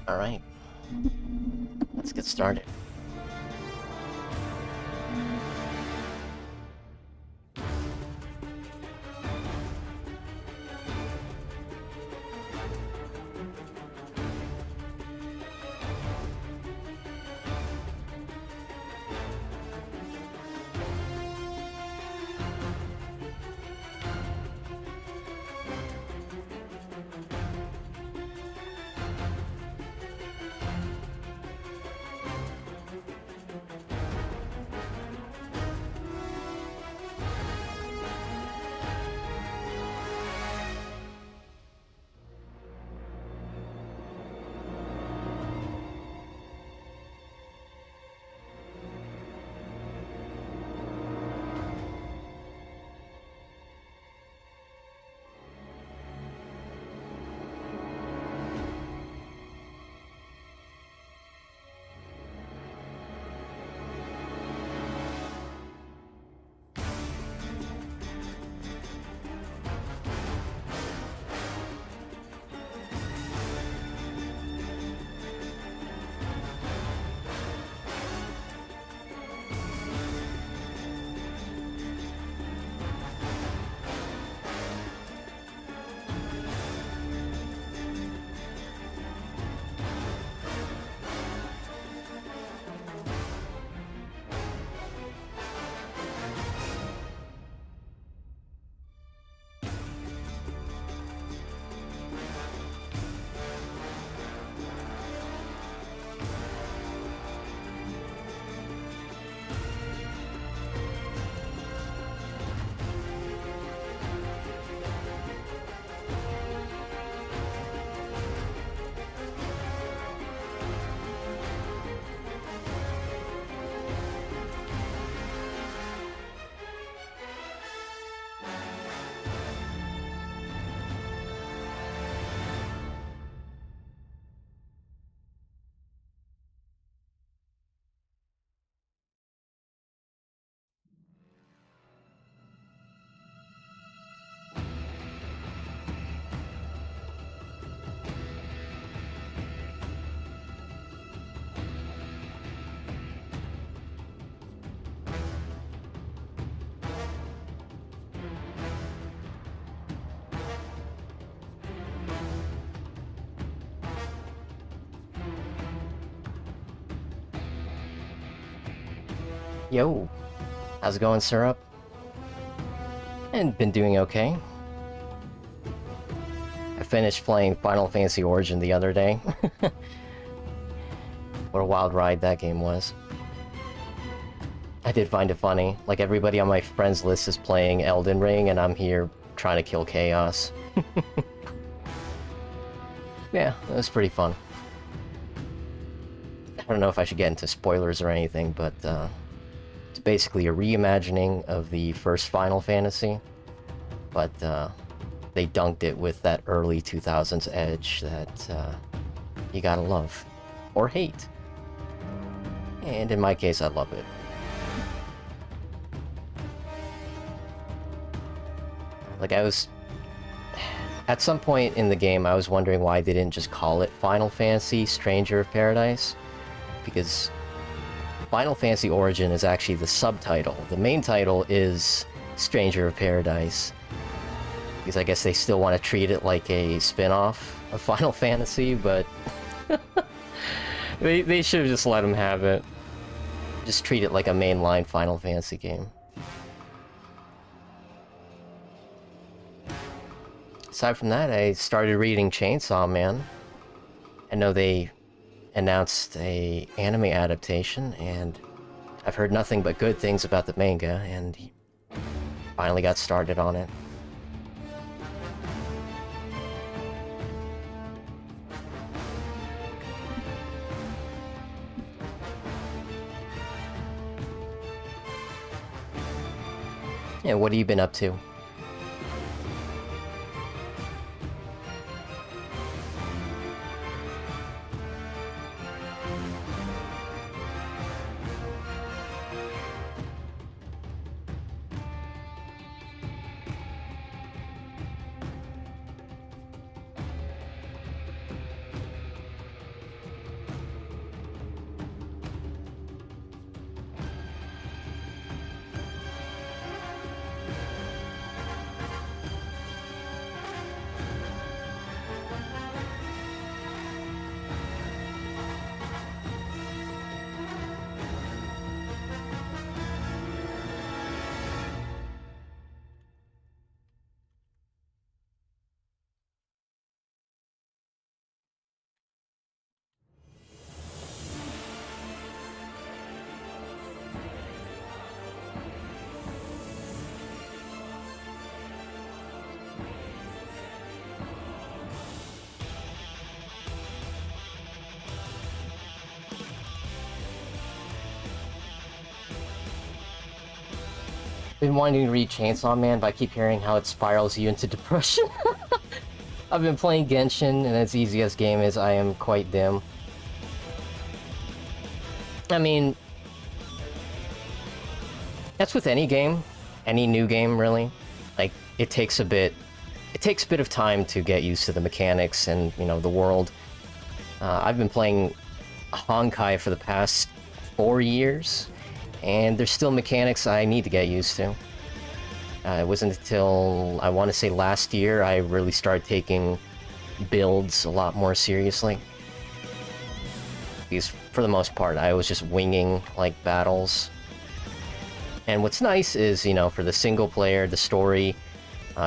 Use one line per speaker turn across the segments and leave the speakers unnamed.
Alright, let's get started. Yo, how's it going, Syrup? And been doing okay. I finished playing Final Fantasy Origin the other day. What a wild ride that game was. I did find it funny. Like, everybody on my friends list is playing Elden Ring, and I'm here trying to kill Chaos. Yeah, it was pretty fun. I don't know if I should get into spoilers or anything, but it's basically a reimagining of the first Final Fantasy, but they dunked it with that early 2000s edge that you gotta love. Or hate. And in my case, I love it. Like, at some point in the game, I was wondering why they didn't just call it Final Fantasy Stranger of Paradise, because Final Fantasy Origin is actually the subtitle. The main title is Stranger of Paradise, because I guess they still want to treat it like a spin-off of Final Fantasy, but they should have just let them have it. Just treat it like a mainline Final Fantasy game. Aside from that, I started reading Chainsaw Man. I know they announced a anime adaptation, and I've heard nothing but good things about the manga, and finally got started on it. Yeah, what have you been up to? been wanting to read Chainsaw Man, but I keep hearing how it spirals you into depression. I've been playing Genshin, and as easy as game is, I am quite dim. I mean, that's with any game, any new game, really. Like, it takes a bit of time to get used to the mechanics and, you know, the world. I've been playing Honkai for the past 4 years, and there's still mechanics I need to get used to. It wasn't until, I want to say last year, I really started taking builds a lot more seriously. Because for the most part, I was just winging, like, battles. And what's nice is, you know, for the single player, the story,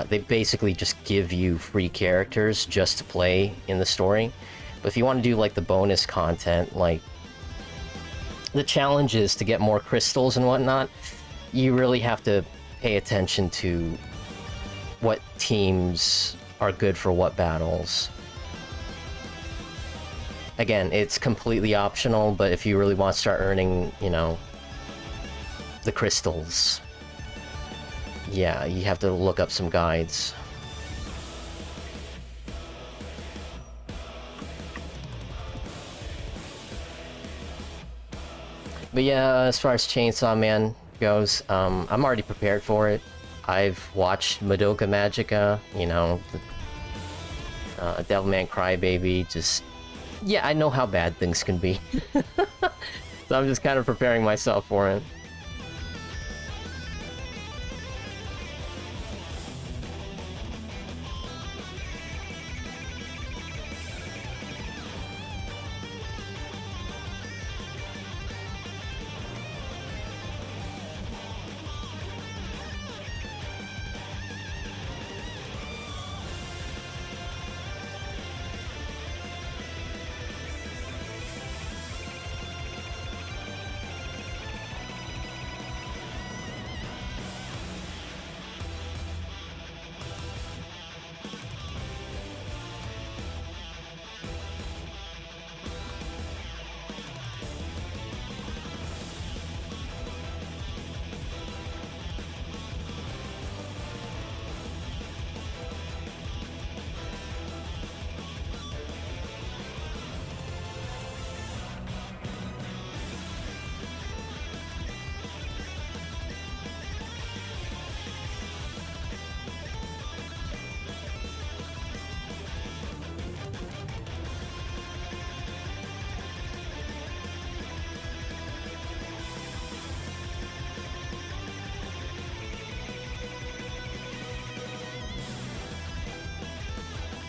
they basically just give you free characters just to play in the story. But if you want to do, like, the bonus content, like, the challenges to get more crystals and whatnot, you really have to pay attention to what teams are good for what battles. Again, it's completely optional, but if you really want to start earning, you know, the crystals, yeah, you have to look up some guides. But yeah, as far as Chainsaw Man goes, I'm already prepared for it. I've watched Madoka Magica, you know, Devilman Crybaby, just... Yeah, I know how bad things can be. So I'm just kind of preparing myself for it.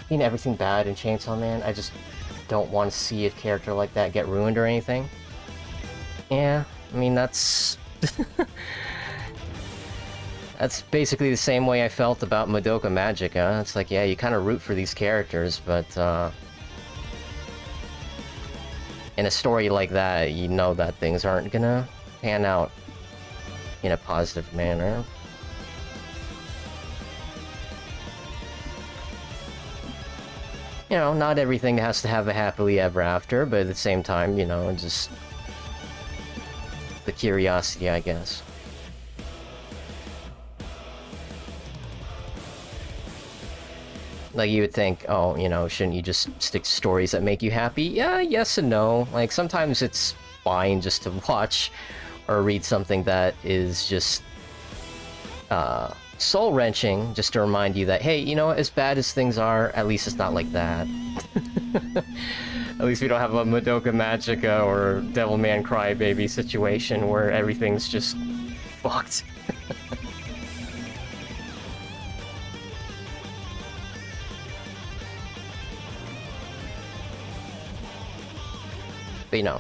Seen everything bad in Chainsaw Man. I just don't want to see a character like that get ruined or anything. Yeah, I mean, that's... that's basically the same way I felt about Madoka Magica. It's like, yeah, you kind of root for these characters, but, in a story like that, you know that things aren't gonna pan out in a positive manner. You know, not everything has to have a happily ever after, but at the same time, you know, just... the curiosity, I guess. Like, you would think, oh, you know, shouldn't you just stick to stories that make you happy? Yeah, yes and no. Like, sometimes it's fine just to watch or read something that is just, soul-wrenching, just to remind you that, hey, you know what, as bad as things are, at least it's not like that. At least we don't have a Madoka Magica or Devilman Crybaby situation where everything's just fucked. But, you know,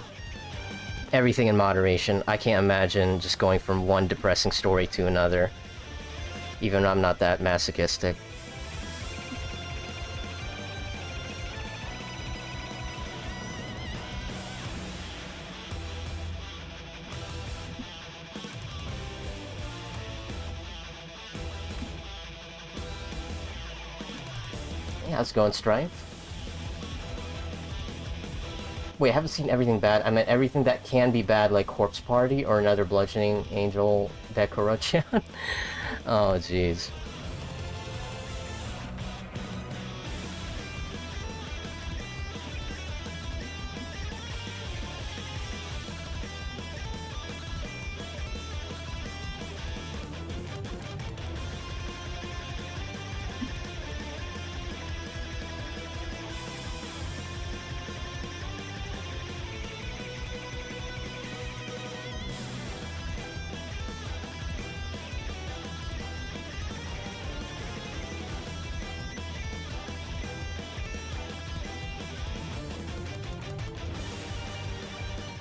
everything in moderation. I can't imagine just going from one depressing story to another. Even though I'm not that masochistic. Yeah, how's it going, Strife? Wait, I haven't seen everything bad. I meant everything that can be bad, like Corpse Party or another Bludgeoning Angel Decoration. Oh, jeez.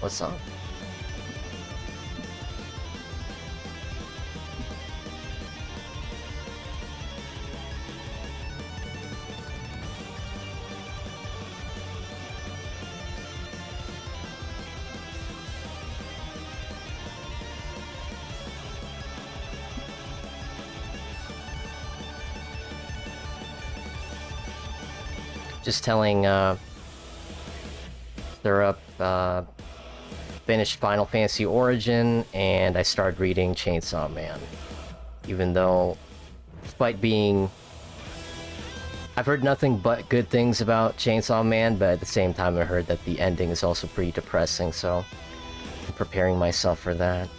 What's up? Just telling, Syrup, finished Final Fantasy Origin, and I started reading Chainsaw Man. Even though, despite being... I've heard nothing but good things about Chainsaw Man, but at the same time I heard that the ending is also pretty depressing, so I'm preparing myself for that.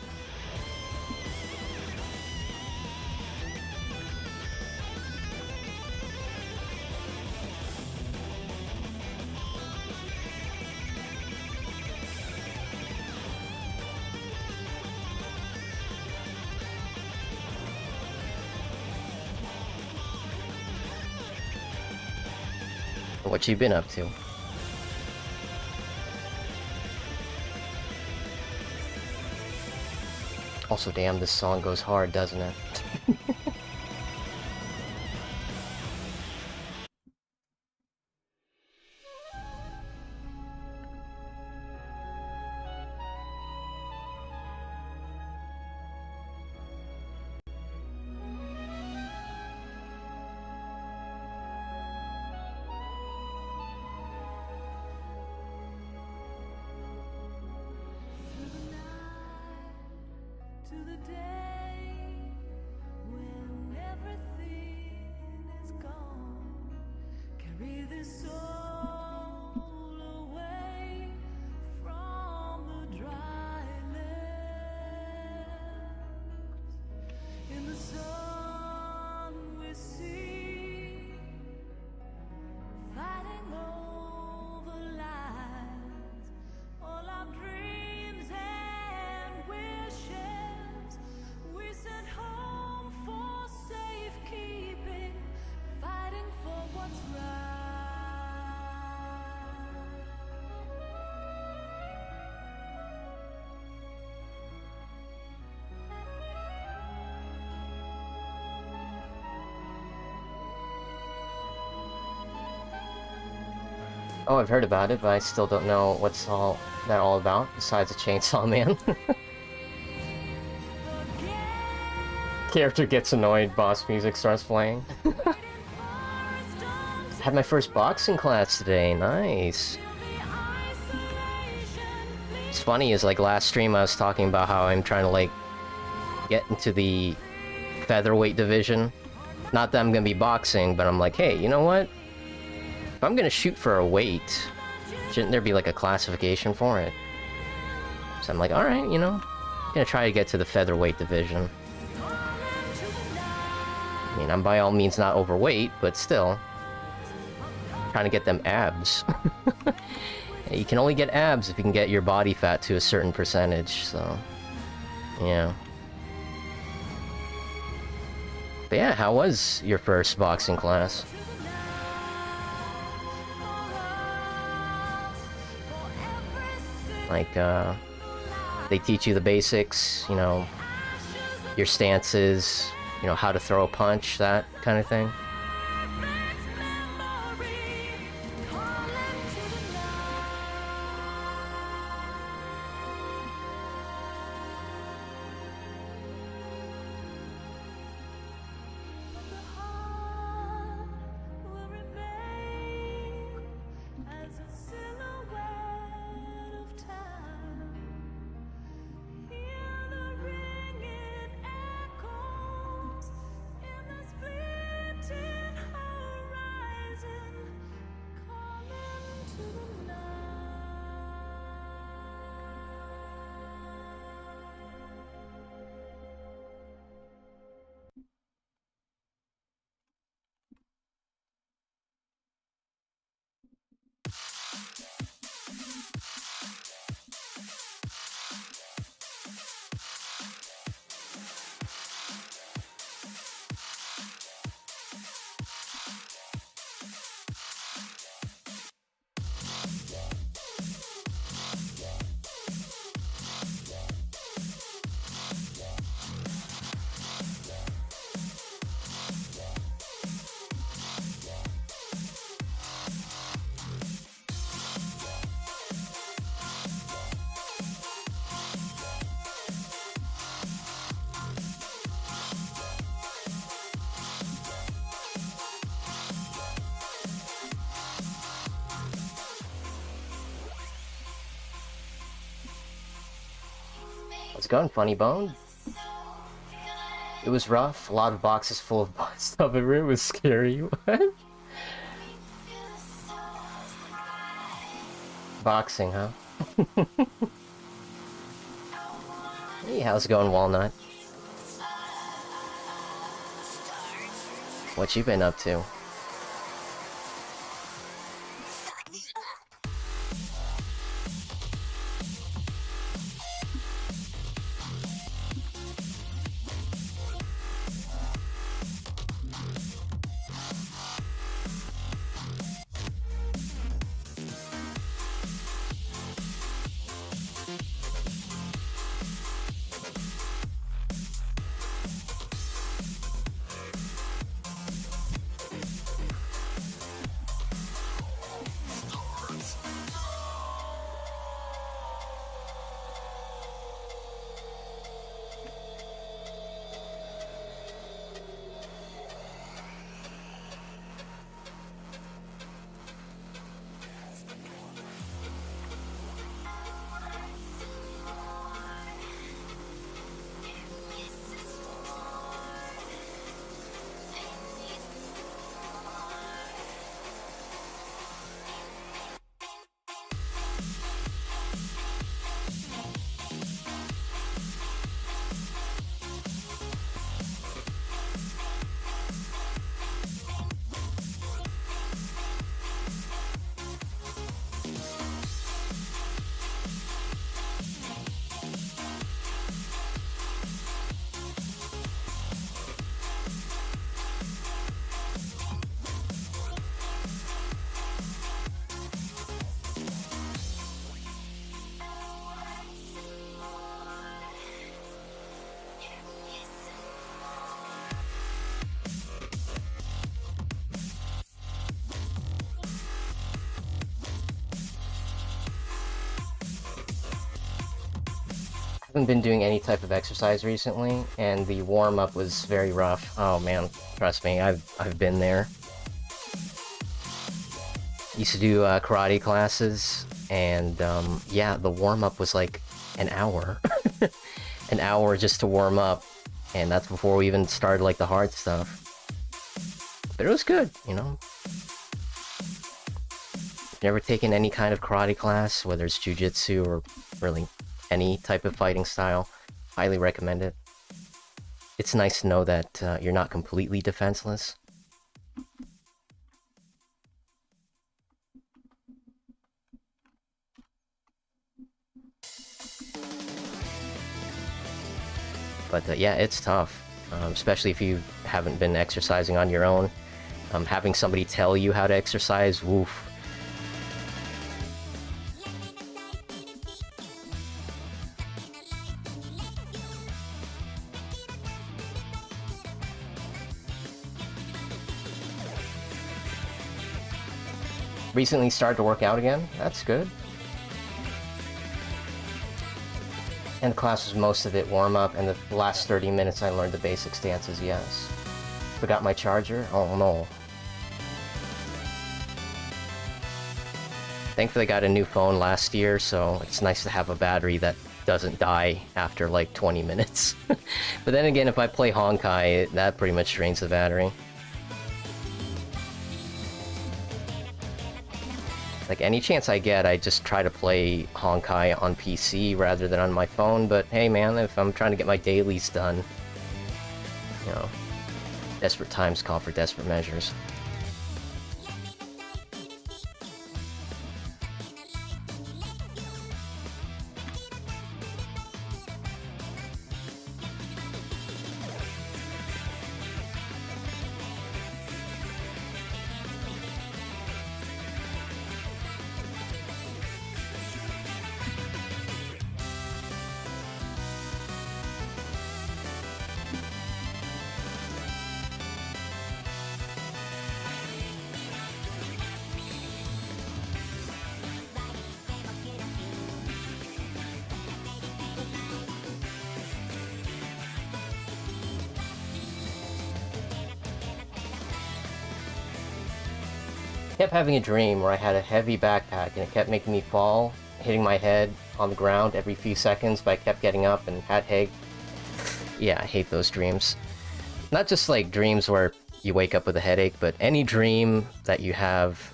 What you been up to? Also, damn, this song goes hard, doesn't it? Oh, I've heard about it, but I still don't know what's all that all about, besides a Chainsaw Man. Character gets annoyed, boss music starts playing. Had my first boxing class today, nice. It's funny, is like last stream I was talking about how I'm trying to like get into the featherweight division. Not that I'm gonna be boxing, but I'm like, hey, you know what? If I'm gonna shoot for a weight, shouldn't there be like a classification for it? So I'm like, alright, you know, I'm gonna try to get to the featherweight division. I mean, I'm by all means not overweight, but still. Trying to get them abs. You can only get abs if you can get your body fat to a certain percentage, so... yeah. But yeah, how was your first boxing class? Like, they teach you the basics, you know, your stances, you know, how to throw a punch, that kind of thing. How's it going, Funny Bone? It was rough. A lot of boxes full of stuff everywhere. It was scary. What? Boxing, huh? Hey, how's it going, Walnut? What you been up to? Haven't been doing any type of exercise recently, and the warm-up was very rough. Oh man, trust me, I've been there. Used to do karate classes, and yeah, the warm-up was like an hour. An hour just to warm up, and that's before we even started like the hard stuff. But it was good, you know? Never taken any kind of karate class, whether it's jujitsu or really any type of fighting style. Highly recommend it. It's nice to know that you're not completely defenseless. But yeah, it's tough, especially if you haven't been exercising on your own. Having somebody tell you how to exercise, woof. Recently started to work out again. That's good. And the class was most of it warm-up, and the last 30 minutes I learned the basic stances, yes. Forgot my charger? Oh no. Thankfully I got a new phone last year, so it's nice to have a battery that doesn't die after like 20 minutes. But then again, if I play Honkai, that pretty much drains the battery. Like, any chance I get, I just try to play Honkai on PC rather than on my phone, but hey man, if I'm trying to get my dailies done, you know, desperate times call for desperate measures. Kept having a dream where I had a heavy backpack and it kept making me fall, hitting my head, on the ground every few seconds, but I kept getting up and had headache. Yeah, I hate those dreams. Not just like dreams where you wake up with a headache, but any dream that you have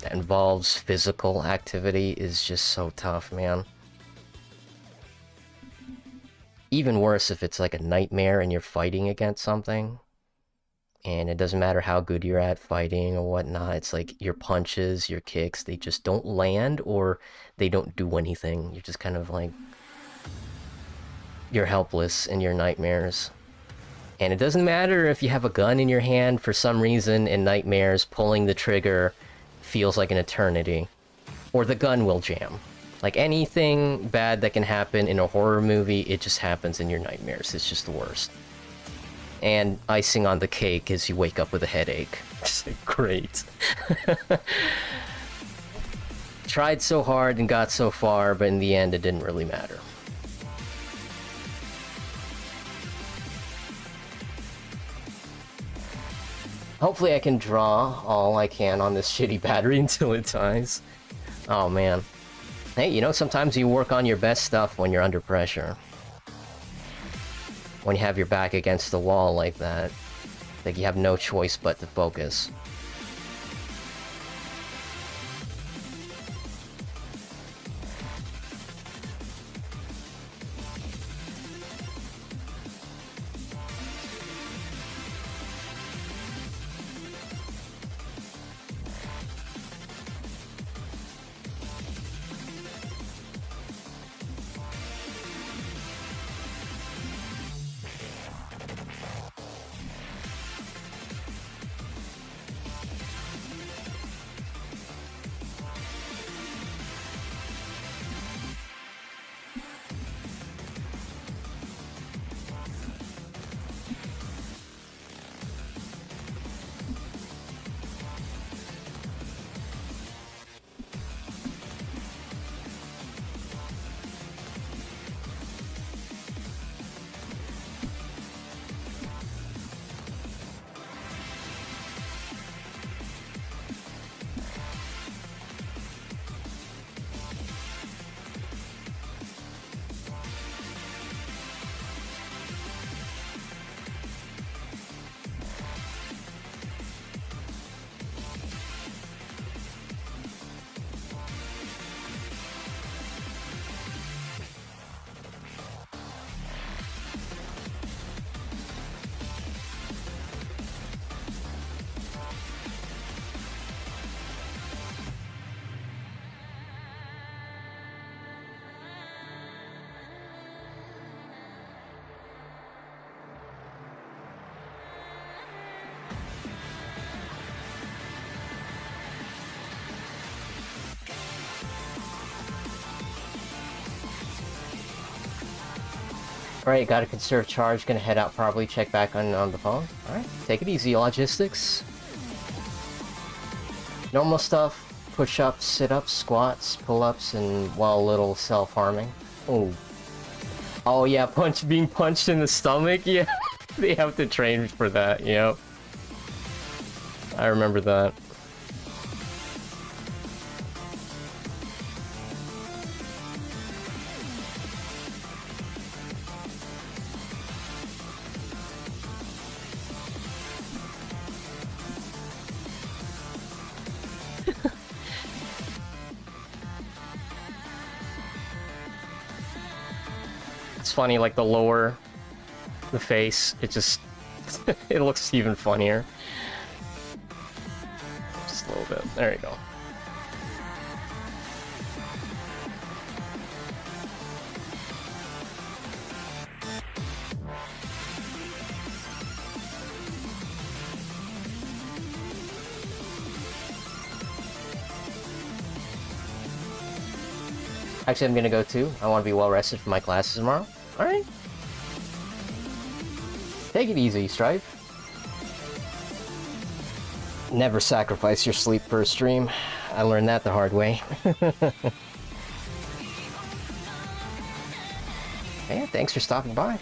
that involves physical activity is just so tough, man. Even worse if it's like a nightmare and you're fighting against something. And it doesn't matter how good you're at fighting or whatnot, it's like your punches, your kicks, they just don't land or they don't do anything. You're just kind of like... You're helpless in your nightmares. And it doesn't matter if you have a gun in your hand for some reason in nightmares, pulling the trigger feels like an eternity. Or the gun will jam. Like anything bad that can happen in a horror movie, it just happens in your nightmares. It's just the worst. And icing on the cake is you wake up with a headache. Just like, great. Tried so hard and got so far, but in the end it didn't really matter. Hopefully I can draw all I can on this shitty battery until it dies. Oh man. Hey, you know, sometimes you work on your best stuff when you're under pressure. When you have your back against the wall like that. Like you have no choice but to focus. Alright, gotta conserve charge, gonna head out probably, check back on the phone. Alright, take it easy, logistics. Normal stuff, push-ups, sit-ups, squats, pull-ups, and, well, little self-harming. Oh. Oh yeah, being punched in the stomach, yeah. They have to train for that, yep. I remember that. It's funny, like the lower the face, it just it looks even funnier. Just a little bit. There you go. Actually, I'm gonna go too. I want to be well rested for my classes tomorrow. Alright. Take it easy, Stripe. Never sacrifice your sleep for a stream. I learned that the hard way. Hey, thanks for stopping by.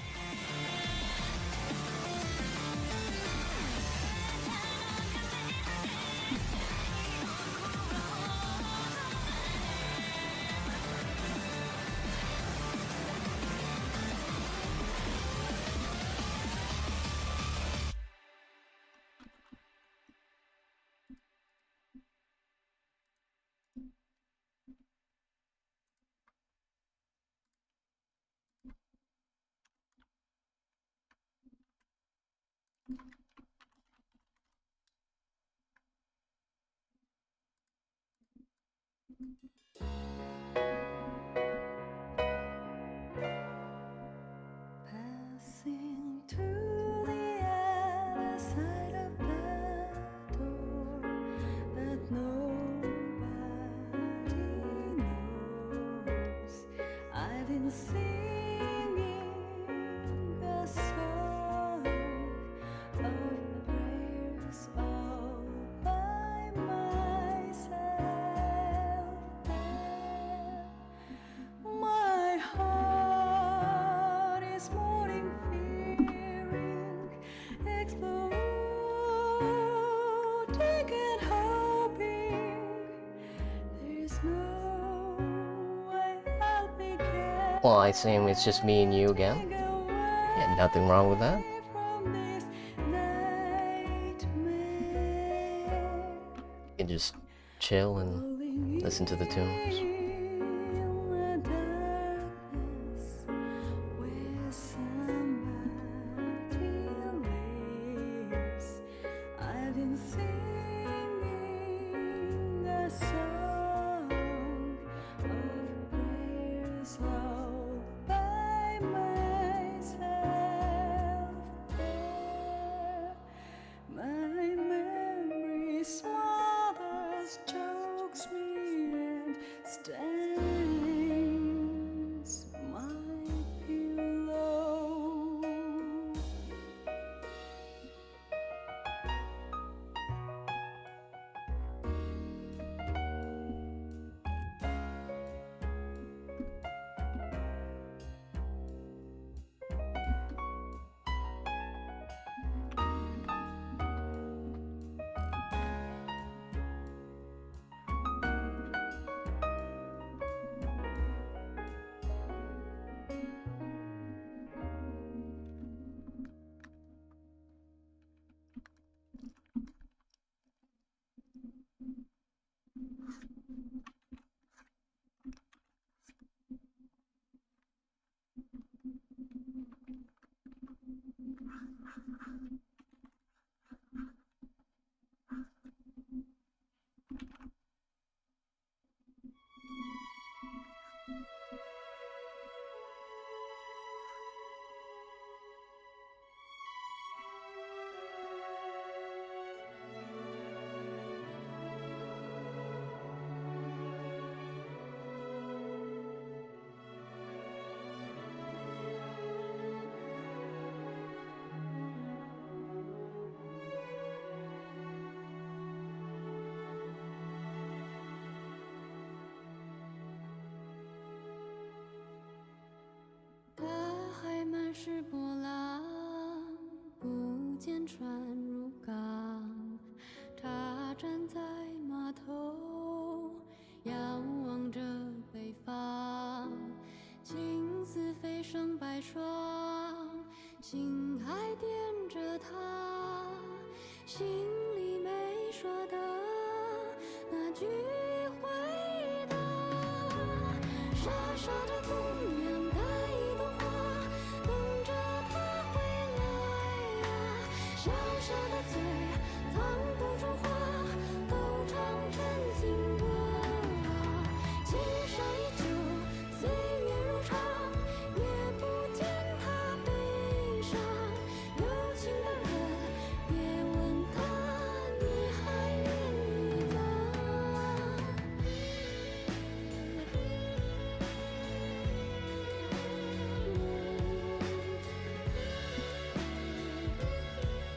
Well, I assume it's just me and you again. Yeah, nothing wrong with that. You can just chill and listen to the tunes.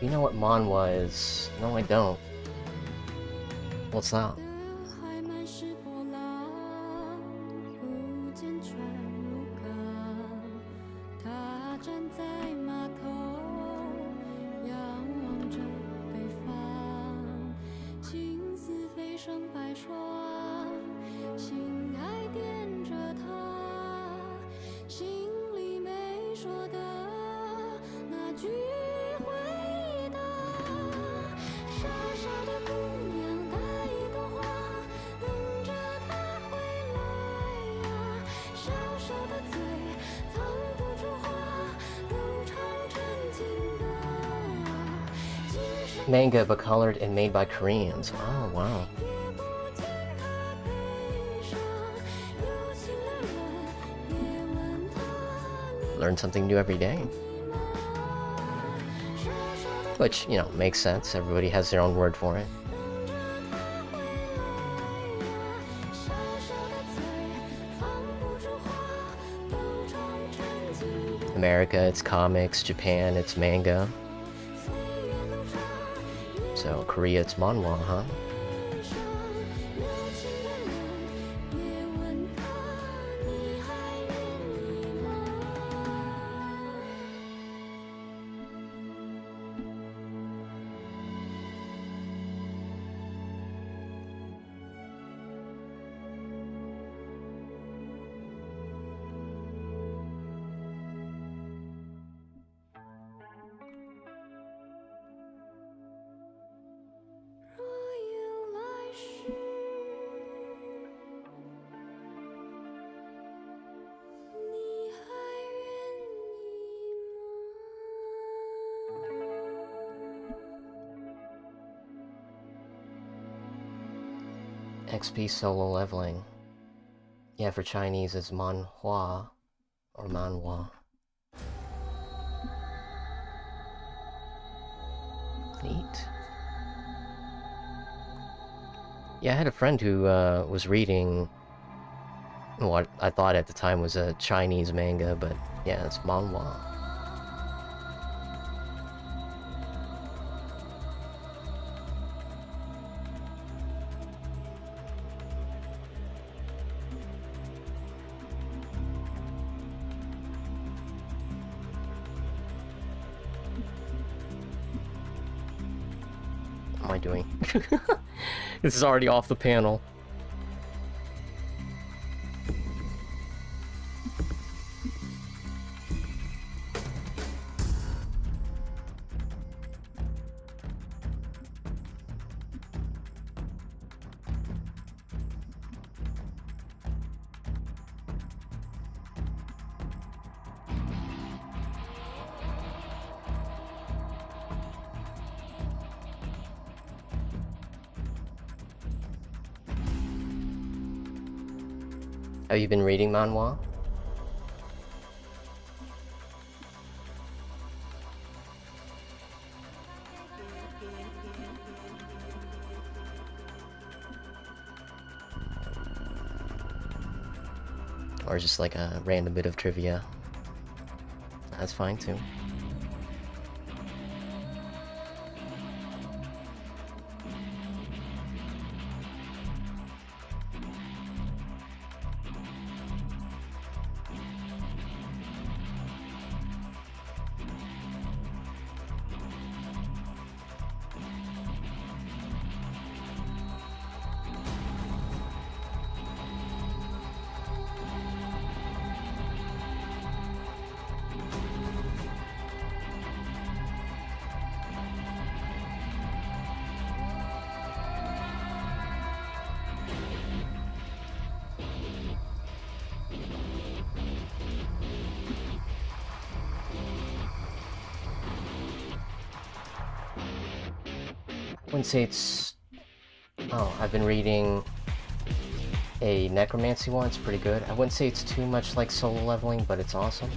You know what manhwa is? No, I don't. What's that? Manga, but colored and made by Koreans. Oh, wow. Learn something new every day. Which, you know, makes sense. Everybody has their own word for it. America, it's comics. Japan, it's manga. So, Korea, it's manhwa, huh? XP solo leveling. Yeah, for Chinese it's manhua or manhwa. Neat. Yeah, I had a friend who was reading what I thought at the time was a Chinese manga, but yeah, it's manhwa. What am I doing? This is already off the panel. Have you been reading manhwa? Or just like a random bit of trivia? That's fine too. I wouldn't say it's... Oh, I've been reading a necromancy one. It's pretty good. I wouldn't say it's too much like solo leveling, but it's awesome.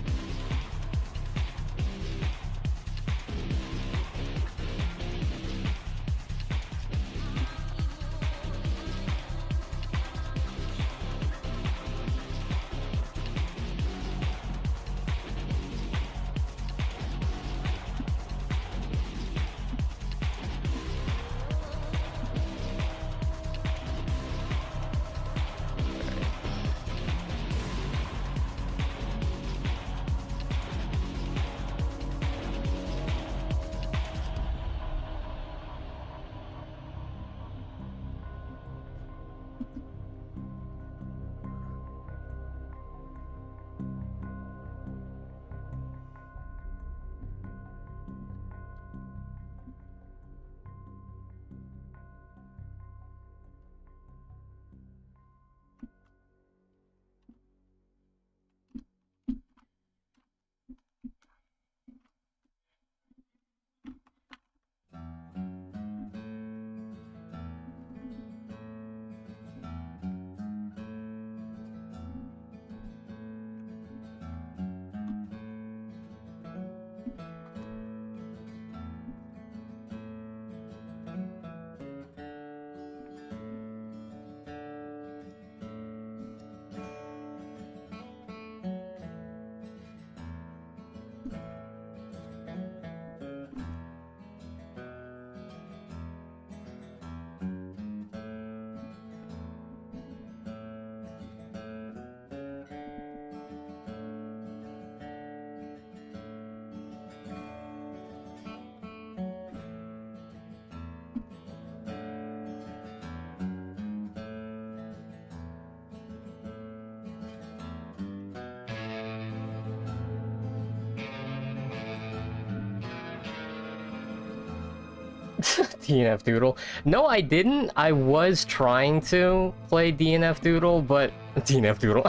DNF Doodle. No, I didn't. I was trying to play DNF Doodle, but... DNF Doodle.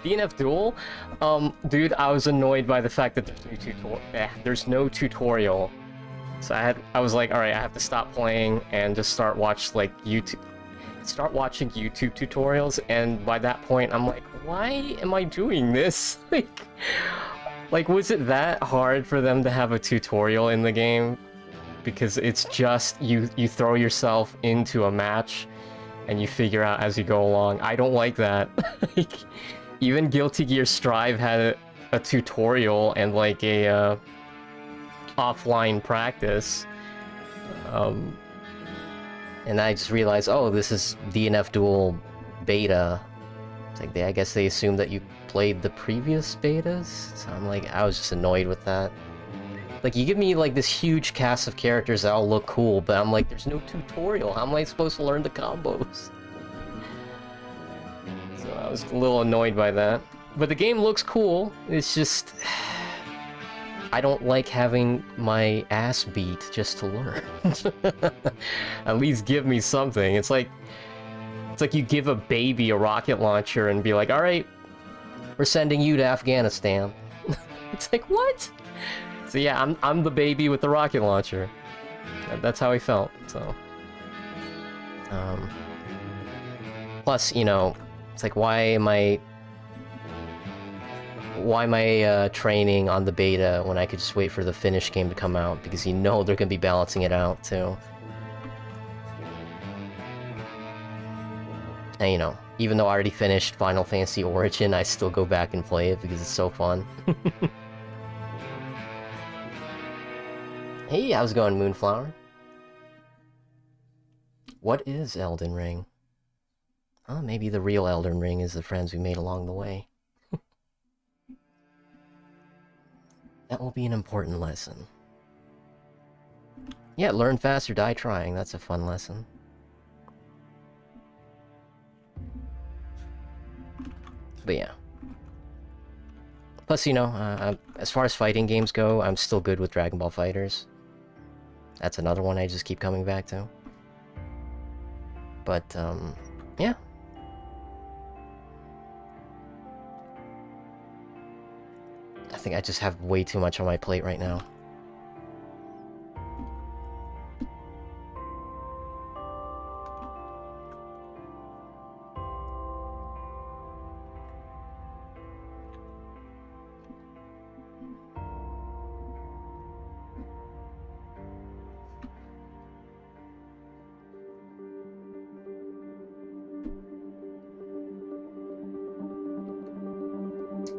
DNF Duel? Dude, I was annoyed by the fact that there's no tutorial. So I was like, alright, I have to stop playing and just start watching YouTube tutorials, and by that point, I'm like, why am I doing this? Like, was it that hard for them to have a tutorial in the game? Because it's just, you throw yourself into a match, and you figure out as you go along. I don't like that. Like, even Guilty Gear Strive had a tutorial and like a offline practice. And I just realized, oh, this is DNF Duel beta. It's like, I guess they assumed that you played the previous betas? So I'm like, I was just annoyed with that. Like, you give me, like, this huge cast of characters that all look cool, but I'm like, there's no tutorial. How am I supposed to learn the combos? So I was a little annoyed by that. But the game looks cool. It's just... I don't like having my ass beat just to learn. At least give me something. It's like you give a baby a rocket launcher and be like, alright, we're sending you to Afghanistan. It's like, what? So yeah, I'm the baby with the rocket launcher. That's how I felt, so... Plus, you know, it's like, why am I training on the beta when I could just wait for the finished game to come out? Because you know they're gonna be balancing it out, too. And, you know, even though I already finished Final Fantasy Origin, I still go back and play it because it's so fun. Hey, how's it going, Moonflower? What is Elden Ring? Oh, maybe the real Elden Ring is the friends we made along the way. That will be an important lesson. Yeah, learn fast or die trying. That's a fun lesson. But yeah. Plus, you know, as far as fighting games go, I'm still good with Dragon Ball FighterZ. That's another one I just keep coming back to. But, yeah. I think I just have way too much on my plate right now.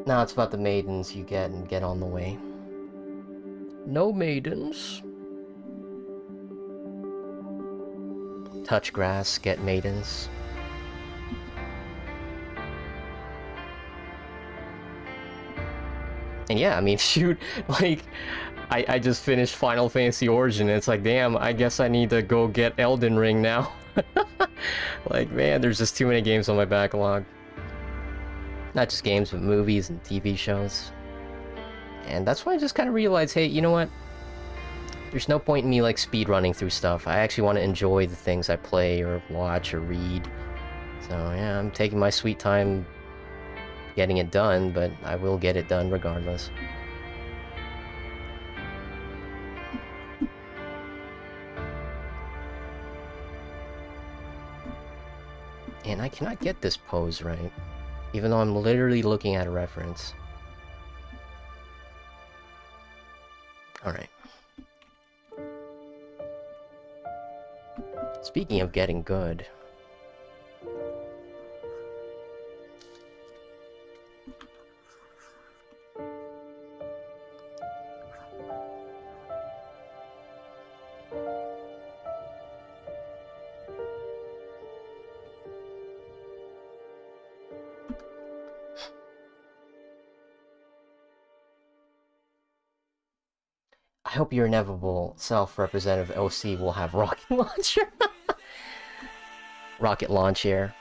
Now it's about the maidens you get and get on the way. No maidens. Touch grass, get maidens. And yeah, I mean, shoot, like, I just finished Final Fantasy Origin, and it's like, damn, I guess I need to go get Elden Ring now. Like, man, there's just too many games on my backlog. Not just games, but movies and TV shows. And that's why I just kind of realized, hey, you know what? There's no point in me, like, speedrunning through stuff. I actually want to enjoy the things I play or watch or read. So, yeah, I'm taking my sweet time getting it done, but I will get it done regardless. And I cannot get this pose right. Even though I'm literally looking at a reference. Alright. Speaking of getting good... I hope your inevitable self-representative OC will have rocket launcher. Rocket launcher.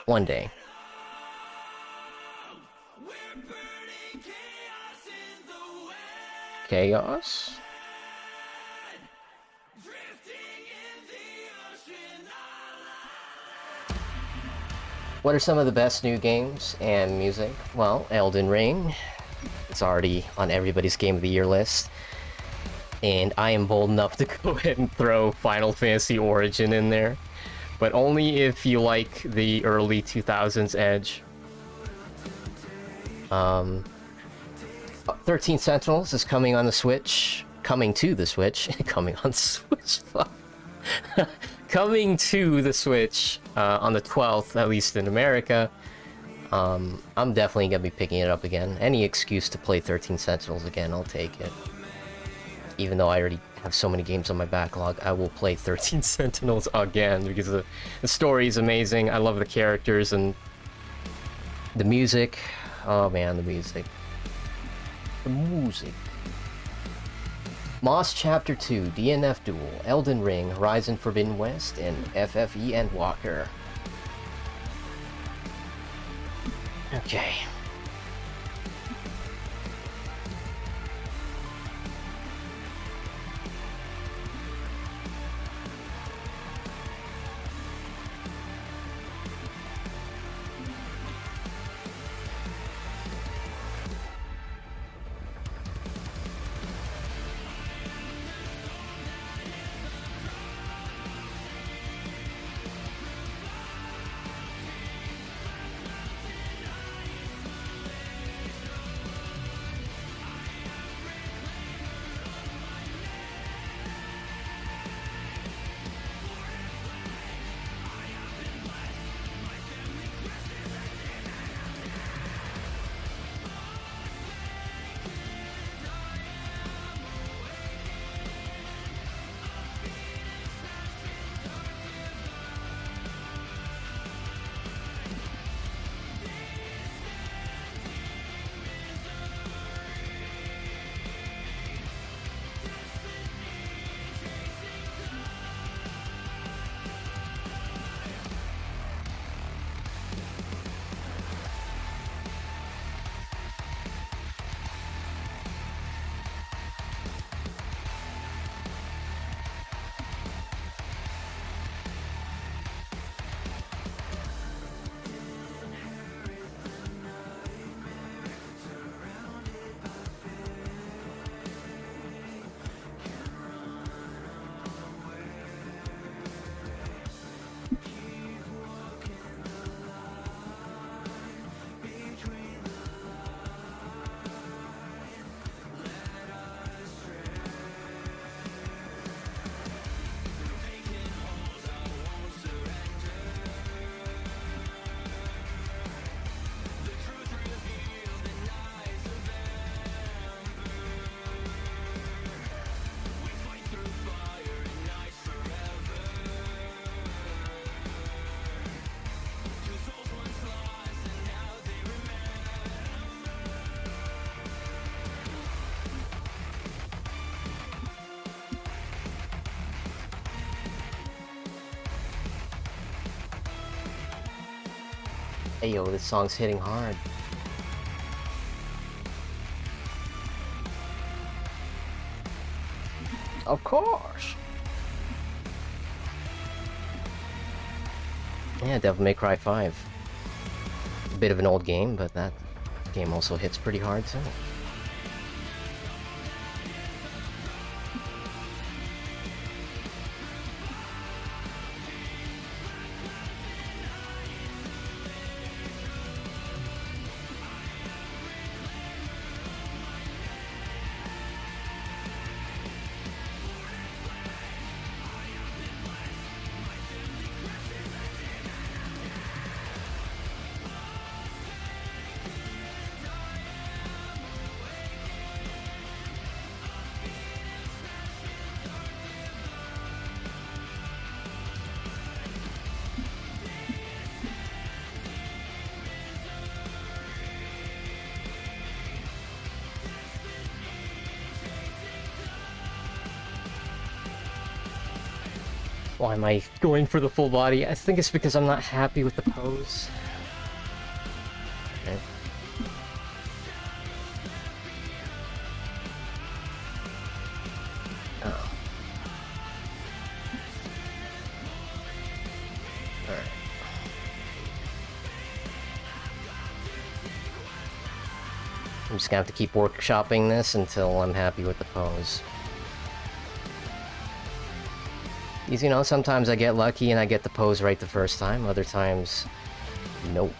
One day. Chaos. What are some of the best new games and music? Well, Elden Ring. It's already on everybody's Game of the Year list. And I am bold enough to go ahead and throw Final Fantasy Origin in there. But only if you like the early 2000s edge. 13 Sentinels is coming on the Switch. Coming to the Switch. Coming on Switch. Coming to the Switch on the 12th, at least in America. I'm definitely gonna be picking it up again. Any excuse to play 13 Sentinels again, I'll take it. Even though I already have so many games on my backlog, I will play 13 Sentinels again because the story is amazing. I love the characters and the music. Oh man, the music. The music. Moss Chapter 2, DNF Duel, Elden Ring, Horizon Forbidden West, and FFE and Walker. Okay. Hey yo, this song's hitting hard. Of course. Yeah, Devil May Cry 5. A bit of an old game, but that game also hits pretty hard too. Why am I going for the full body? I think it's because I'm not happy with the pose. Okay. just gonna have to keep workshopping this until I'm happy with the pose. Because, you know, sometimes I get lucky and I get the pose right the first time, other times, nope.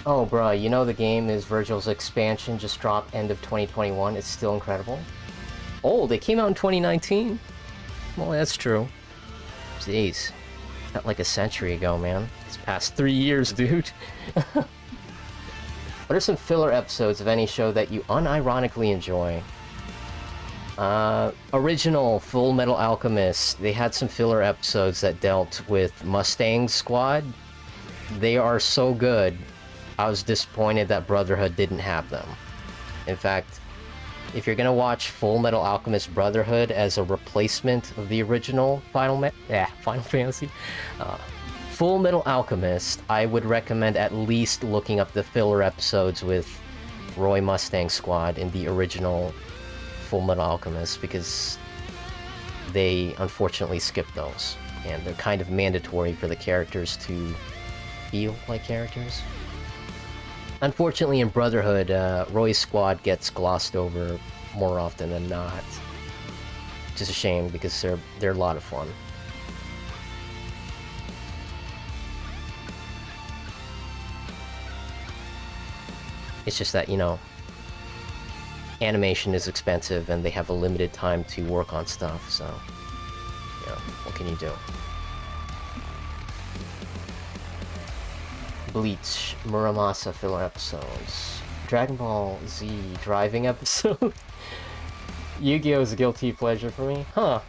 Oh, bruh, you know the game is Virgil's expansion just dropped end of 2021. It's still incredible. Oh, they came out in 2019? Well, that's true. Jeez. Not like a century ago, man. It's past 3 years, dude. What are some filler episodes of any show that you unironically enjoy? Original Full Metal Alchemist. They had some filler episodes that dealt with Mustang Squad. They are so good. I was disappointed that Brotherhood didn't have them. In fact, if you're gonna watch Full Metal Alchemist Brotherhood as a replacement of the original Final Fantasy, Full Metal Alchemist, I would recommend at least looking up the filler episodes with Roy Mustang Squad in the original Full Metal Alchemist, because they unfortunately skipped those, and they're kind of mandatory for the characters to feel like characters. Unfortunately, in Brotherhood, Roy's squad gets glossed over more often than not. Which is a shame, because they're a lot of fun. It's just that, you know, animation is expensive and they have a limited time to work on stuff, so, you know, what can you do? Bleach, Muramasa filler episodes, Dragon Ball Z driving episode, Yu-Gi-Oh's a guilty pleasure for me, huh?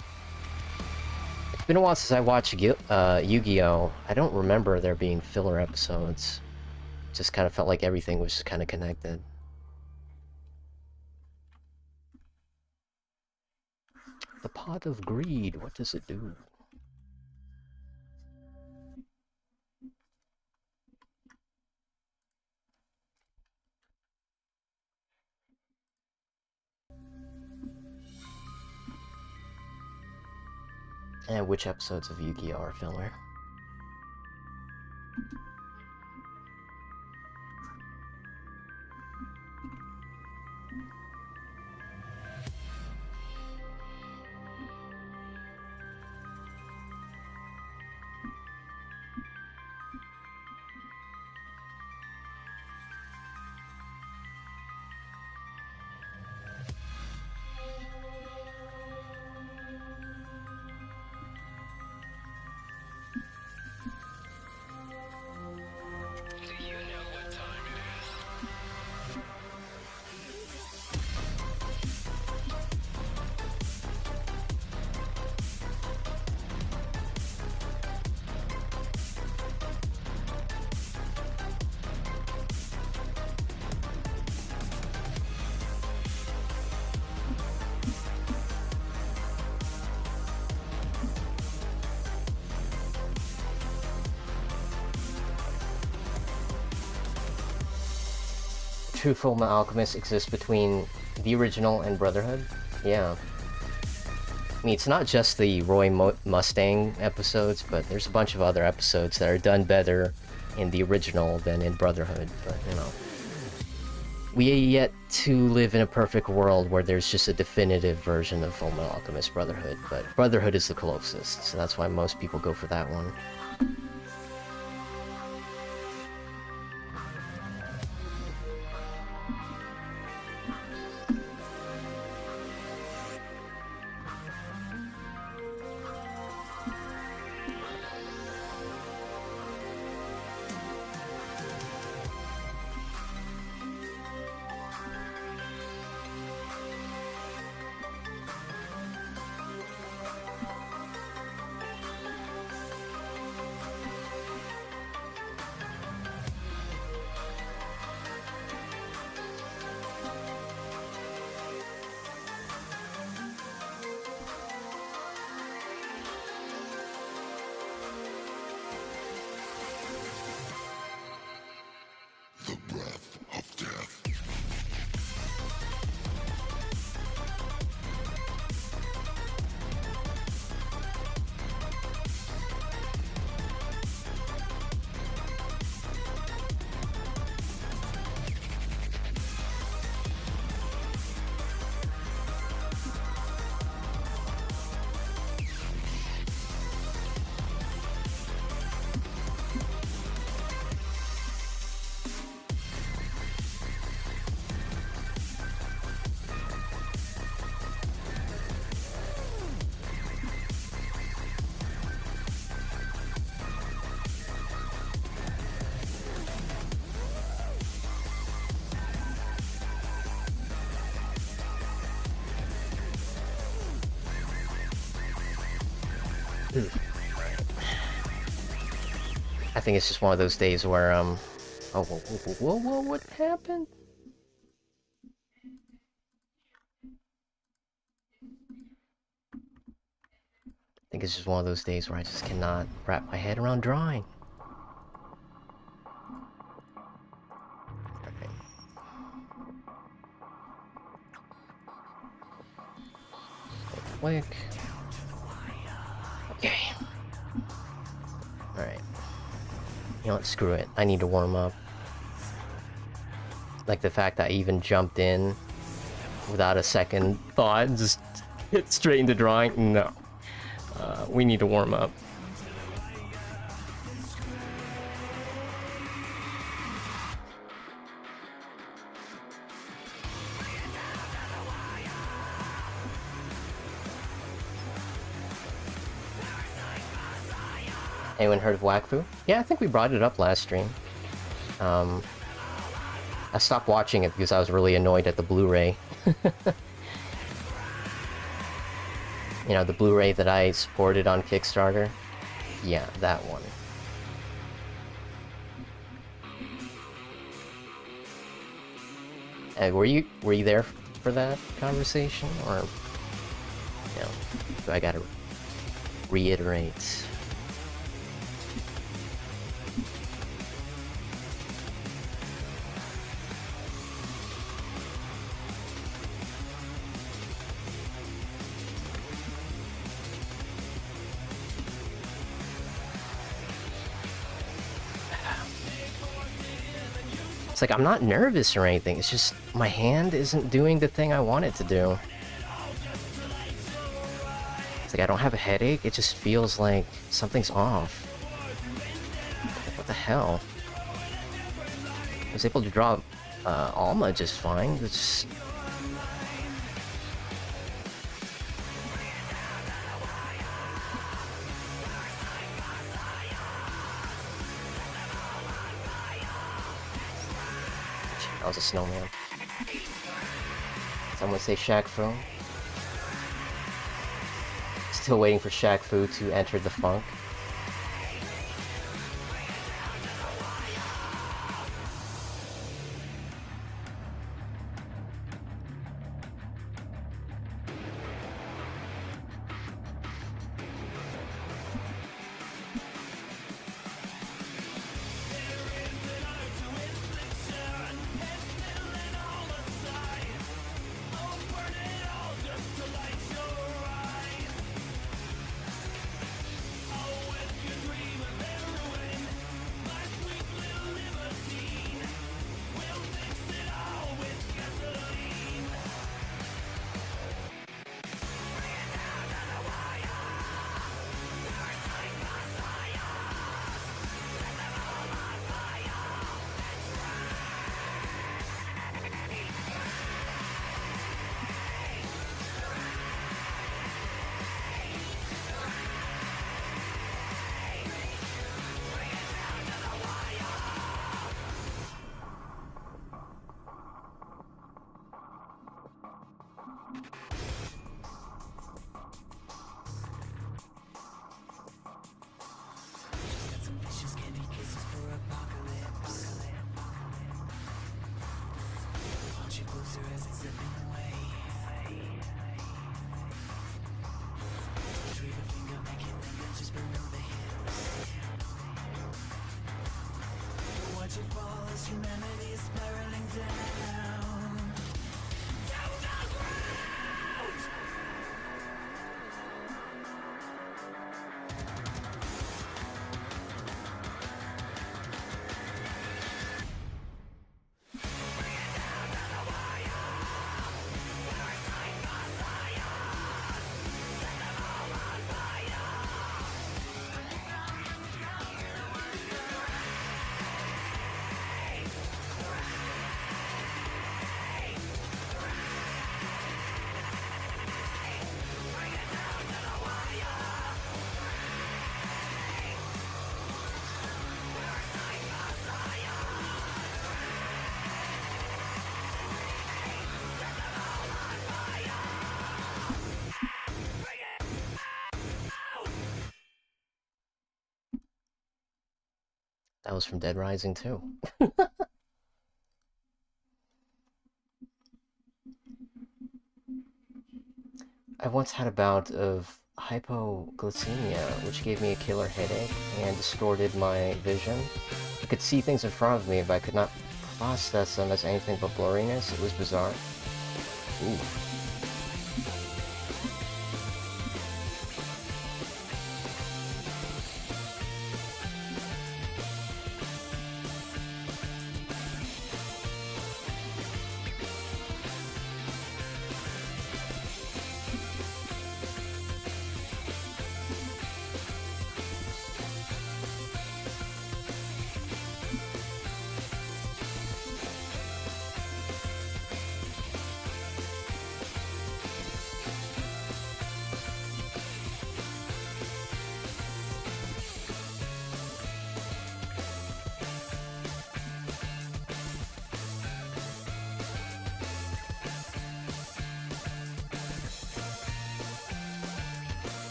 It's been a while since I watched Yu-Gi-Oh! I don't remember there being filler episodes. Just kind of felt like everything was just kind of connected. The Pot of Greed, what does it do? And which episodes of Yu-Gi-Oh! Are filler? true Fullmetal Alchemist exists between the original and Brotherhood. Yeah. I mean, it's not just the Roy Mustang episodes, but there's a bunch of other episodes that are done better in the original than in Brotherhood, but, you know. We are yet to live in a perfect world where there's just a definitive version of Fullmetal Alchemist Brotherhood, but Brotherhood is the closest, so that's why most people go for that one. I think it's just one of those days where, oh, whoa, what happened? I think it's just one of those days where I just cannot wrap my head around drawing. Click. Okay. Alright. You know what, screw it. I need to warm up. Like the fact that I even jumped in without a second thought, just hit straight into drawing. No. We need to warm up. Anyone heard of Wakfu? Yeah, I think we brought it up last stream. I stopped watching it because I was really annoyed at the Blu-ray. You know, the Blu-ray that I supported on Kickstarter? Yeah, that one. Were you there for that conversation? Or, you know, do I gotta reiterate? It's like, I'm not nervous or anything, it's just my hand isn't doing the thing I want it to do. It's like I don't have a headache, it just feels like something's off. What the hell? I was able to draw Alma just fine, it's just... That was a snowman. Someone say Shaq Fu. Still waiting for Shaq Fu to enter the funk. That was from Dead Rising 2. I once had a bout of hypoglycemia, which gave me a killer headache and distorted my vision. I could see things in front of me, but I could not process them as anything but blurriness. It was bizarre. Ooh.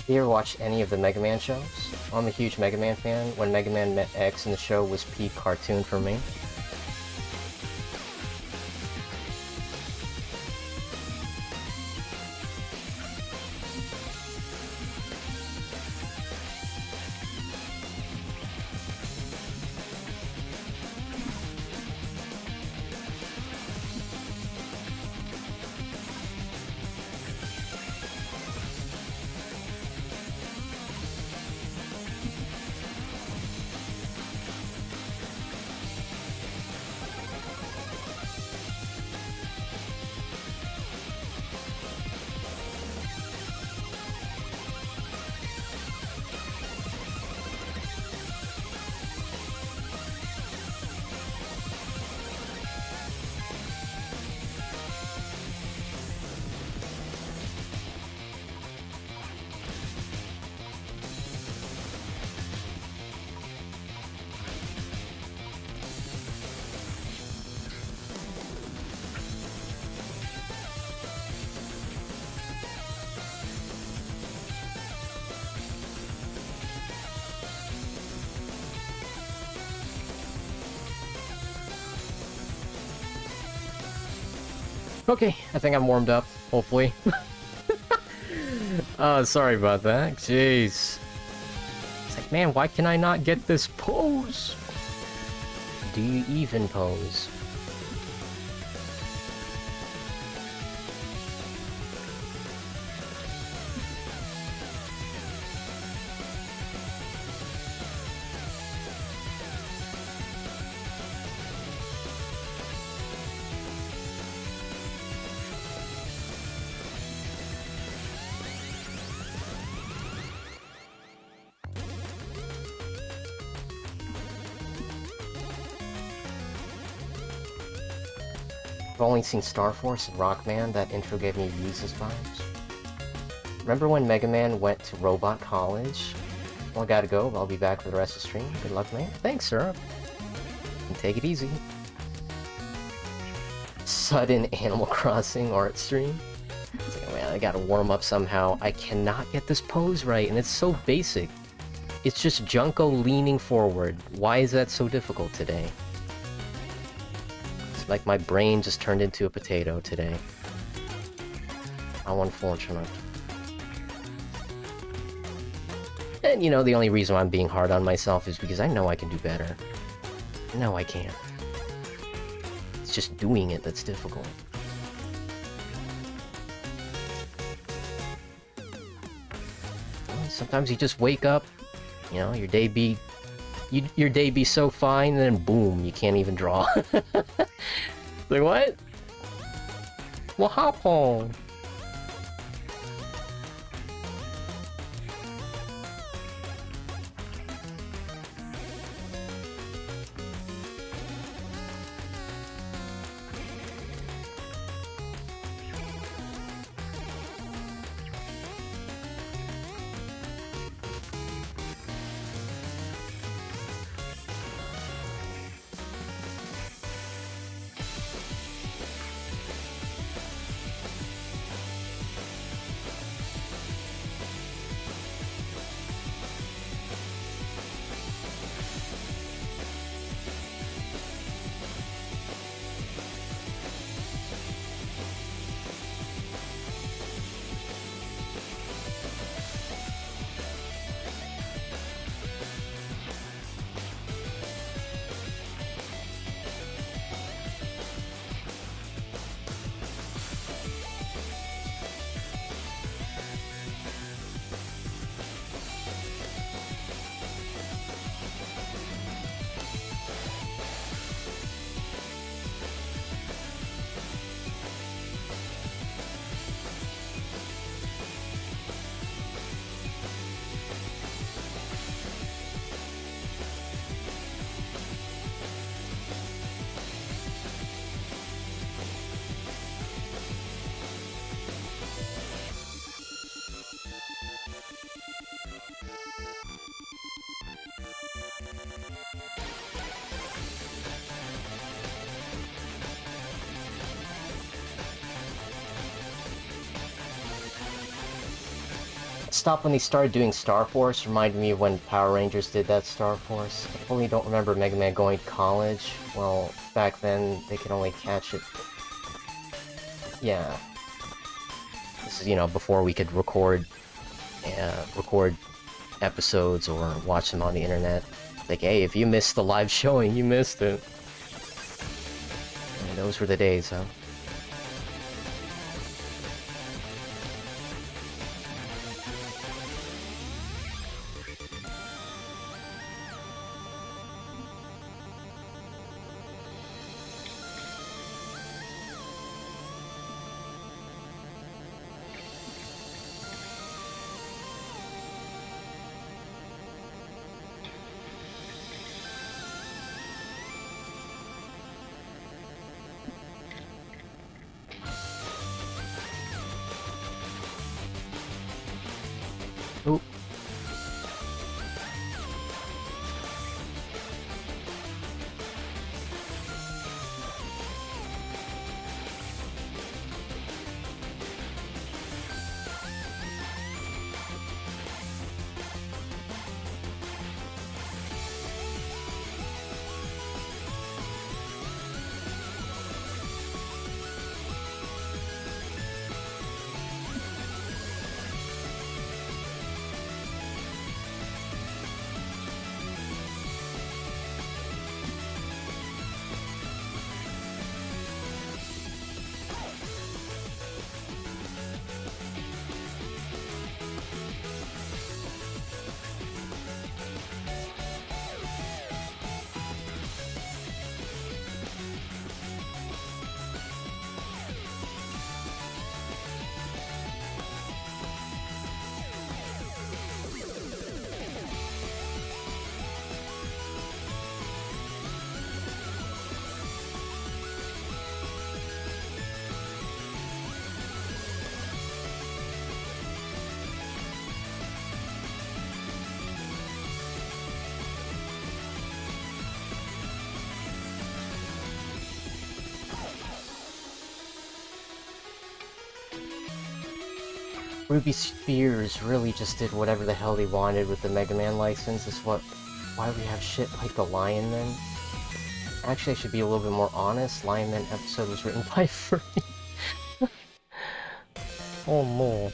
You ever watched any of the Mega Man shows? I'm a huge Mega Man fan. When Mega Man met X in the show was peak cartoon for me. Okay, I think I'm warmed up, hopefully. Sorry about that. Jeez. It's like, man, why can I not get this pose? Do you even pose? I've only seen Star Force and Rockman. That intro gave me Yeezus vibes. Remember when Mega Man went to Robot College? Well, I gotta go. I'll be back for the rest of the stream. Good luck, man. Thanks, sir. And take it easy. Sudden Animal Crossing art stream. It's like, man, I gotta warm up somehow. I cannot get this pose right, and it's so basic. It's just Junko leaning forward. Why is that so difficult today? It's like my brain just turned into a potato today. How unfortunate. And, you know, the only reason why I'm being hard on myself is because I know I can do better. No, I can't. It's just doing it that's difficult. Sometimes you just wake up, you know, your day be so fine, and then boom, you can't even draw. Like, what? What happened? Stopped when they started doing Star Force. Reminded me of when Power Rangers did that Star Force. I totally don't remember Mega Man going to college. Well, back then they could only catch it. Yeah. This is, you know, before we could record episodes or watch them on the internet. Like, hey, if you missed the live showing, you missed it. And those were the days, huh? Oop. Ruby Spears really just did whatever the hell they wanted with the Mega Man license. Is why we have shit like the Lion Man. Actually, I should be a little bit more honest. Lion Man episode was written by Free. Oh no.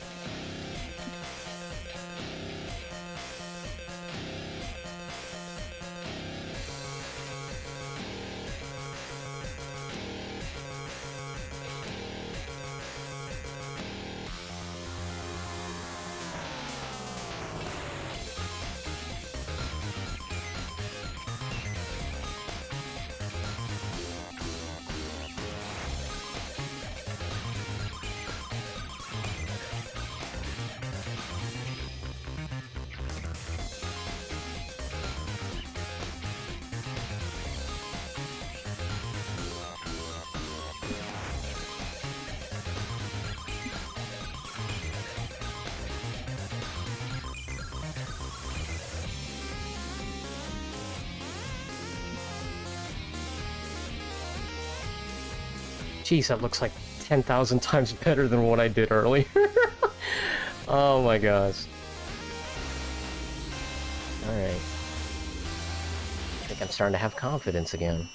Jeez, that looks like 10,000 times better than what I did earlier. Oh my gosh. Alright. I think I'm starting to have confidence again.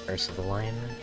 Curse of the Lion Man.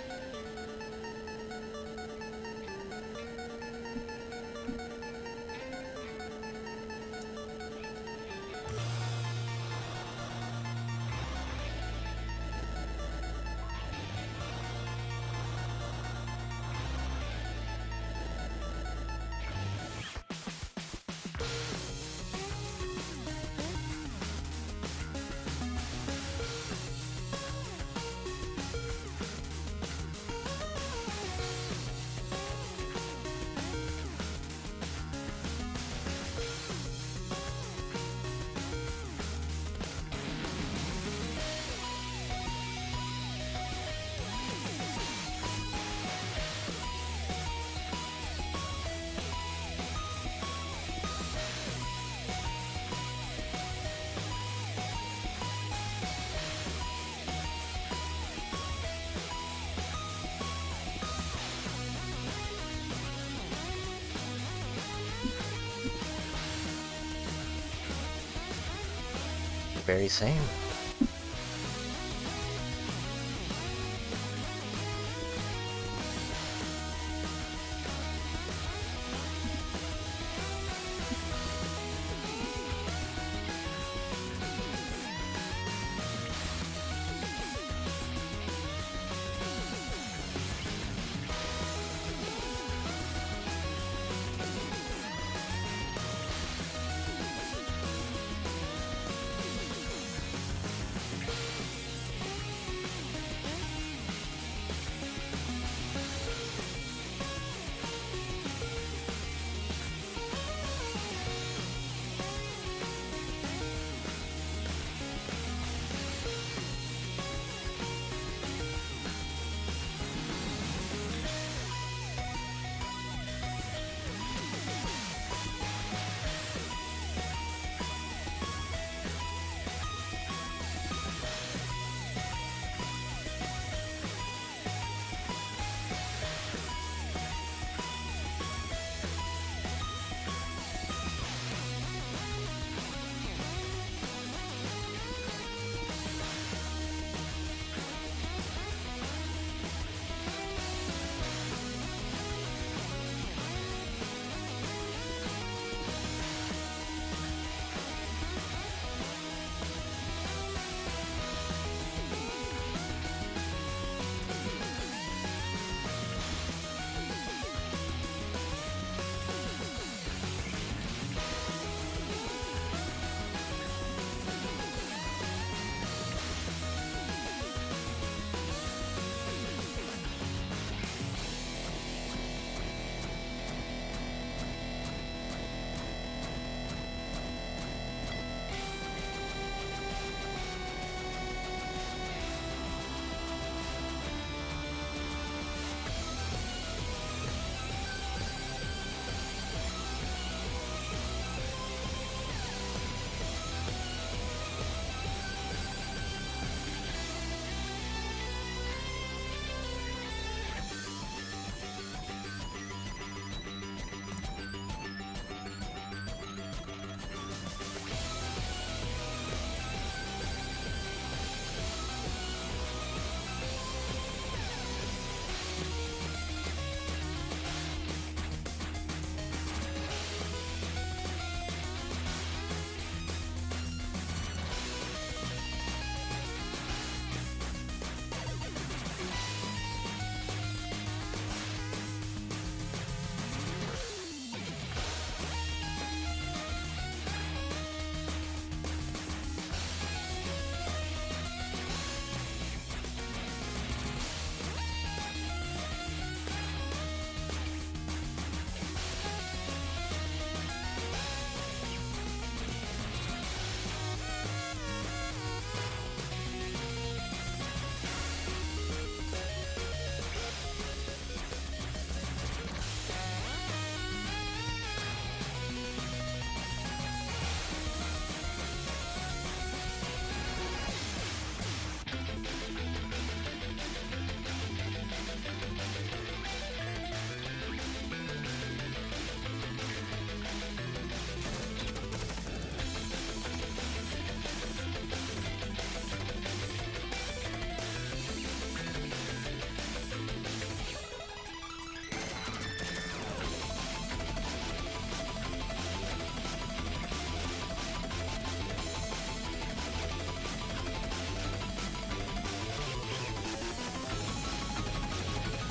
very same.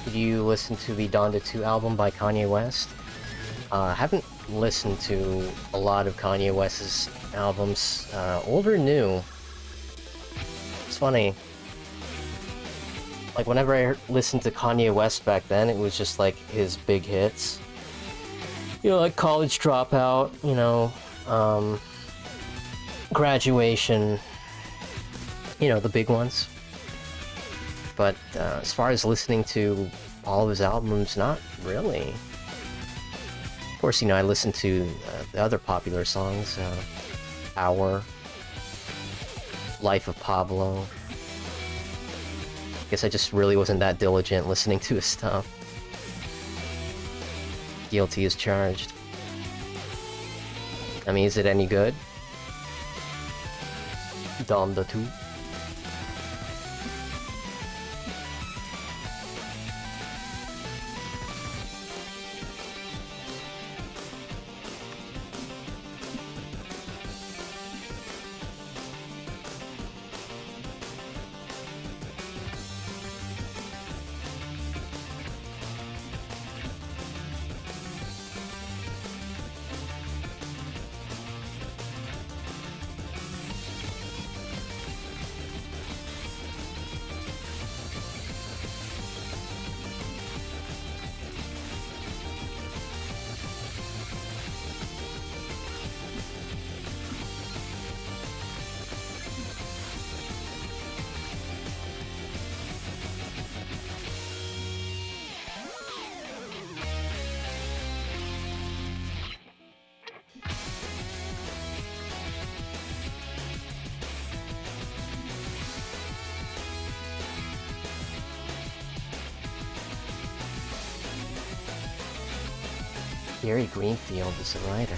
Did you listen to the Donda 2 album by Kanye West? I haven't listened to a lot of Kanye West's albums, old or new. It's funny. Like, whenever I listened to Kanye West back then, it was just like his big hits. You know, like College Dropout, you know, Graduation, you know, the big ones. But as far as listening to all of his albums, not really. Of course, you know, I listen to the other popular songs, F.E.A.R, Life of Pablo. Guess I just really wasn't that diligent listening to his stuff. Guilty as charged. I mean, is it any good? Donda 2. Gary Greenfield is the writer.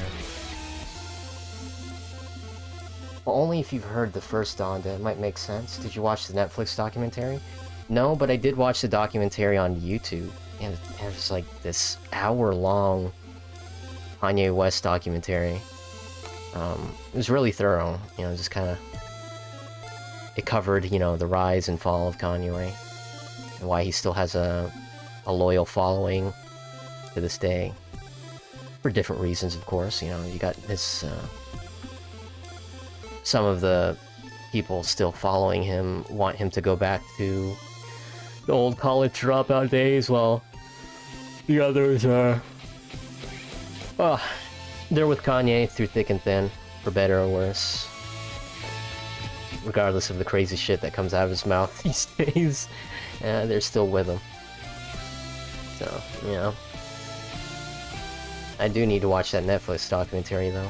Well, only if you've heard the first Donda, it might make sense. Did you watch the Netflix documentary? No, but I did watch the documentary on YouTube, and it was like this hour-long Kanye West documentary. It was really thorough, you know, just kind of... It covered, you know, the rise and fall of Kanye, and why he still has a loyal following to this day. For different reasons, of course, you know, you got this, some of the people still following him want him to go back to the old college dropout days, while the others are... Well, they're with Kanye through thick and thin, for better or worse. Regardless of the crazy shit that comes out of his mouth these days, they're still with him. So, you know. I do need to watch that Netflix documentary, though.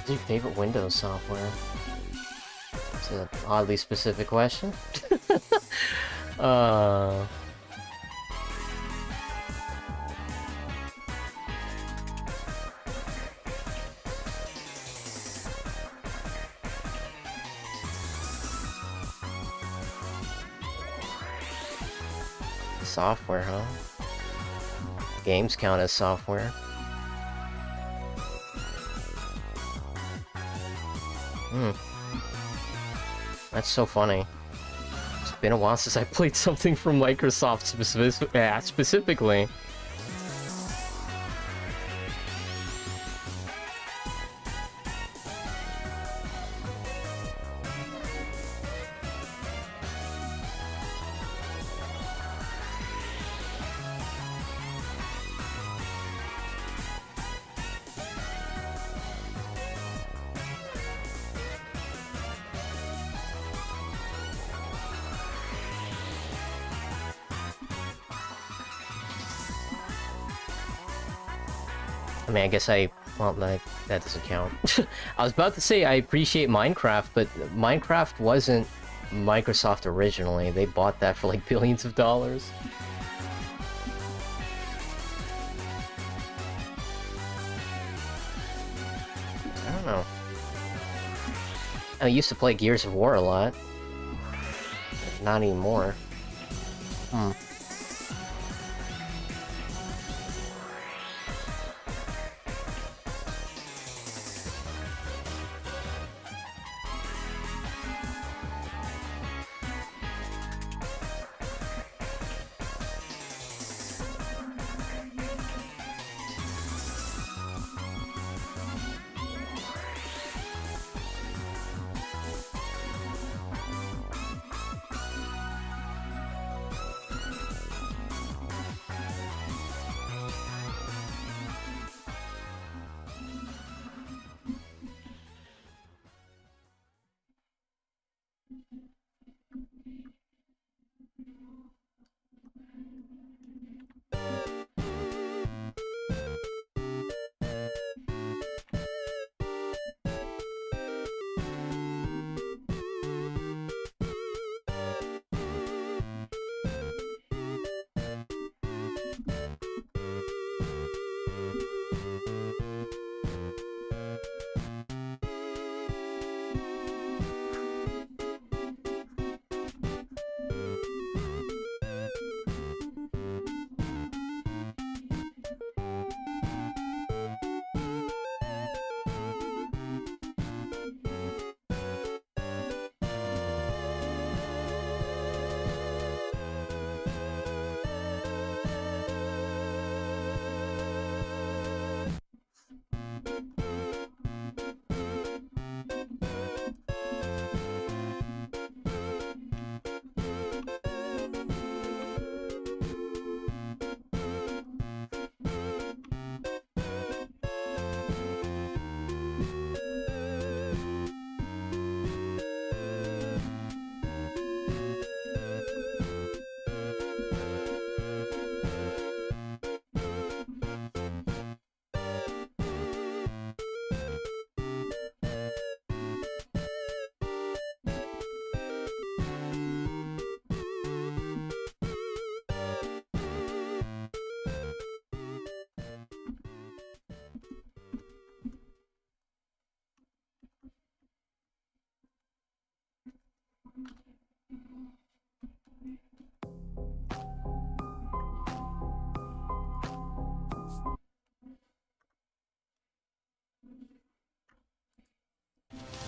What's your favorite Windows software? It's an oddly specific question. Uh... Software, huh? Games count as software. That's so funny. It's been a while since I played something from Microsoft specifically. I mean, I guess well, like, that doesn't count. I was about to say I appreciate Minecraft, but Minecraft wasn't Microsoft originally. They bought that for like billions of dollars. I don't know. I used to play Gears of War a lot. Not anymore.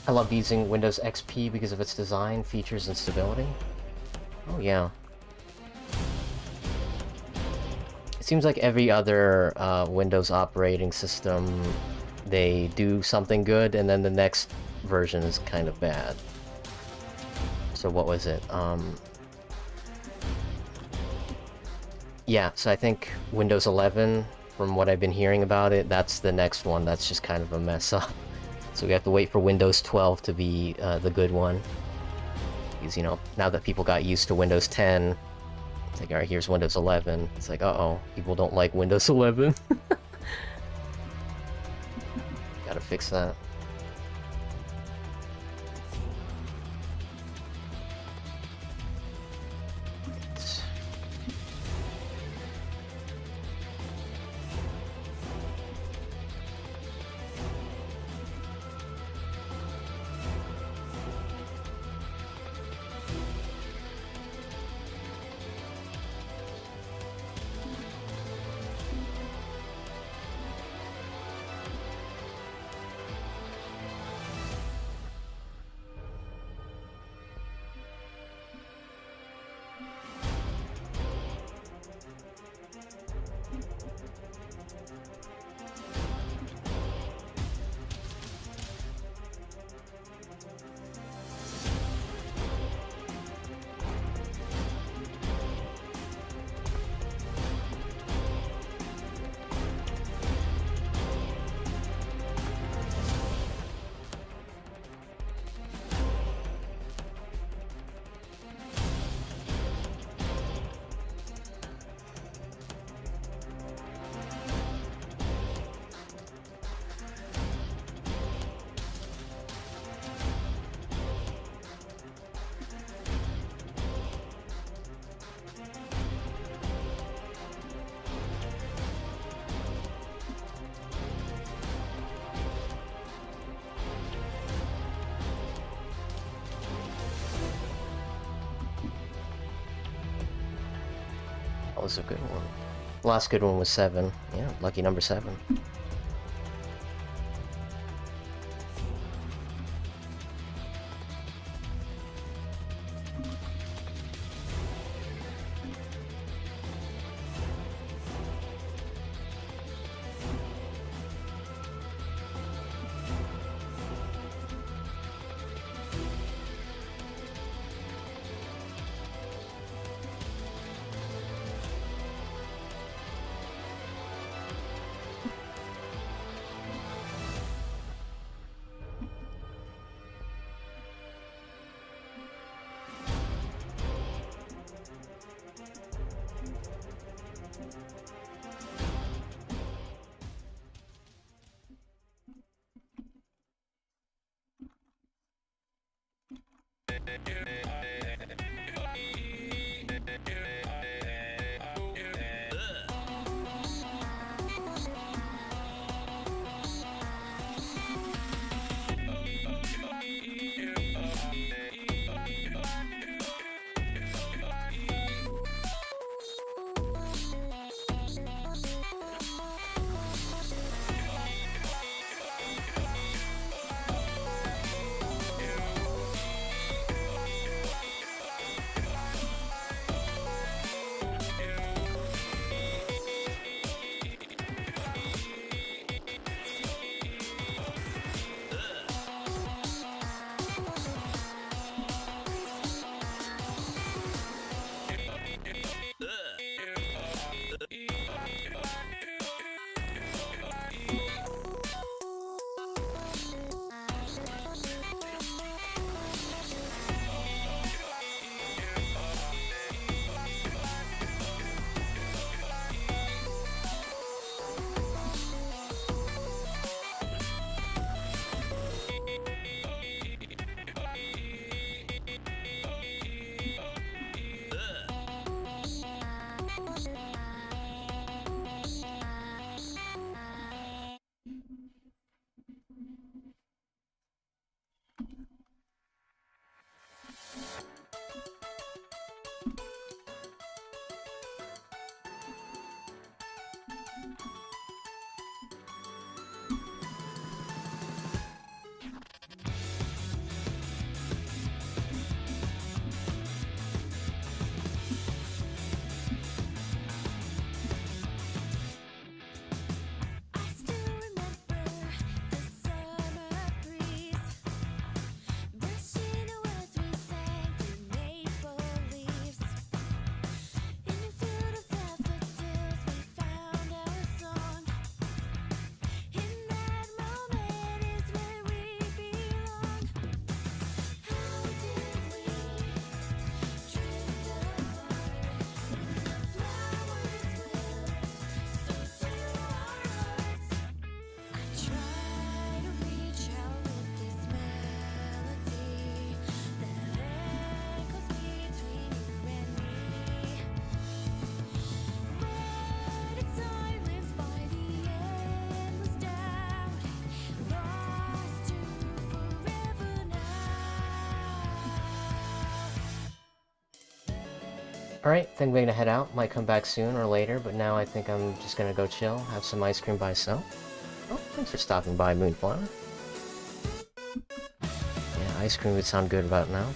I love using Windows XP because of its design, features, and stability. Oh yeah. It seems like every other Windows operating system, they do something good, and then the next version is kind of bad. So what was it? Yeah, so I think Windows 11, from what I've been hearing about it, that's the next one that's just kind of a mess up. So we have to wait for Windows 12 to be the good one. Because, you know, now that people got used to Windows 10, it's like, alright, here's Windows 11. It's like, uh-oh, people don't like Windows 11. Gotta fix that. was a good one. The last good one was 7. Yeah, lucky number 7. Alright, think we're gonna head out. Might come back soon or later, but now I think I'm just gonna go chill, have some ice cream by myself. Oh, thanks for stopping by, Moonflower. Yeah, ice cream would sound good about now.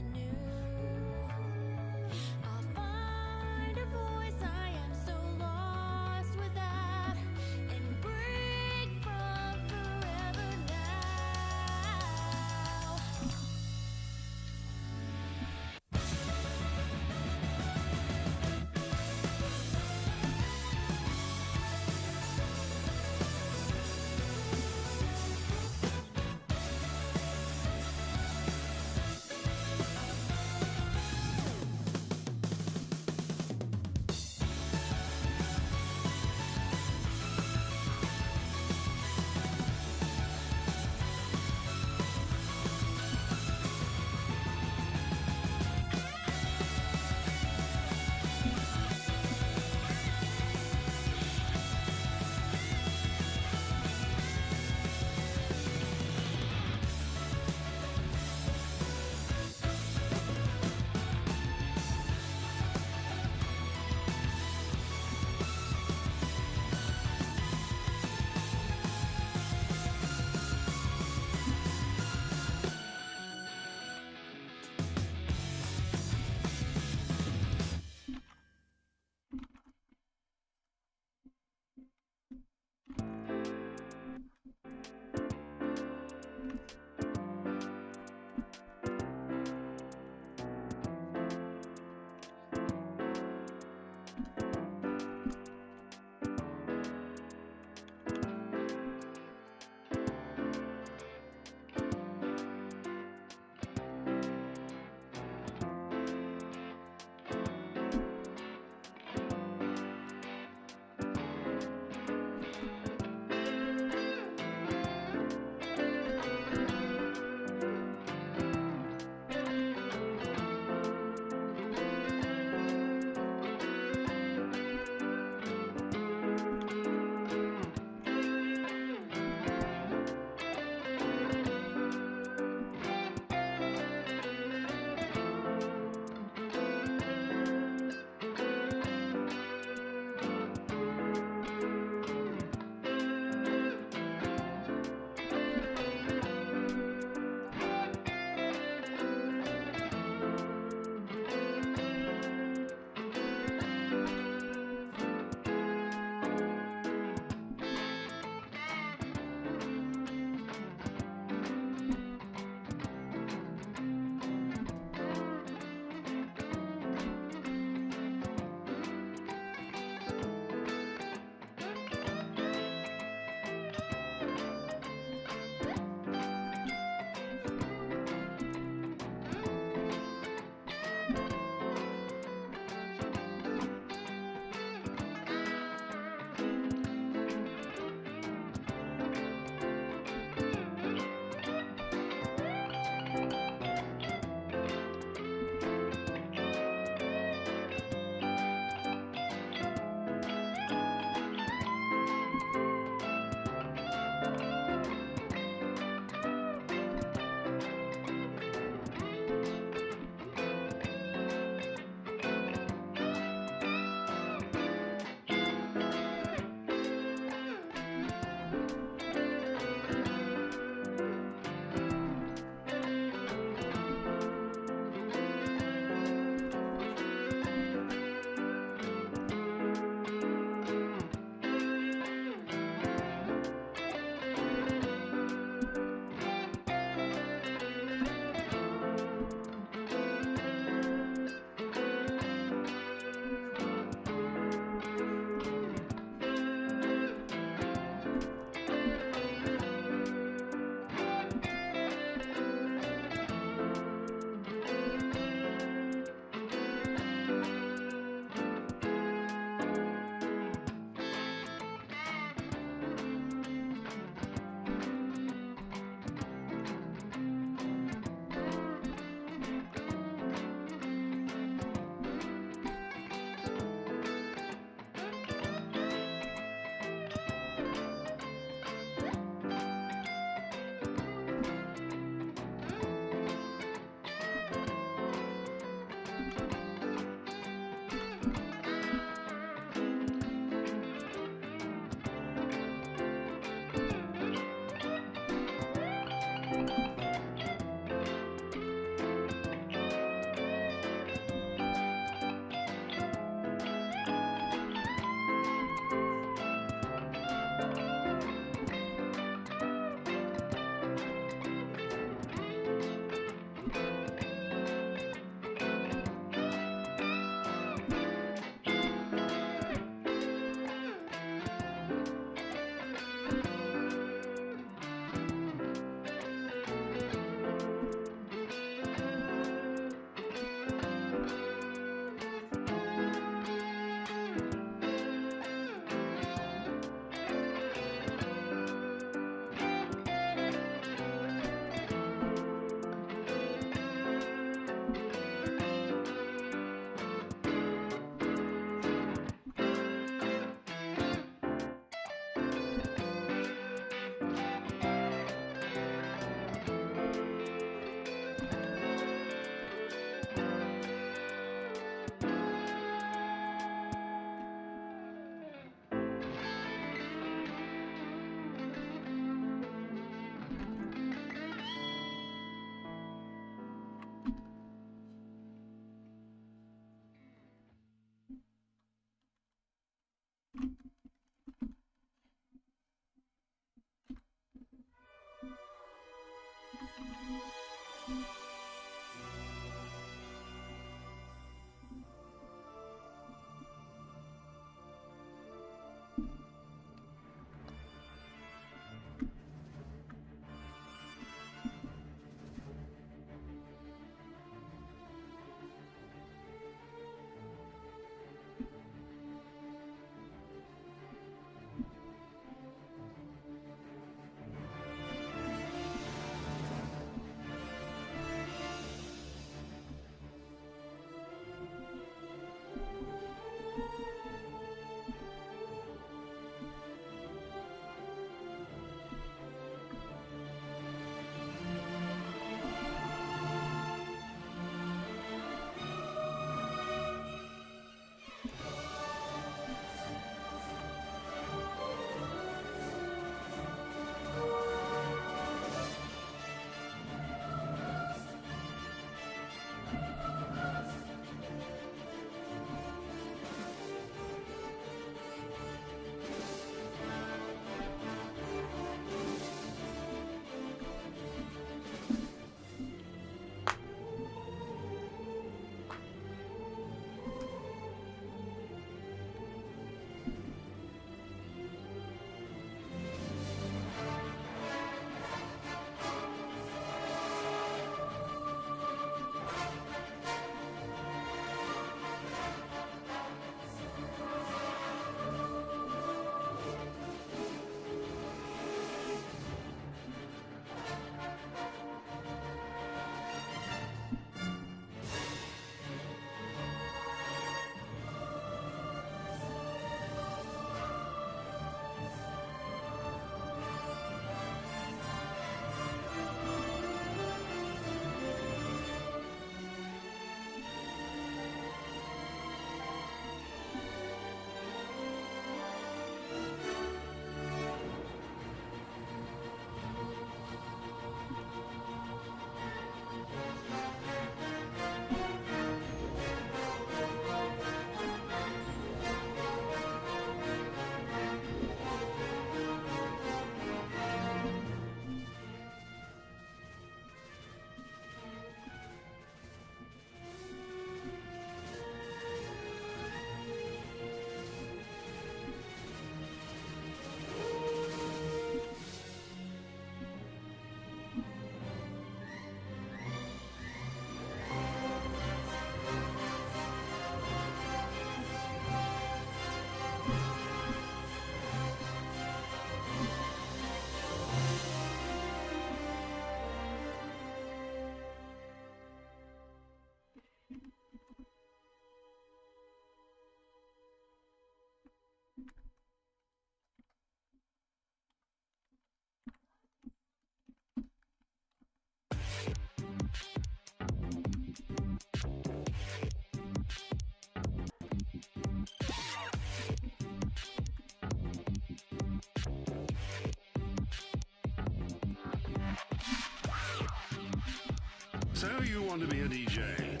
So you want to be a DJ?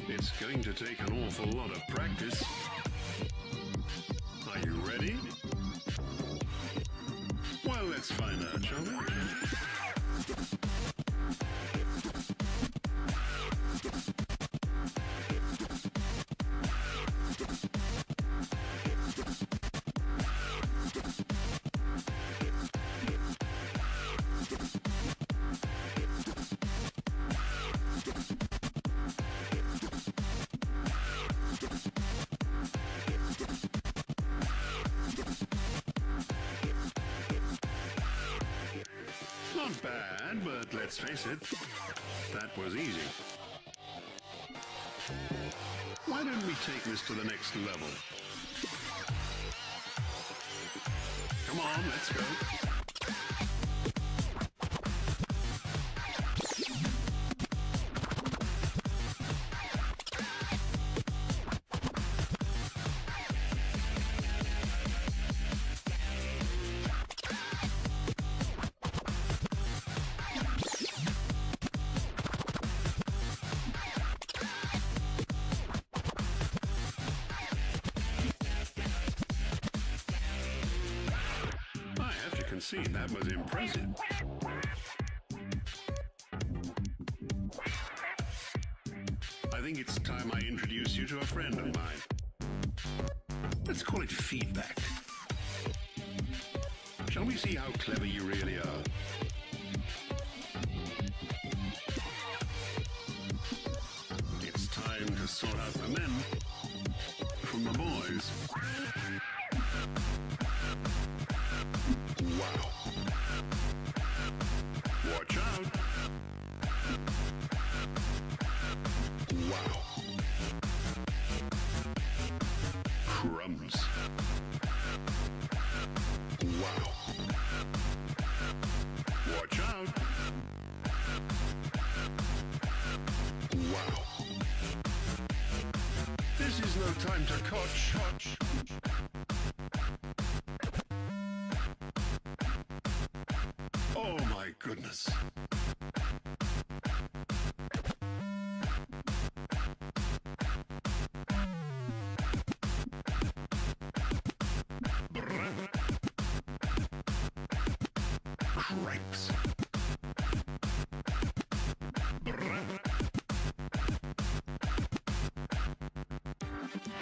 It's going to take an awful lot of practice. Are you ready? Well, let's find out, shall we? Not bad, but let's face it, that was easy. Why don't we take this to the next level? Come on, let's go. See, that was impressive. I think it's time I introduce you to a friend of mine. Let's call it feedback. Shall we see how clever you really are? It's time to sort out the men from the boys. Wow. Watch out. Wow. Crumbs. Wow. Watch out. Wow. This is no time to coach. Oh my goodness. Cripes.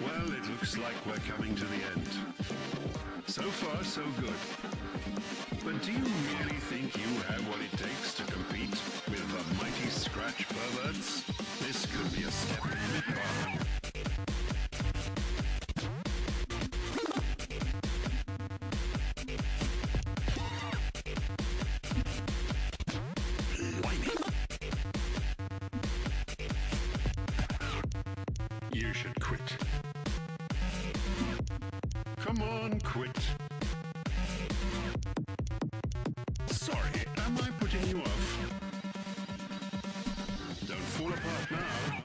Well, it looks like we're coming to the end. So far, so good. But do you really think you have what it takes to compete with the mighty scratch perverts? This could be a step too far. You should quit. Come on, quit. Sorry, am I putting you off? Don't fall apart now.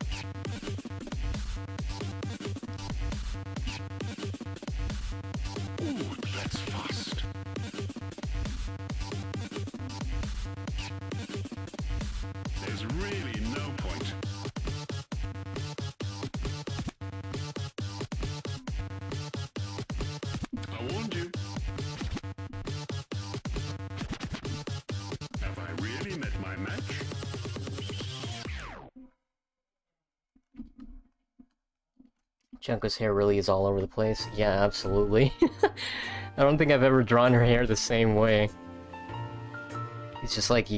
Ooh, that's fast. There's really no point. I warned you. Have I really met my match?
Junko's hair really is all over the place. Yeah, absolutely. I don't think I've ever drawn her hair the same way. It's just like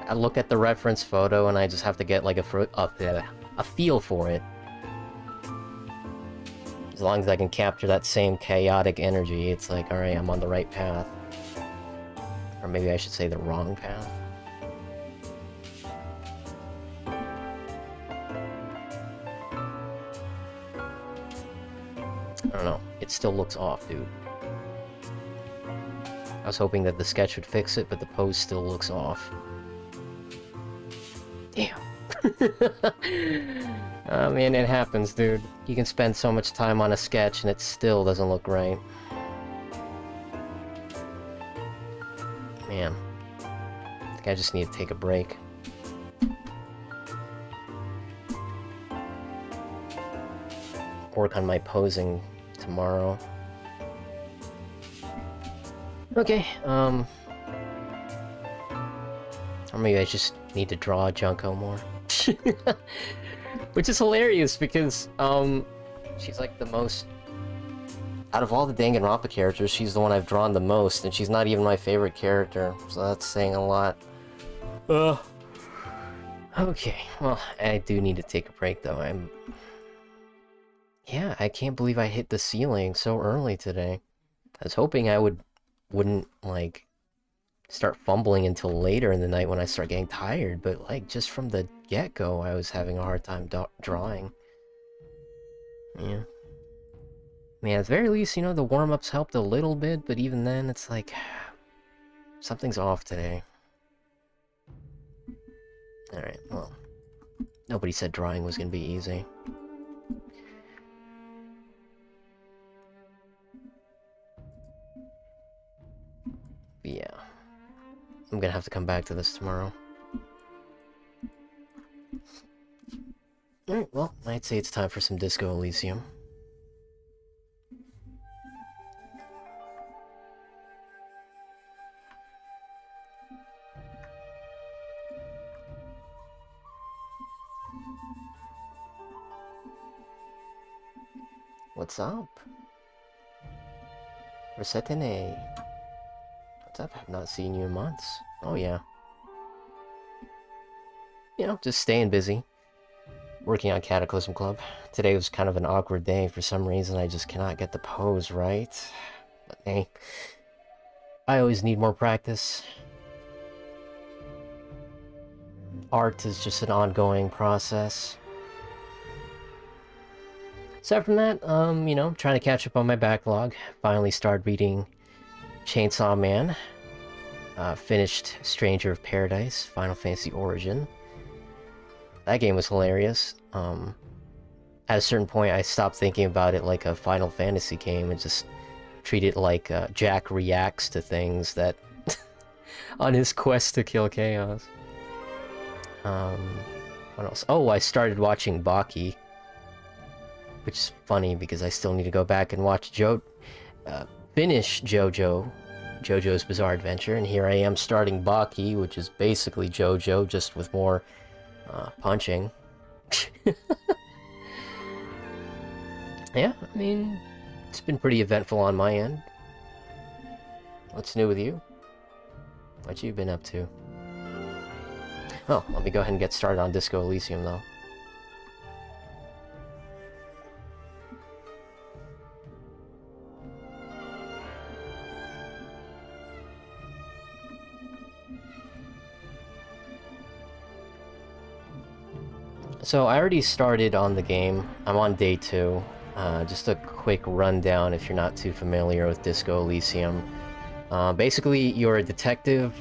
I look at the reference photo and I just have to get like a feel for it. As long as I can capture that same chaotic energy, it's like, alright, I'm on the right path. Or maybe I should say the wrong path. I don't know. It still looks off, dude. I was hoping that the sketch would fix it, but the pose still looks off. Damn. Oh man, it happens, dude. You can spend so much time on a sketch and it still doesn't look right. Man. think I just need to take a break. Work on my posing tomorrow. Okay, or maybe I just need to draw Junko more. Which is hilarious because, she's like the most... Out of all the Danganronpa characters, she's the one I've drawn the most, and she's not even my favorite character, so that's saying a lot. Okay, well, I do need to take a break, though. Yeah, I can't believe I hit the ceiling so early today. I was hoping I wouldn't, like, start fumbling until later in the night when I start getting tired, but, like, just from the get-go, I was having a hard time drawing. Yeah. I mean, at the very least, you know, the warm-ups helped a little bit, but even then, it's like... something's off today. Alright, well... Nobody said drawing was gonna be easy. But yeah. I'm gonna have to come back to this tomorrow. Alright, well, I'd say it's time for some Disco Elysium. What's up? Resetene. What's up? I've not seen you in months. Oh yeah. You know, just staying busy. Working on Cataclysm Club. Today was kind of an awkward day. For some reason, I just cannot get the pose right. But hey, I always need more practice. Art is just an ongoing process. Aside from that, you know, trying to catch up on my backlog. Finally started reading Chainsaw Man. Finished Stranger of Paradise, Final Fantasy Origin. That game was hilarious. At a certain point, I stopped thinking about it like a Final Fantasy game and just treat it like Jack reacts to things that... on his quest to kill chaos. What else? Oh, I started watching Baki. Which is funny because I still need to go back and watch finish JoJo's Bizarre Adventure, and here I am starting Baki, which is basically JoJo, just with more punching. Yeah, I mean, it's been pretty eventful on my end. What's new with you? What you been up to? Oh, let me go ahead and get started on Disco Elysium, though. So I already started on the game. I'm on day 2. Just a quick rundown if you're not too familiar with Disco Elysium. Basically, you're a detective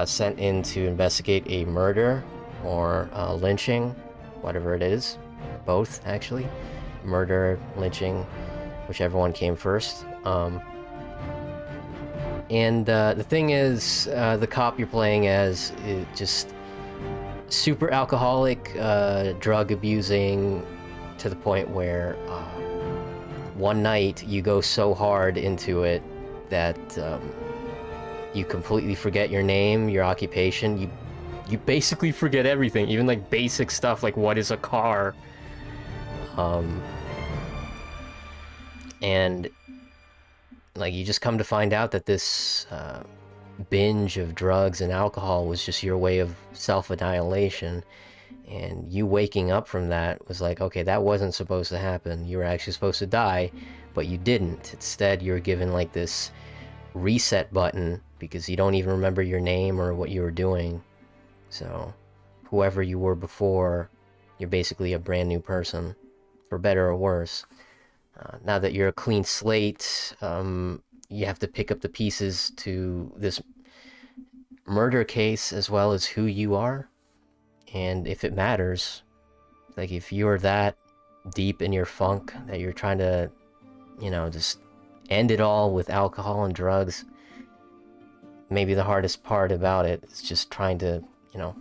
sent in to investigate a murder or lynching, whatever it is. Both, actually. Murder, lynching, whichever one came first. And the thing is, the cop you're playing as just super alcoholic, drug abusing, to the point where one night you go so hard into it that you completely forget your name, your occupation. You basically forget everything, even like basic stuff like what is a car. And like you just come to find out that this binge of drugs and alcohol was just your way of self-annihilation, and you waking up from that was like, okay, that wasn't supposed to happen. You were actually supposed to die, but you didn't. Instead, you were given like this reset button because you don't even remember your name or what you were doing. So whoever you were before, you're basically a brand new person, for better or worse. Now that you're a clean slate, you have to pick up the pieces to this murder case as well as who you are. And if it matters, like if you're that deep in your funk that you're trying to, you know, just end it all with alcohol and drugs, maybe the hardest part about it is just trying to, you know,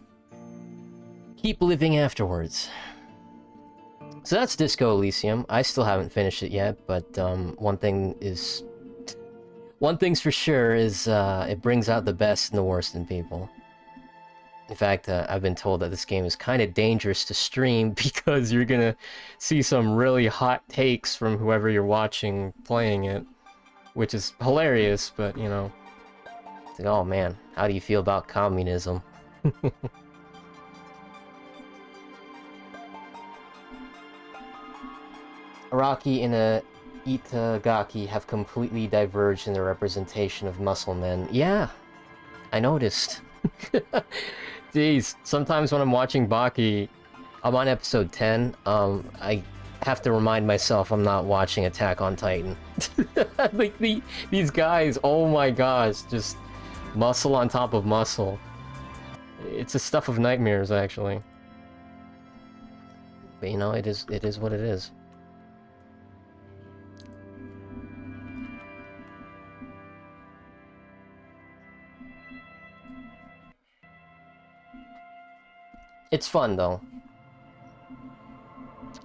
keep living afterwards. So that's Disco Elysium. I still haven't finished it yet, but one thing's for sure is it brings out the best and the worst in people. In fact, I've been told that this game is kind of dangerous to stream because you're gonna see some really hot takes from whoever you're watching playing it, which is hilarious, but, you know, it's like, oh man, how do you feel about communism? Araki and Itagaki have completely diverged in their representation of muscle men. Yeah, I noticed. Jeez, sometimes when I'm watching Baki, I'm on episode 10, I have to remind myself I'm not watching Attack on Titan. Like, these guys, oh my gosh, just muscle on top of muscle. It's a stuff of nightmares, actually. But, you know, it is what it is. It's fun, though.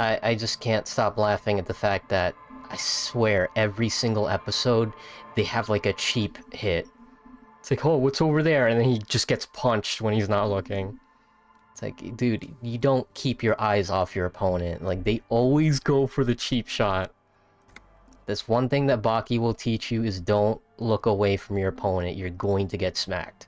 I just can't stop laughing at the fact that, I swear, every single episode, they have, like, a cheap hit. It's like, oh, what's over there? And then he just gets punched when he's not looking. It's like, dude, you don't keep your eyes off your opponent. Like, they always go for the cheap shot. That's one thing that Baki will teach you is don't look away from your opponent. You're going to get smacked.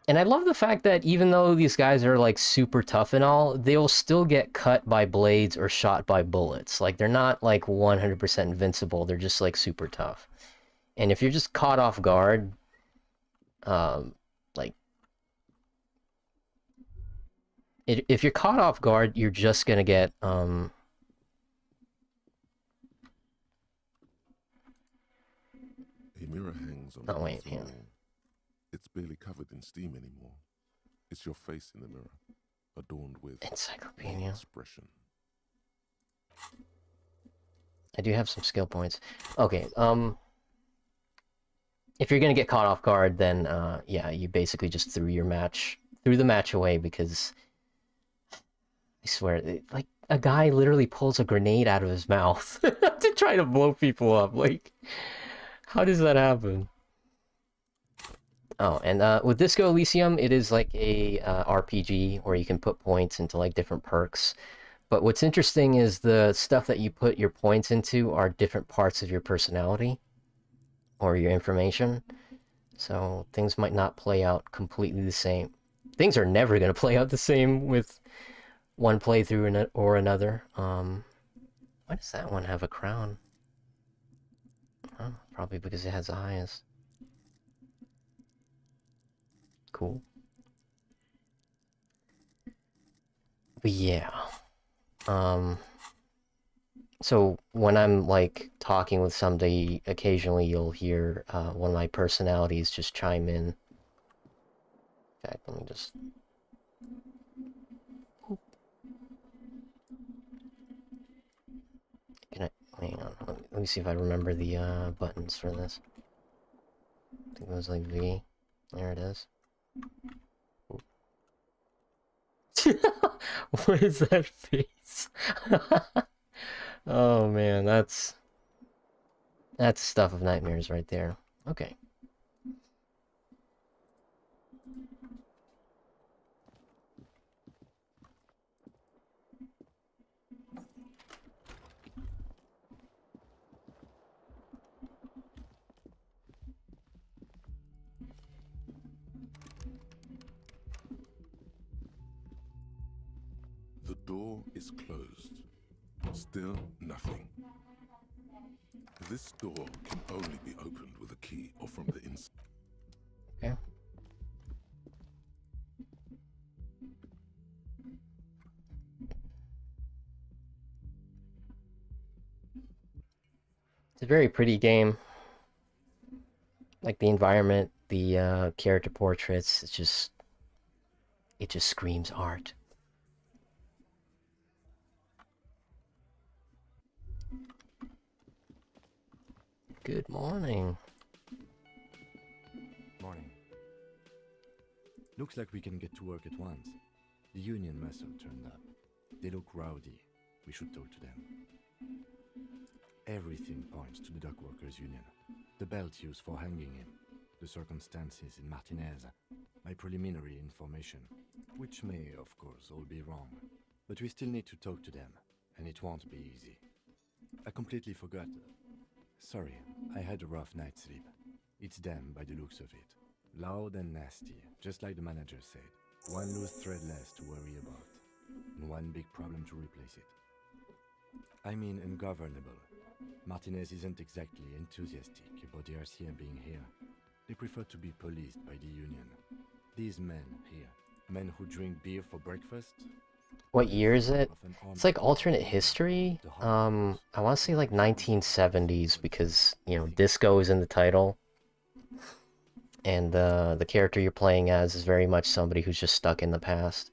And I love the fact that even though these guys are, like, super tough and all, they'll still get cut by blades or shot by bullets. Like, they're not, like, 100% invincible. They're just, like, super tough. And if you're just caught off guard, like, if you're caught off guard, you're just gonna get,
The mirror hangs on the bathroom wall. It's barely covered in steam anymore. It's your face in the mirror, adorned with
encyclopedia
expression.
I do have some skill points. Okay, if you're gonna get caught off guard, then yeah, you basically just threw the match away, because I swear, like, a guy literally pulls a grenade out of his mouth to try to blow people up. Like, how does that happen? Oh, and with Disco Elysium, it is like a RPG where you can put points into, like, different perks. But what's interesting is the stuff that you put your points into are different parts of your personality or your information. So things might not play out completely the same. Things are never going to play out the same with one playthrough or another. Why does that one have a crown? Oh, probably because it has eyes. Cool. But yeah. So when I'm, like, talking with somebody, occasionally you'll hear one of my personalities just chime in. In fact, let me just... Can I... Hang on, let me see if I remember the buttons for this. I think it was, like, V. There it is. What is that face? Oh man, that's stuff of nightmares right there. Okay.
The door is closed. Still nothing. This door can only be opened with a key or from the inside.
Okay. It's a very pretty game. Like, the environment, the character portraits, it just screams art. Good morning.
Morning. Looks like we can get to work at once. The union muscle turned up. They look rowdy. We should talk to them. Everything points to the dock workers' union. The belt used for hanging him, the circumstances in Martinez, my preliminary information, which may, of course, all be wrong. But we still need to talk to them, and it won't be easy. I completely forgot. Sorry, I had a rough night's sleep. It's them by the looks of it. Loud and nasty, just like the manager said. One loose thread less to worry about, and one big problem to replace it. I mean ungovernable. Martinez isn't exactly enthusiastic about the RCM being here. They prefer to be policed by the union. These men here, men who drink beer for breakfast.
What year is it? It's like alternate history. I want to say like 1970s because, you know, disco is in the title. And the character you're playing as is very much somebody who's just stuck in the past.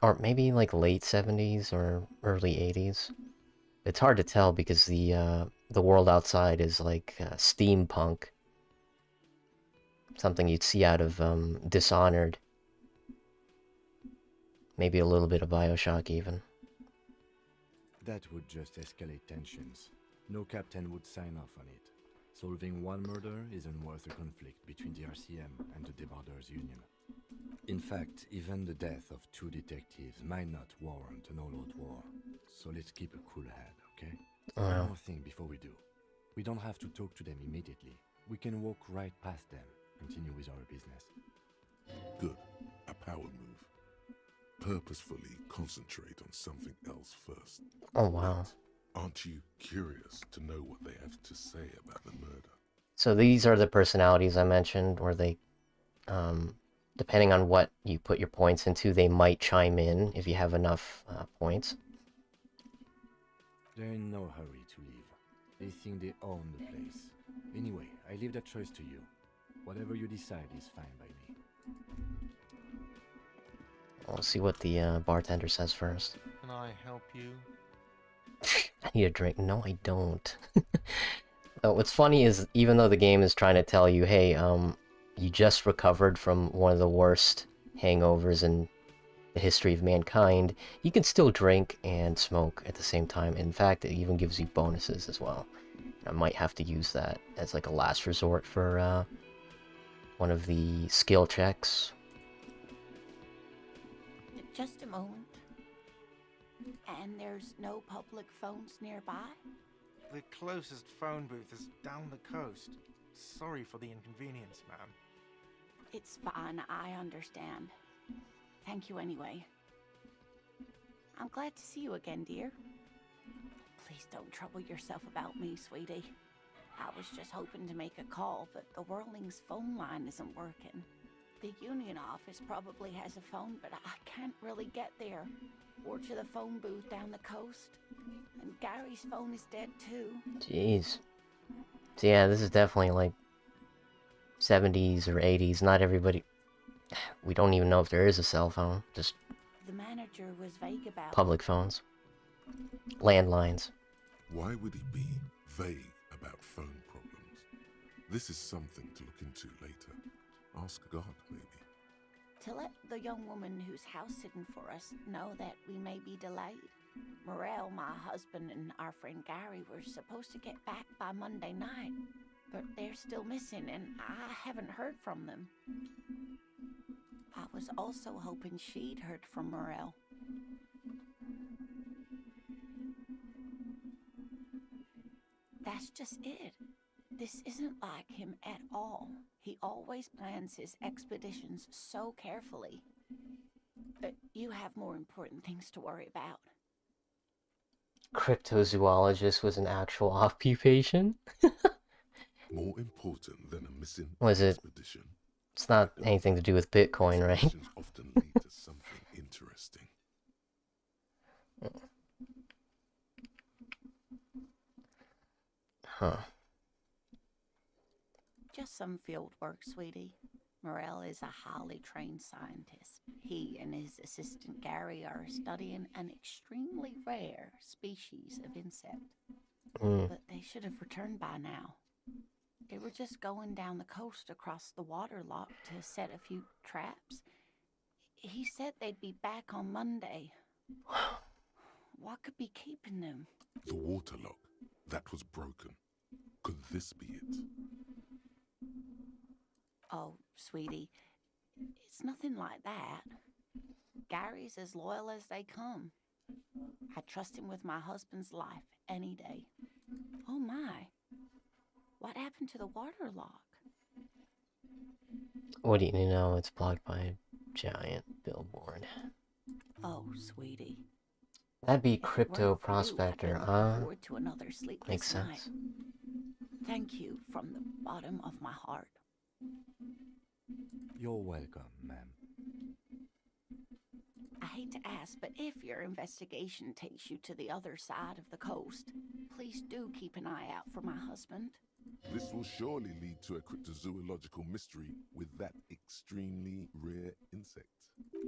Or maybe like late 70s or early 80s. It's hard to tell because the world outside is like steampunk. Something you'd see out of Dishonored. Maybe a little bit of BioShock even.
That would just escalate tensions. No captain would sign off on it. Solving one murder isn't worth a conflict between the RCM and the Debarders Union. In fact, even the death of 2 detectives might not warrant an all-out war. So let's keep a cool head, okay? One more thing before we do. We don't have to talk to them immediately. We can walk right past them, continue with our business.
Good. A power move. Purposefully concentrate on something else first.
Oh, wow.
Aren't you curious to know what they have to say about the murder?
So these are the personalities I mentioned, where they, depending on what you put your points into, they might chime in if you have enough points.
They're in no hurry to leave. They think they own the place. Anyway, I leave that choice to you. Whatever you decide is fine by me.
We'll see what the bartender says first.
Can I help you?
I need a drink. No, I don't. What's funny is, even though the game is trying to tell you, hey, you just recovered from one of the worst hangovers in the history of mankind, you can still drink and smoke at the same time. In fact, it even gives you bonuses as well. I might have to use that as like a last resort for one of the skill checks.
Just a moment. And there's no public phones nearby?
The closest phone booth is down the coast. Sorry for the inconvenience, ma'am.
It's fine, I understand. Thank you anyway. I'm glad to see you again, dear. Please don't trouble yourself about me, sweetie. I was just hoping to make a call, but the Whirling's phone line isn't working. The union office probably has a phone, but I can't really get there. Or to the phone booth down the coast. And Gary's phone is dead too.
Jeez. So yeah, this is definitely like 70s or 80s. Not everybody... We don't even know if there is a cell phone. Just
The manager was vague about
public phones. Landlines.
Why would he be vague about phone problems? This is something to look into later. Ask God, maybe.
to let the young woman who's house-sitting for us know that we may be delayed. Morel, my husband, and our friend Gary were supposed to get back by Monday night, but they're still missing, and I haven't heard from them. I was also hoping she'd heard from Morel. That's just it. This isn't like him at all. He always plans his expeditions so carefully. You have more important things to worry about.
Cryptozoologist was an actual occupation?
More important than a missing
Was it?
expedition.
It's not anything to do with Bitcoin, right?
Expeditions often lead to something interesting.
Huh.
Just some field work, sweetie. Morel is a highly trained scientist. He and his assistant Gary are studying an extremely rare species of insect. But they should have returned by now. They were just going down the coast across the water lock to set a few traps. He said they'd be back on Monday. What could be keeping them?
The water lock. That was broken. Could this be it?
Oh, sweetie, it's nothing like that. Gary's as loyal as they come. I trust him with my husband's life any day. Oh my. What happened to the water lock?
What do you know? It's blocked by a giant billboard.
Oh, sweetie.
That'd be
If it
Crypto
weren't for you, I've
Prospector,
been looking
huh?
forward to another sleepless
Makes
night.
sense.
Thank you from the bottom of my heart.
You're welcome, ma'am.
I hate to ask, but if your investigation takes you to the other side of the coast, please do keep an eye out for my husband.
This will surely lead to a cryptozoological mystery with that extremely rare insect.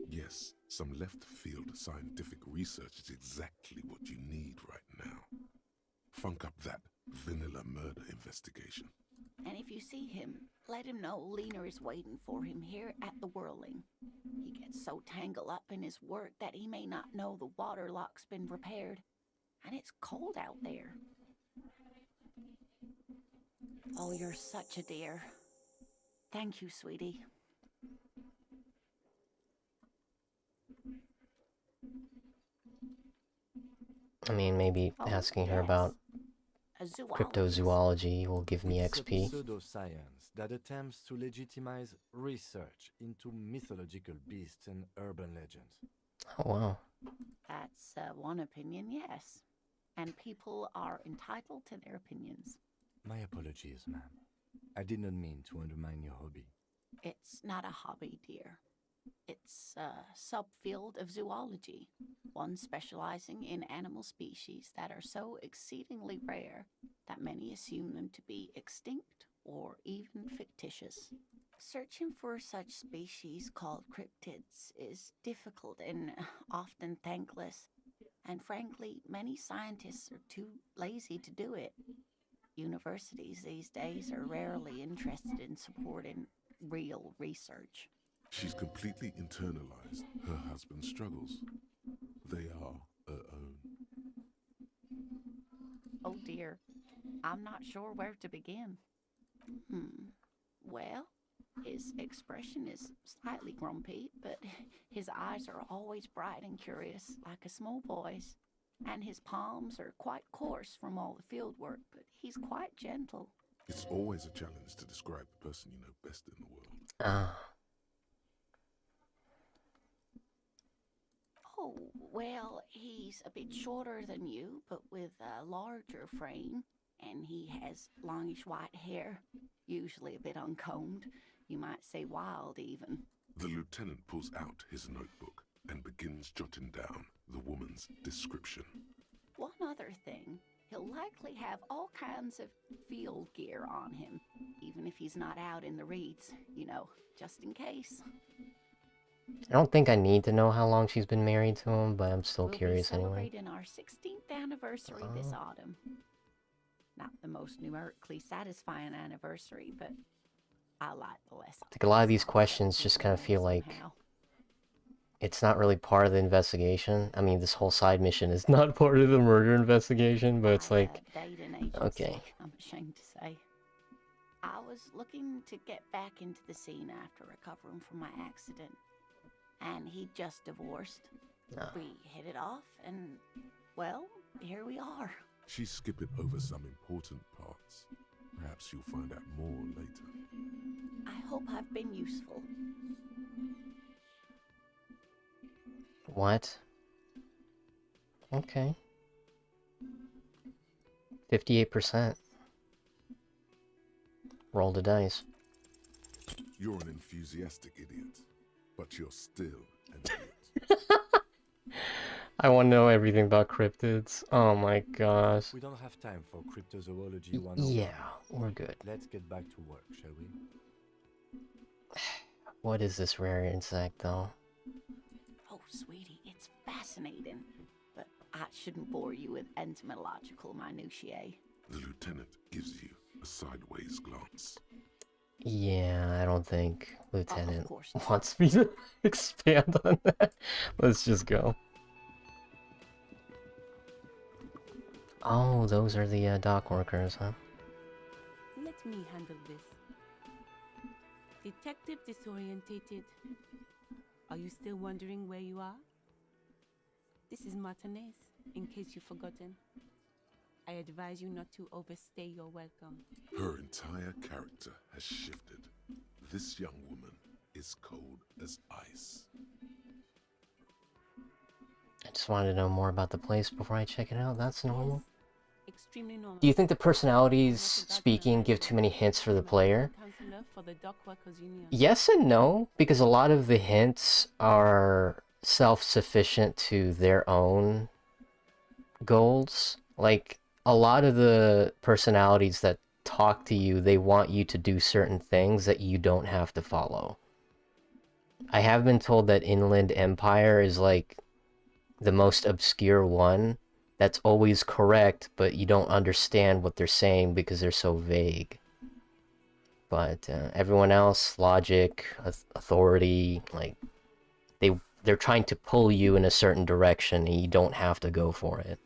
Yes, some left-field scientific research is exactly what you need right now. Funk up that vanilla murder investigation.
And if you see him, let him know Lena is waiting for him here at the Whirling. He gets so tangled up in his work that he may not know the water lock's been repaired. And it's cold out there. Oh, you're such a dear. Thank you, sweetie.
I mean, maybe asking her about cryptozoology will give me
It's
XP.
a pseudoscience that attempts to legitimize research into mythological beasts and urban legends.
Oh, wow.
That's one opinion, yes. And people are entitled to their opinions.
My apologies, ma'am. I did not mean to undermine your hobby.
It's not a hobby, dear. It's a subfield of zoology, one specializing in animal species that are so exceedingly rare that many assume them to be extinct or even fictitious. Searching for such species called cryptids is difficult and often thankless, and frankly, many scientists are too lazy to do it. Universities these days are rarely interested in supporting real research.
She's completely internalized her husband's struggles. They are her own.
Oh dear, I'm not sure where to begin. Well, his expression is slightly grumpy, but his eyes are always bright and curious, like a small boy's. And his palms are quite coarse from all the field work, but he's quite gentle.
It's always a challenge to describe the person you know best in the world.
Ah.
Oh, well, he's a bit shorter than you, but with a larger frame. And he has longish white hair, usually a bit uncombed. You might say wild, even.
The lieutenant pulls out his notebook and begins jotting down the woman's description.
One other thing, he'll likely have all kinds of field gear on him, even if he's not out in the reeds, you know, just in case.
I don't think I need to know how long she's been married to him, but I'm still curious anyway.
We'll be celebrating our 16th anniversary this autumn. Not the most numerically satisfying anniversary, but I like the less.
I think a lot of these questions just kind of feel like it's not really part of the investigation. I mean, this whole side mission is not part of the murder investigation, but it's like, okay.
I'm ashamed to say. I was looking to get back into the scene after recovering from my accident, and he just divorced. We hit it off, and, well, here we are.
She's skipping over some important parts. Perhaps you'll find out more later.
I hope I've been useful.
What? Okay. 58%. Roll the dice.
You're an enthusiastic idiot, but you're still an idiot.
I want to know everything about cryptids. Oh my gosh.
We don't have time for cryptozoology 101.
Yeah, we're good.
Let's get back to work, shall we?
What is this rare insect, though?
Oh, sweetie, it's fascinating. But I shouldn't bore you with entomological minutiae.
The lieutenant gives you a sideways glance.
Yeah, I don't think Lieutenant
course not.
wants me to expand on that. Let's just go. Oh, those are the dock workers, huh?
Let me handle this. Detective disorientated. Are you still wondering where you are? This is Martinez, in case you've forgotten. I advise you not to overstay your welcome.
Her entire character has shifted. This young woman is cold as ice.
I just wanted to know more about the place before I check it out. That's normal.
Yes, extremely normal.
Do you think the
I'm
personalities
not about to
speaking give
lie.
too many hints for the
I'm a
player?
counselor for the Dock Workers Union.
Yes and no, because a lot of the hints are self-sufficient to their own goals. Like, a lot of the personalities that talk to you, they want you to do certain things that you don't have to follow. I have been told that Inland Empire is like the most obscure one. That's always correct, but you don't understand what they're saying because they're so vague. But everyone else, logic, authority, like they're trying to pull you in a certain direction and you don't have to go for it.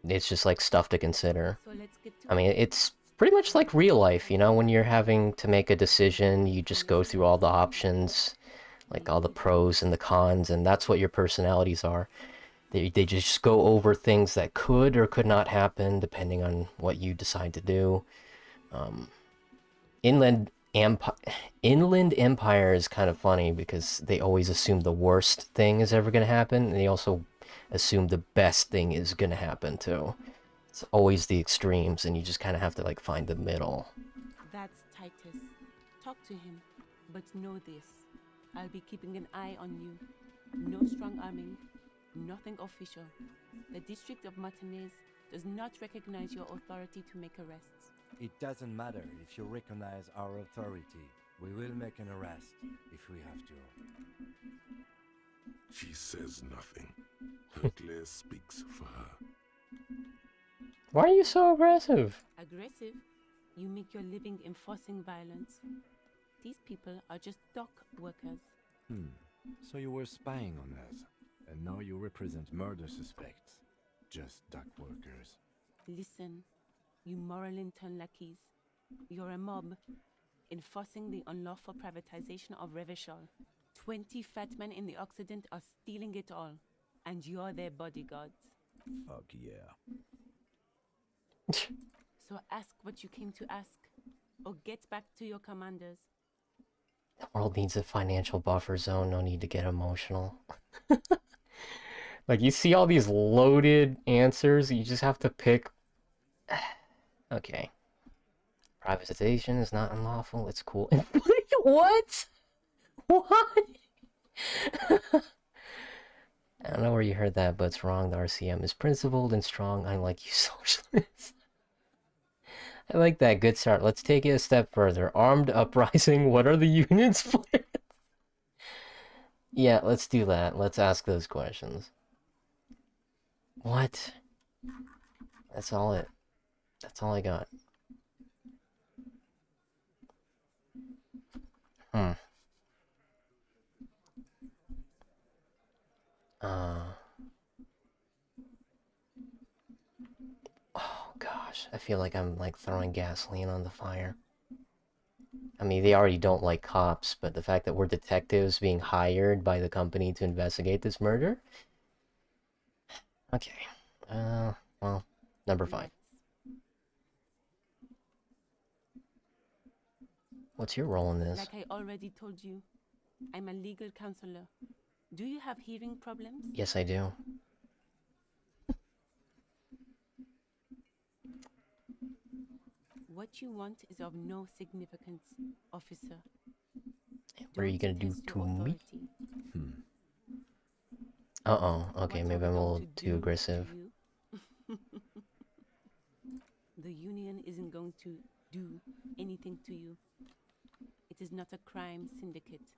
It's just like stuff to consider.
So let's get to
I mean, it's pretty much like real life, you know, when you're having to make a decision, you just go through all the options, like all the pros and the cons, and that's what your personalities are. They just go over things that could or could not happen depending on what you decide to do. Inland Empire is kind of funny because they always assume the worst thing is ever going to happen, and they also assume the best thing is going to happen too. It's always the extremes, and you just kind of have to like find the middle.
That's Titus. Talk to him, but know this. I'll be keeping an eye on you. No strong arming, nothing official. The District of Martinez does not recognize your authority to make arrests.
It doesn't matter if you recognize our authority. We will make an arrest if we have to.
She says nothing. Her glare speaks for her.
Why are you so aggressive?
Aggressive? You make your living enforcing violence. These people are just dock workers.
So you were spying on us, and now you represent murder suspects. Just dock workers.
Listen, you moral intern lackeys. You're a mob, enforcing the unlawful privatization of Revachol. 20 fat men in the Occident are stealing it all, and you're their bodyguards.
Fuck yeah.
So ask what you came to ask, or get back to your commanders.
The world needs a financial buffer zone, no need to get emotional. Like, you see all these loaded answers, you just have to pick... Okay. Privatization is not unlawful, it's cool. What? What? I don't know where you heard that, but it's wrong. The RCM is principled and strong, unlike you socialists. I like that. Good start. Let's take it a step further. Armed uprising, what are the union's plans? Yeah, let's do that. Let's ask those questions. What? That's all I got. Oh gosh, I feel like I'm like throwing gasoline on the fire. I mean, they already don't like cops, but the fact that we're detectives being hired by the company to investigate this murder? Okay. Well, number 5. What's your role in this?
Like I already told you, I'm a legal counselor. Do you have hearing problems?
Yes, I do.
What you want is of no significance, officer.
What are you gonna do
Don't test
to
your
me?
authority.
Uh-oh. Okay,
What
maybe
are
I'm
we
a
going
little
to
too
do
aggressive.
to you? The union isn't going to do anything to you. It is not a crime syndicate.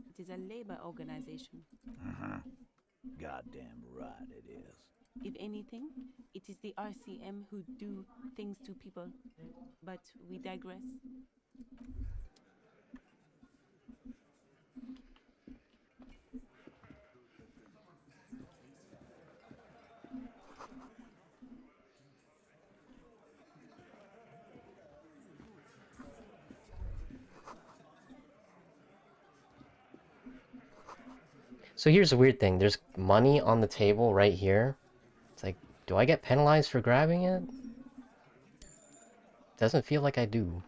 It is a labor organization.
Goddamn right it is.
If anything, it is the RCM who do things to people. But we digress.
So here's the weird thing. There's money on the table right here. It's like, do I get penalized for grabbing it? Doesn't feel like I do.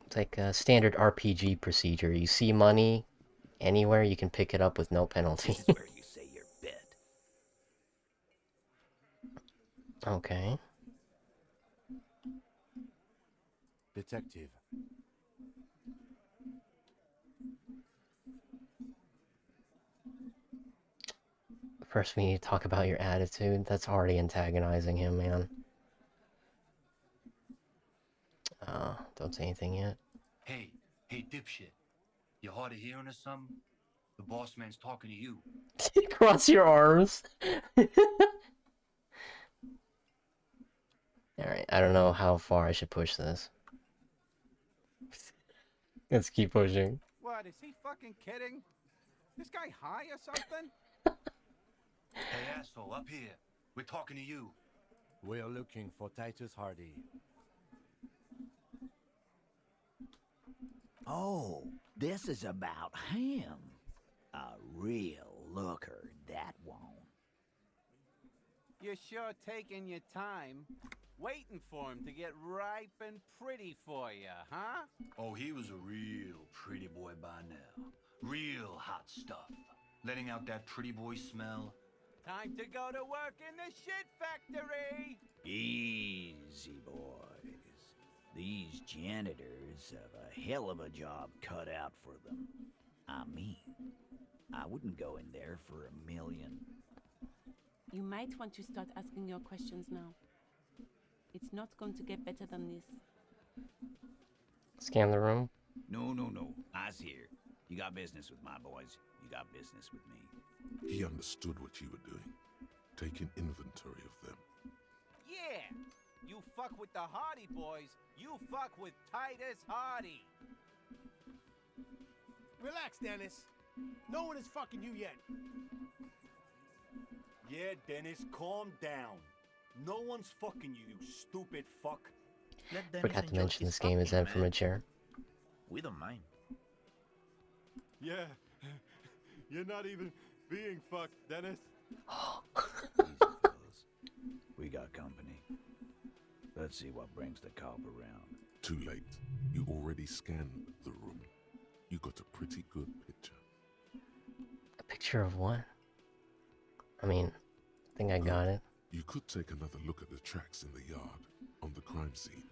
It's like a standard RPG procedure. You see money anywhere, you can pick it up with no penalty.
This is where you say your bit.
Okay.
Detective.
First we need to talk about your attitude. That's already antagonizing him, man. Don't say anything yet.
Hey, dipshit. You hard of hearing or something? The boss man's talking to you.
Cross your arms. Alright, I don't know how far I should push this. Let's keep pushing.
What, is he fucking kidding? This guy high or something?
Hey, asshole, up here. We're talking to you.
We're looking for Titus Hardy.
Oh, this is about him. A real looker, that won't.
You're sure taking your time, waiting for him to get ripe and pretty for you, huh?
Oh, he was a real pretty boy by now. Real hot stuff. Letting out that pretty boy smell.
Time to go to work in the shit factory!
Easy, boys. These janitors have a hell of a job cut out for them. I mean, I wouldn't go in there for $1 million.
You might want to start asking your questions now. It's not going to get better than this.
Scan the room.
No. I's here. You got business with my boys. You got business with me.
He understood what you were doing, taking inventory of them.
Yeah! You fuck with the Hardy boys, you fuck with Titus Hardy!
Relax, Dennis. No one is fucking you yet.
Yeah, Dennis, calm down. No one's fucking you, you stupid fuck.
Let Dennis
Forgot to
enjoy
mention
his
this game is
fucking,
Ed from a
man.
chair.
We don't mind.
Yeah. You're not even being fucked, Dennis.
Easy, fellas. We got company. Let's see what brings the cop around.
Too late. You already scanned the room. You got a pretty good picture.
A picture of what? I mean, I think I got it.
You could take another look at the tracks in the yard, on the crime scene.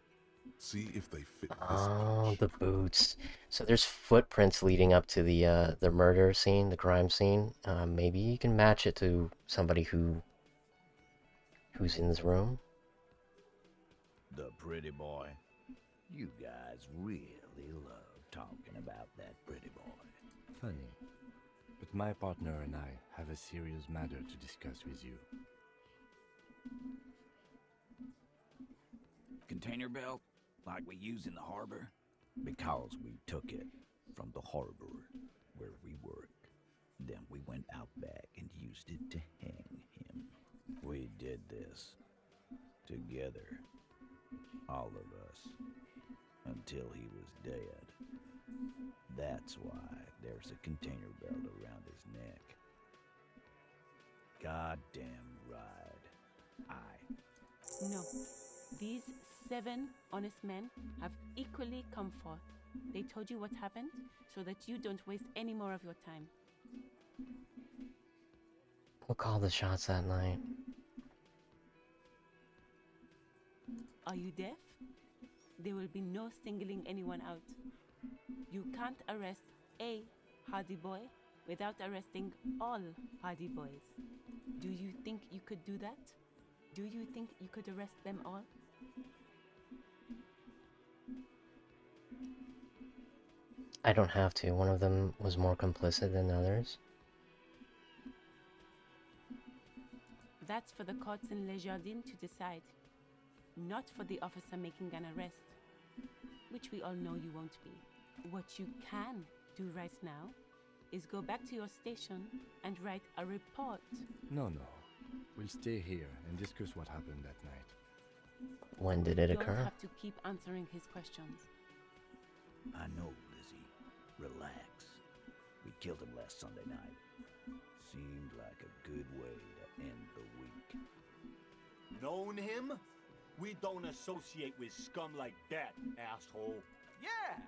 See if they fit this
Oh,
bunch.
the boots. So there's footprints leading up to the murder scene, the crime scene. Maybe you can match it to somebody who's in this room.
The pretty boy. You guys really love talking about that pretty boy.
Funny. But my partner and I have a serious matter to discuss with you.
Container belt, like we use in the harbor? Because we took it from the harbor where we work. Then we went out back and used it to hang him. We did this together, all of us, until he was dead. That's why there's a container belt around his neck. Goddamn right.
No. These 7 honest men have equally come forth. They told you what happened so that you don't waste any more of your time.
We'll call the shots that night.
Are you deaf? There will be no singling anyone out. You can't arrest a Hardy boy without arresting all Hardy boys. Do you think you could do that? Do you think you could arrest them all?
I don't have to. One of them was more complicit than others.
That's for the courts in Les Jardins to decide, not for the officer making an arrest, which we all know you won't be. What you can do right now is go back to your station and write a report.
No. We'll stay here and discuss what happened that night.
When did it
You
occur?
don't have to keep answering his questions.
I know, Lizzie. Relax. We killed him last Sunday night. Seemed like a good way to end the week.
Known him? We don't associate with scum like that, asshole.
Yeah!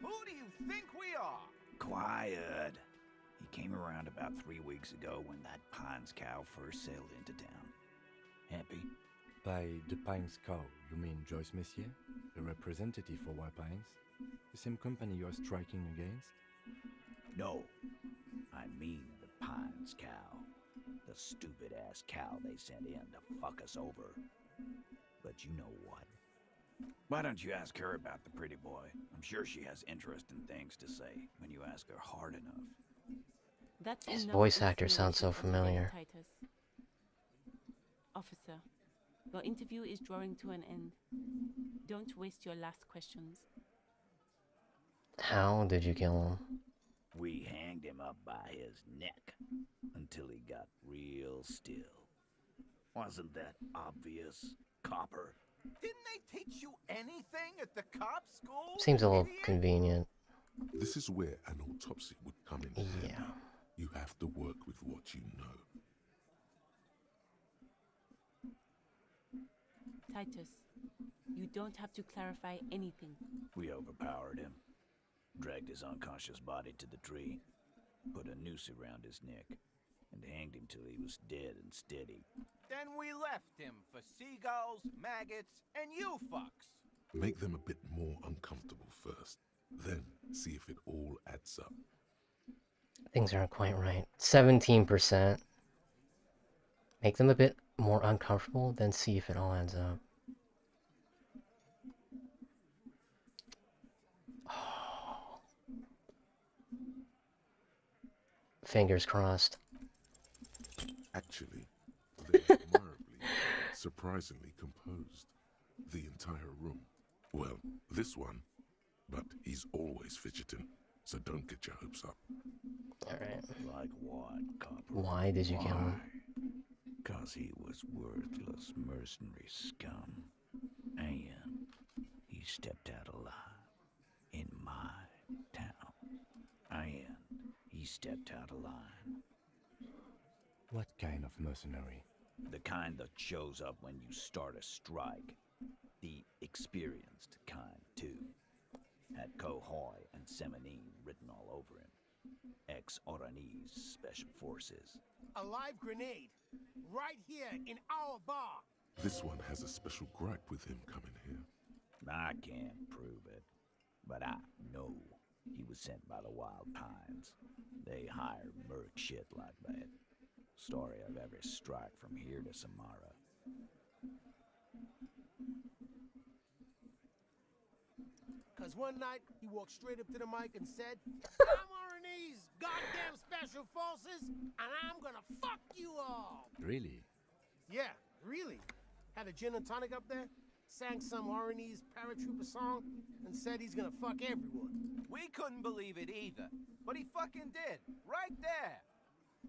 Who do you think we are?
Quiet. He came around about 3 weeks ago when that Pines cow first sailed into town. Happy?
By the Pines cow, you mean Joyce Messier? The representative for White Pines? The same company you're striking against?
No. I mean the Pines cow. The stupid-ass cow they sent in to fuck us over. But you know what?
Why don't you ask her about the pretty boy? I'm sure she has interesting things to say when you ask her hard enough.
That's
His
enough
voice actor sounds so
information for today,
familiar.
Titus. Officer, your interview is drawing to an end. Don't waste your last questions.
How did you kill him?
We hanged him up by his neck until he got real still. Wasn't that obvious, Copper?
Didn't they teach you anything at the cop school?
Seems a little
idiot?
convenient.
This is where an autopsy would come in handy.
Yeah.
You have to work with what you know.
Titus, you don't have to clarify anything.
We overpowered him, dragged his unconscious body to the tree, put a noose around his neck, and hanged him till he was dead and steady.
Then we left him for seagulls, maggots, and you fucks.
Make them a bit more uncomfortable first, then see if it all adds up.
Things aren't quite right. 17%. Make them a bit more uncomfortable, then see if it all adds up. Oh. Fingers crossed.
Actually, they're admirably, surprisingly composed. The entire room. Well, this one. But he's always fidgeting, so don't get your hopes up.
Alright.
Like what, Copper?
Why did you kill him?
'Cause he was worthless mercenary scum. And he stepped out alive in my town. And he stepped out alive.
What kind of mercenary?
The kind that shows up when you start a strike. The experienced kind, too. Had Cohoy and Seminine written all over him. Ex-Oranese Special Forces.
A live grenade. Right here in our bar.
This one has a special gripe with him coming here.
I can't prove it, but I know he was sent by the Wild Pines. They hire merc shit like that. Story of every strike from here to Samara.
Cause one night he walked straight up to the mic and said, I'm RNA's goddamn special forces, and I'm gonna fuck you all.
Really?
Yeah, really. Had a gin and tonic up there, sang some RNA's paratrooper song, and said he's gonna fuck everyone.
We couldn't believe it either, but he fucking did, right there.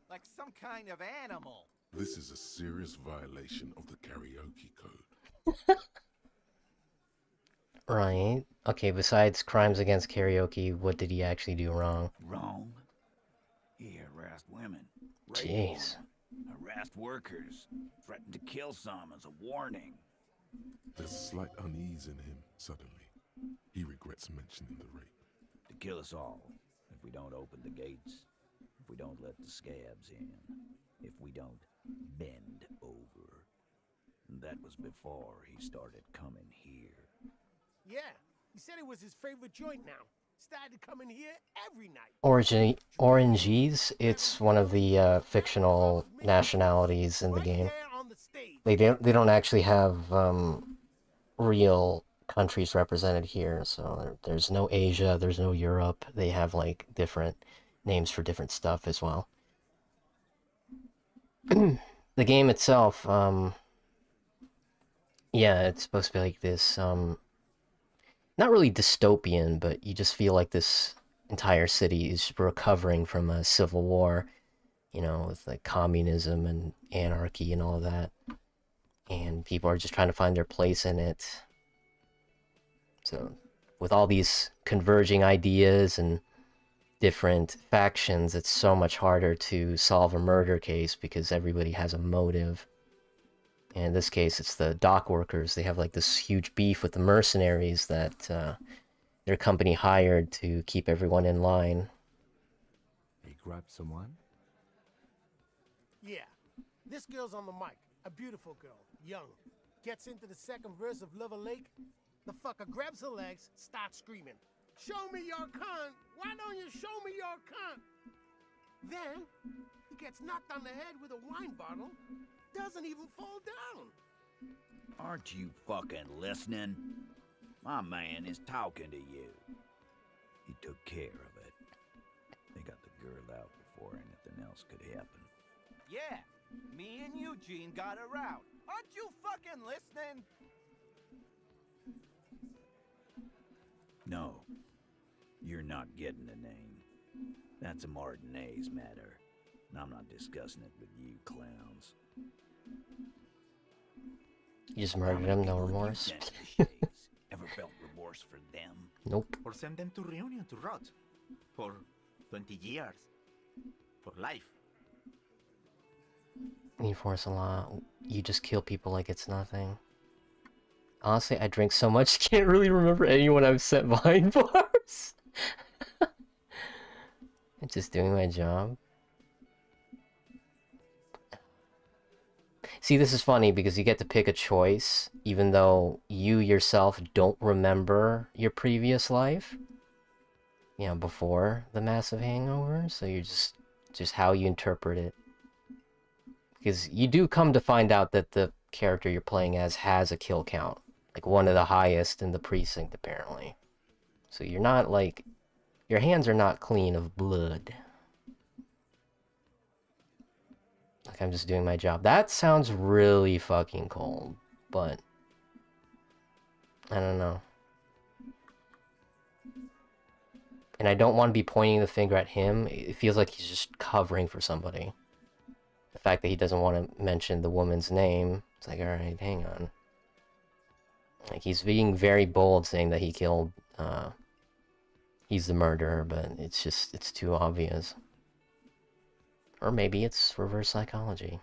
Like some kind of animal.
This is a serious violation of the karaoke code.
Right. Okay, besides crimes against karaoke, what did he actually do wrong?
Wrong? He harassed women.
Jeez.
Harassed workers. Threatened to kill some as a warning.
There's slight unease in him, suddenly. He regrets mentioning the rape.
To kill us all, if we don't open the gates. If we don't let the scabs in. If we don't bend over. That was before he started coming here.
Yeah, he said it was his favorite joint now. Started to come in here every night.
Oranges, it's one of the fictional nationalities in the game. They don't actually have real countries represented here. So there's no Asia, there's no Europe. They have like different names for different stuff as well. The game itself, yeah, it's supposed to be like this, not really dystopian, but you just feel like this entire city is recovering from a civil war, you know, with like communism and anarchy and all of that. And people are just trying to find their place in it. So, with all these converging ideas and different factions, it's so much harder to solve a murder case because everybody has a motive. And in this case, it's the dock workers. They have like this huge beef with the mercenaries that their company hired to keep everyone in line.
He grabbed someone?
Yeah. This girl's on the mic. A beautiful girl. Young. Gets into the second verse of Lover Lake. The fucker grabs her legs, starts screaming. Show me your cunt! Why don't you show me your cunt? Then, he gets knocked on the head with a wine bottle. Doesn't even fall down.
Aren't you fucking listening? My man is talking to you. He took care of it. They got the girl out before anything else could happen.
Yeah, me and Eugene got her out. Aren't you fucking listening?
No, you're not getting the name. That's a Martinez matter, and I'm not discussing it with you clowns.
You just murdered him, no remorse.
Ever felt remorse for them?
Nope.
Or send them to Reunion to rot. For 20 years. For life.
You enforce a law. You just kill people like it's nothing. Honestly, I drink so much, can't really remember anyone I've set behind bars. I'm just doing my job. See, this is funny because you get to pick a choice, even though you yourself don't remember your previous life. You know, before the massive hangover, so you're just how you interpret it. Because you do come to find out that the character you're playing as has a kill count. Like one of the highest in the precinct, apparently. So you're not like... Your hands are not clean of blood. Like I'm just doing my job. That sounds really fucking cold, but... I don't know. And I don't want to be pointing the finger at him. It feels like he's just covering for somebody. The fact that he doesn't want to mention the woman's name, it's like, alright, hang on. Like, he's being very bold saying that he killed, he's the murderer, but it's just, it's too obvious. Or maybe it's reverse psychology.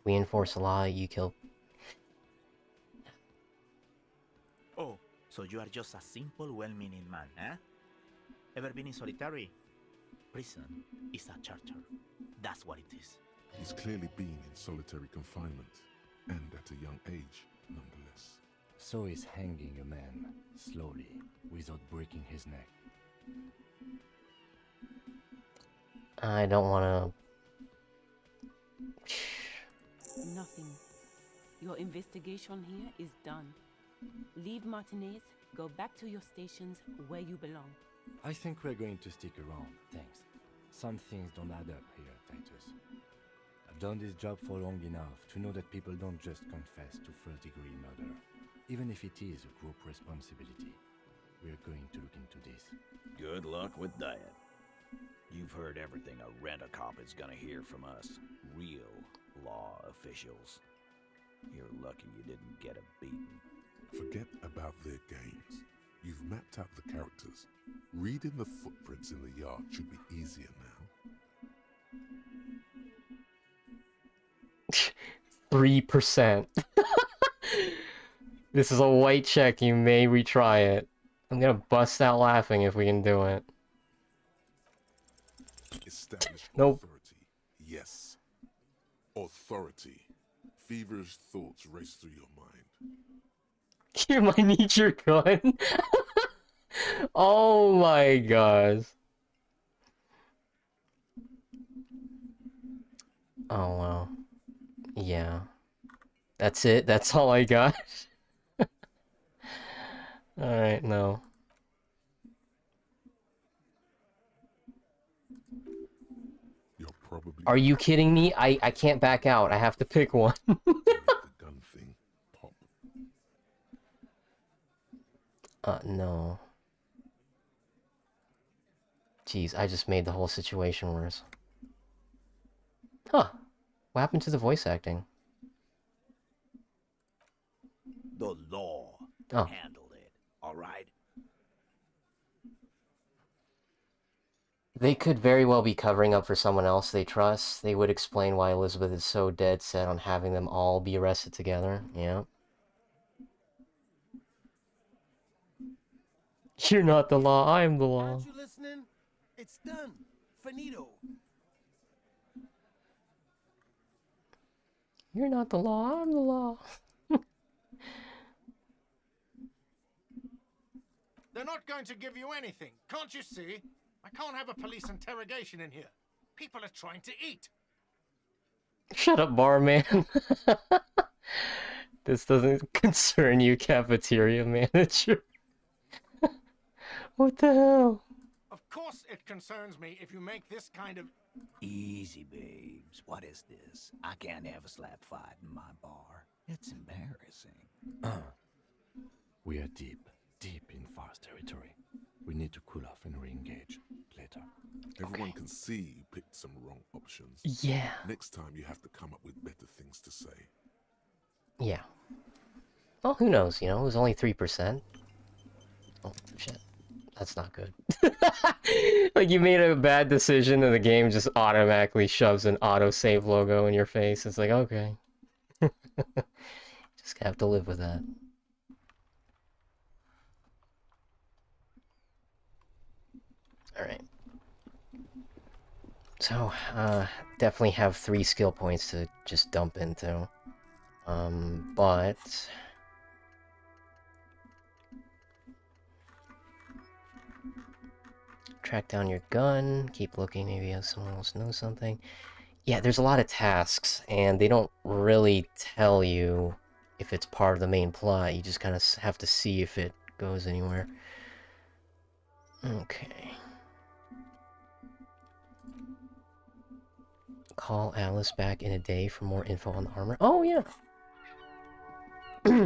We enforce a law, you kill...
Oh, so you are just a simple, well-meaning man, eh? Ever been in solitary? Prison is a charter. That's what it is.
He's clearly been in solitary confinement, and at a young age, nonetheless.
So is hanging a man, slowly, without breaking his neck.
I don't want to...
Nothing. Your investigation here is done. Leave Martinez, go back to your stations where you belong.
I think we're going to stick around, thanks. Some things don't add up here, Titus. I've done this job for long enough to know that people don't just confess to first-degree murder, even if it is a group responsibility. We're going to look into this.
Good luck with that. You've heard everything a rent-a-cop is gonna hear from us. Real law officials. You're lucky you didn't get a beating.
Forget about their games. You've mapped out the characters. Reading the footprints in the yard should be easier now.
3%. This is a white check, you may retry it. I'm gonna bust out laughing if we can do it.
Establish
Nope.
authority. Yes. Authority. Feverish thoughts race through your mind.
You might need your gun. Oh my gosh. Oh, wow. Yeah. That's it? That's all I got? Alright, no.
You're probably
Are you kidding me? I can't back out. I have to pick one.
the gun thing pop.
No. Jeez, I just made the whole situation worse. Huh. What happened to the voice acting?
The law
Oh.
handled it, all right?
They could very well be covering up for someone else they trust. They would explain why Elizabeth is so dead set on having them all be arrested together. Yeah. You're not the law, I am the law.
Aren't you listening? It's done. Finito.
You're not the law, I'm the law.
They're not going to give you anything. Can't you see? I can't have a police interrogation in here. People are trying to eat.
Shut up, barman. This doesn't concern you, cafeteria manager. What the hell?
Of course it concerns me if you make this kind of...
Easy, babes. What is this? I can't have a slap fight in my bar. It's embarrassing.
We are deep in F.E.A.R's territory. We need to cool off and re-engage later.
Everyone can see you picked some wrong options.
Yeah.
Next time you have to come up with better things to say.
Yeah. Well, who knows, you know? It was only 3%. Oh, shit. That's not good. Like, you made a bad decision and the game just automatically shoves an autosave logo in your face. It's like, okay. Just have to live with that. Alright. So, definitely have 3 skill points to just dump into. But... track down your gun, keep looking, maybe someone else knows something. Yeah, there's a lot of tasks, and they don't really tell you if it's part of the main plot. You just kind of have to see if it goes anywhere. Okay. Call Alice back in a day for more info on the armor. Oh, yeah!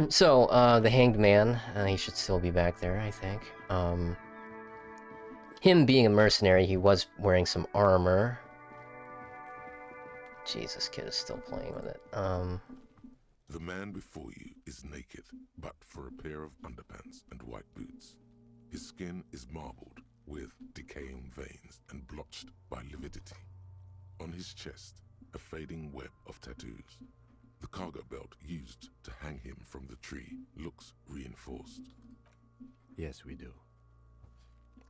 So, the Hanged Man, he should still be back there, I think. Him being a mercenary, he was wearing some armor. Jeez, this kid is still playing with it.
The man before you is naked, but for a pair of underpants and white boots. His skin is marbled with decaying veins and blotched by lividity. On his chest, a fading web of tattoos. The cargo belt used to hang him from the tree looks reinforced.
Yes, we do.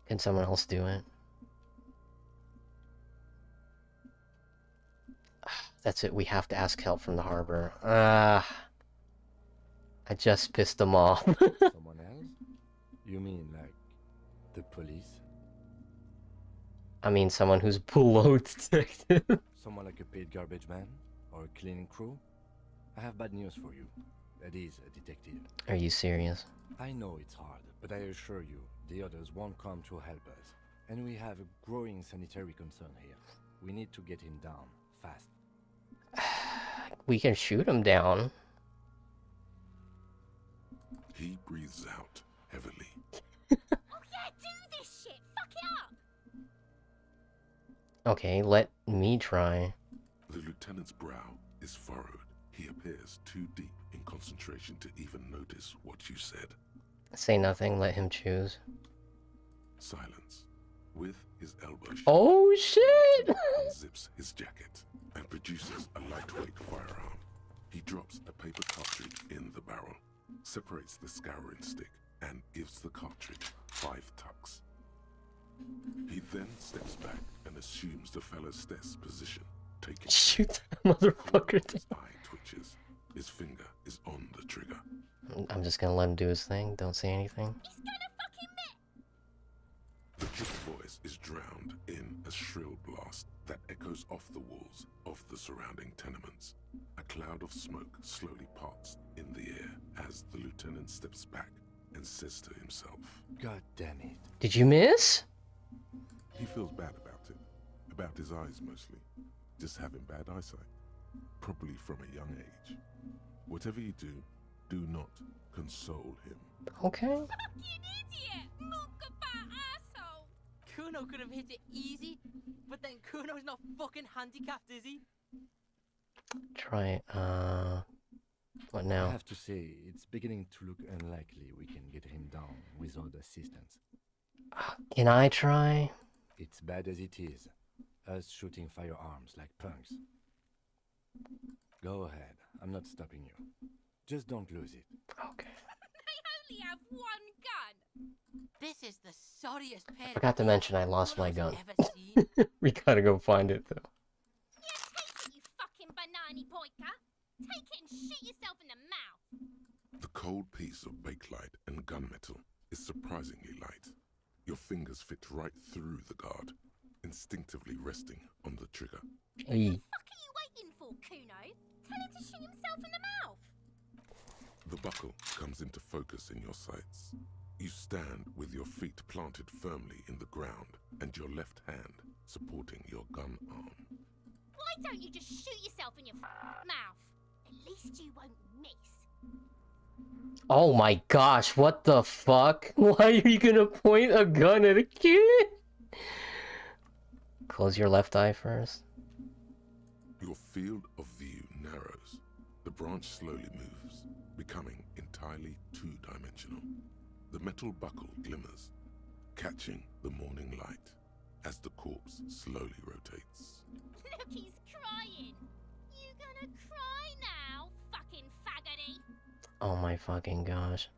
Can someone else do it? That's it, we have to ask help from the harbor. I just pissed them off.
Someone else? You mean like the police?
I mean, someone who's below detective.
Someone like a paid garbage man? Or a cleaning crew? I have bad news for you. That is a detective.
Are you serious?
I know it's hard, but I assure you, the others won't come to help us. And we have a growing sanitary concern here. We need to get him down, fast.
We can shoot him down.
He breathes out heavily.
Oh yeah, do this shit! Fuck it up!
Okay, let me try.
The lieutenant's brow is furrowed. He appears too deep in concentration to even notice what you said.
Say nothing, let him choose.
Silence. With his elbow shut,
Oh shit!
unzips his jacket and produces a lightweight firearm. He drops a paper cartridge in the barrel, separates the scouring stick, and gives the cartridge 5 tucks. He then steps back and assumes the fellow's desk position, taking...
Shoot that motherfucker.
His eye twitches. His finger is on the trigger.
I'm just gonna let him do his thing, don't say anything.
He's gonna fucking miss!
The kid's voice is drowned in a shrill blast that echoes off the walls of the surrounding tenements. A cloud of smoke slowly parts in the air as the lieutenant steps back and says to himself,
God damn it.
Did you miss?
He feels bad about it. About his eyes mostly. Just having bad eyesight. Probably from a young age. Whatever you do, do not console him.
Okay.
Fucking idiot! Mukafa asshole!
Kuno could have hit it easy, but then Kuno's not fucking handicapped, is he?
Try, what now?
I have to say, it's beginning to look unlikely we can get him down without assistance.
Can I try?
It's bad as it is. Us shooting firearms like punks. Go ahead. I'm not stopping you. Just don't lose it.
Okay.
They only have one gun!
This is the sorriest pair
I forgot to mention I lost my gun.
ever seen.
We gotta go find it, though.
Yeah, take it, you fucking banana poika! Take it and shoot yourself in the mouth!
The cold piece of bakelite and gunmetal is surprisingly light. Your fingers fit right through the guard, instinctively resting on the trigger.
What the fuck are you waiting for, Kuno? Tell him to shoot himself in the mouth!
The buckle comes into focus in your sights. You stand with your feet planted firmly in the ground and your left hand supporting your gun arm.
Why don't you just shoot yourself in your mouth? At least you won't miss.
Oh my gosh, what the fuck? Why are you gonna point a gun at a kid? Close your left eye first.
Your field of view narrows. The branch slowly moves, becoming entirely two-dimensional. The metal buckle glimmers, catching the morning light as the corpse slowly rotates.
Look, he's crying. You gonna cry now, fucking faggoty?
Oh my fucking gosh.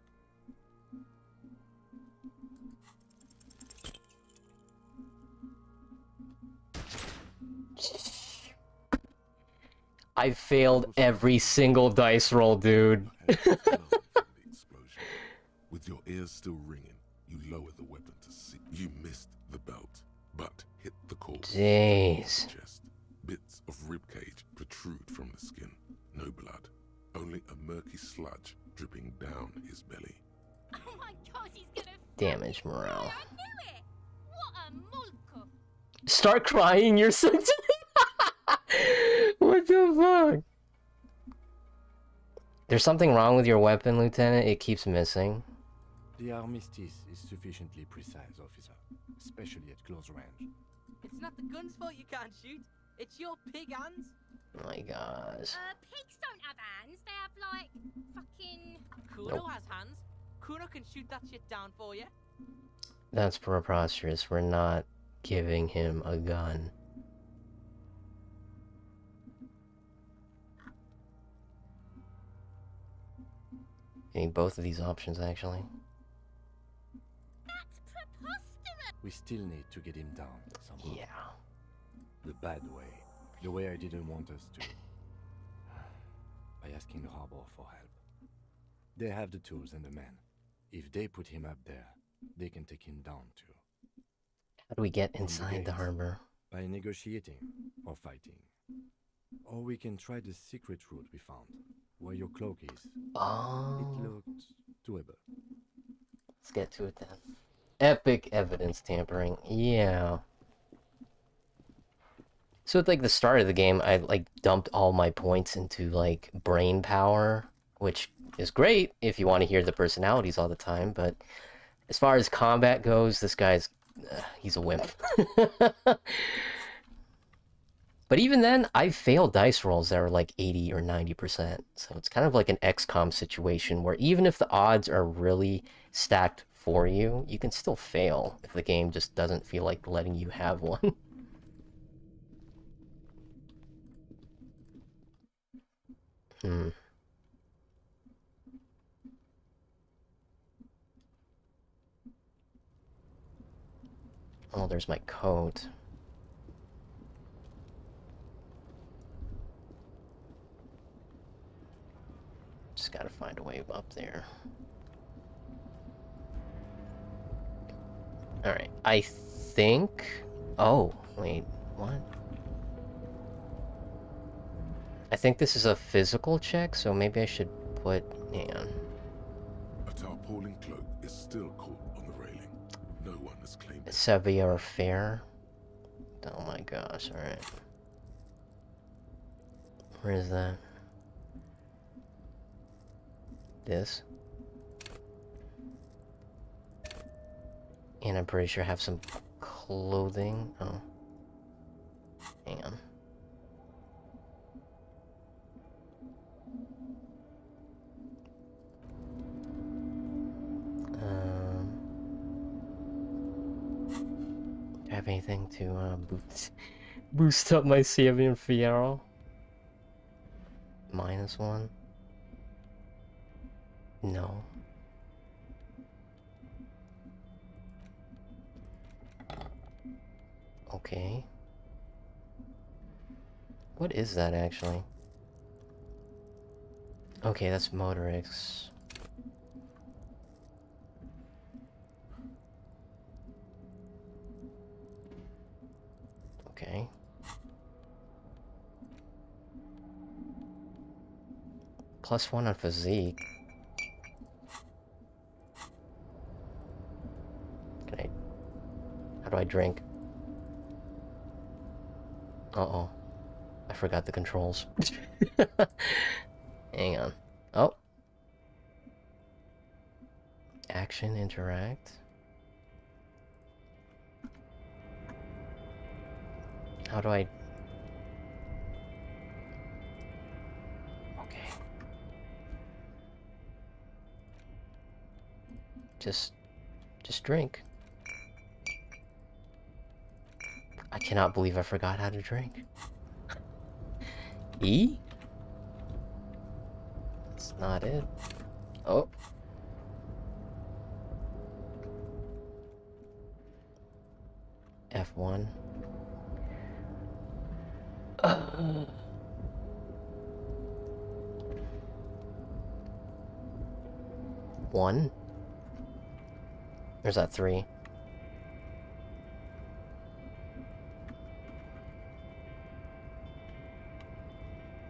I failed every single dice roll, dude.
With your ears still ringing, you lower the weapon to see. You missed the belt, but hit the corpse.
Jeez.
Chest. Bits of ribcage protrude from the skin. No blood, only a murky sludge dripping down his belly.
Oh my god, he's gonna
Damage morale.
I knew it! What a mulko!
Start crying, you're so... What the fuck? There's something wrong with your weapon, Lieutenant. It keeps missing.
The armistice is sufficiently precise, officer, especially at close range.
It's not the gun's fault you can't shoot. It's your pig hands.
Oh my gosh.
Pigs don't have hands. They have, like, fucking...
Kuno
Nope.
has hands. Kuno can shoot that shit down for you.
That's preposterous. We're not giving him a gun. I need both of these options, actually.
That's preposterous!
We still need to get him down somehow.
Yeah.
The bad way. The way I didn't want us to. By asking the harbor for help. They have the tools and the men. If they put him up there, they can take him down too.
How do we get inside the harbor?
By negotiating or fighting. Or we can try the secret route we found, where your cloak is.
Oh.
It looked doable.
Let's get to it then. Epic evidence tampering. Yeah. So at like the start of the game, I like dumped all my points into like brain power, which is great if you want to hear the personalities all the time, but as far as combat goes, this guy's he's a wimp. But even then, I failed dice rolls that are like 80 or 90%. So it's kind of like an XCOM situation where even if the odds are really stacked for you, you can still fail if the game just doesn't feel like letting you have one. Oh, there's my coat. Just gotta find a way up there. Alright, I think... Oh, wait, what? I think this is a physical check, so maybe I should put... Hang on.
A tarpaulin cloak is still caught on the railing. No one has claimed it.
F.E.A.R. Oh my gosh, alright. Where is that? This? And I'm pretty sure I have some clothing. Oh. Hang on. Do I have anything to boost up my saving F.E.A.R? -1? No. Okay. What is that actually? Okay, that's Motorix. Okay. +1 on physique. Can I... How do I drink? Uh-oh. I forgot the controls. Hang on. Oh. Action, interact. How do I... Okay. Just drink. I cannot believe I forgot how to drink. E? That's not it. Oh. F1. One? Or is that 3?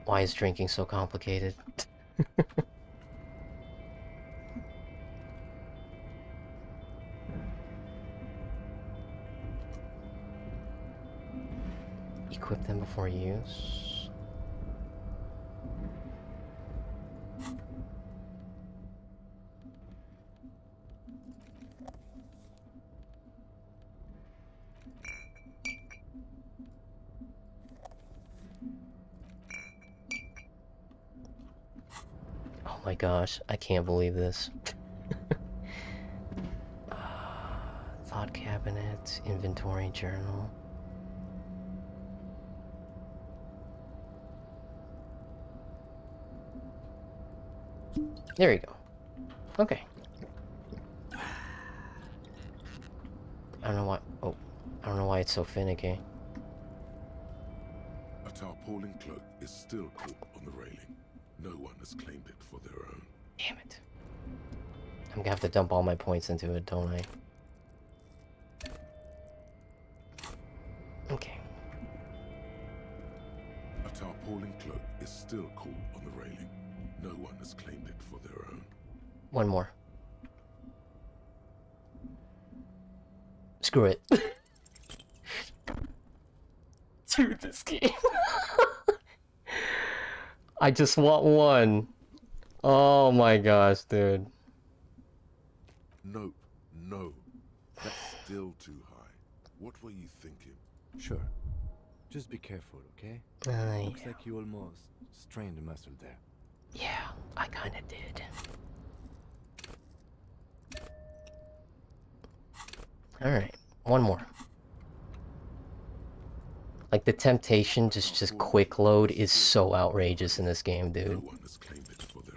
Why is drinking so complicated? Equip them before use. Oh my gosh, I can't believe this. Thought cabinet, inventory journal. There you go. Okay. I don't know why. Oh, I don't know why it's so finicky.
A tarpaulin cloak is still caught on the railing. No one has claimed it for their own.
Damn it. I'm gonna have to dump all my points into it, don't I? Okay.
A tarpaulin cloak is still caught on the railing. No one has claimed it for their own.
One more. Screw it. Dude, this game. I just want one. Oh my gosh, dude.
Nope, no. That's still too high. What were you thinking?
Sure. Just be careful, okay? Looks
Yeah.
like you almost strained a muscle there.
Yeah, I kinda did. Alright, one more. Like, the temptation to just quick load is so outrageous in this game, dude.
No one has claimed it for their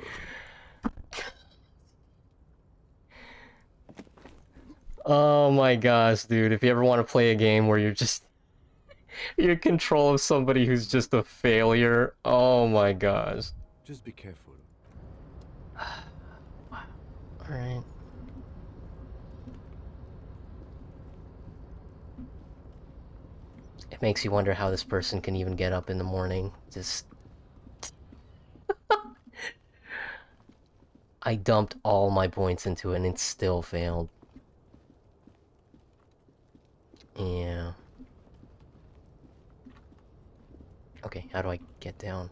own.
Oh my gosh, dude. If you ever want to play a game where you're just... you're in control of somebody who's just a failure. Oh my gosh.
Just be careful.
Alright. It makes you wonder how this person can even get up in the morning. Just... I dumped all my points into it and it still failed. Yeah. Okay, how do I get down?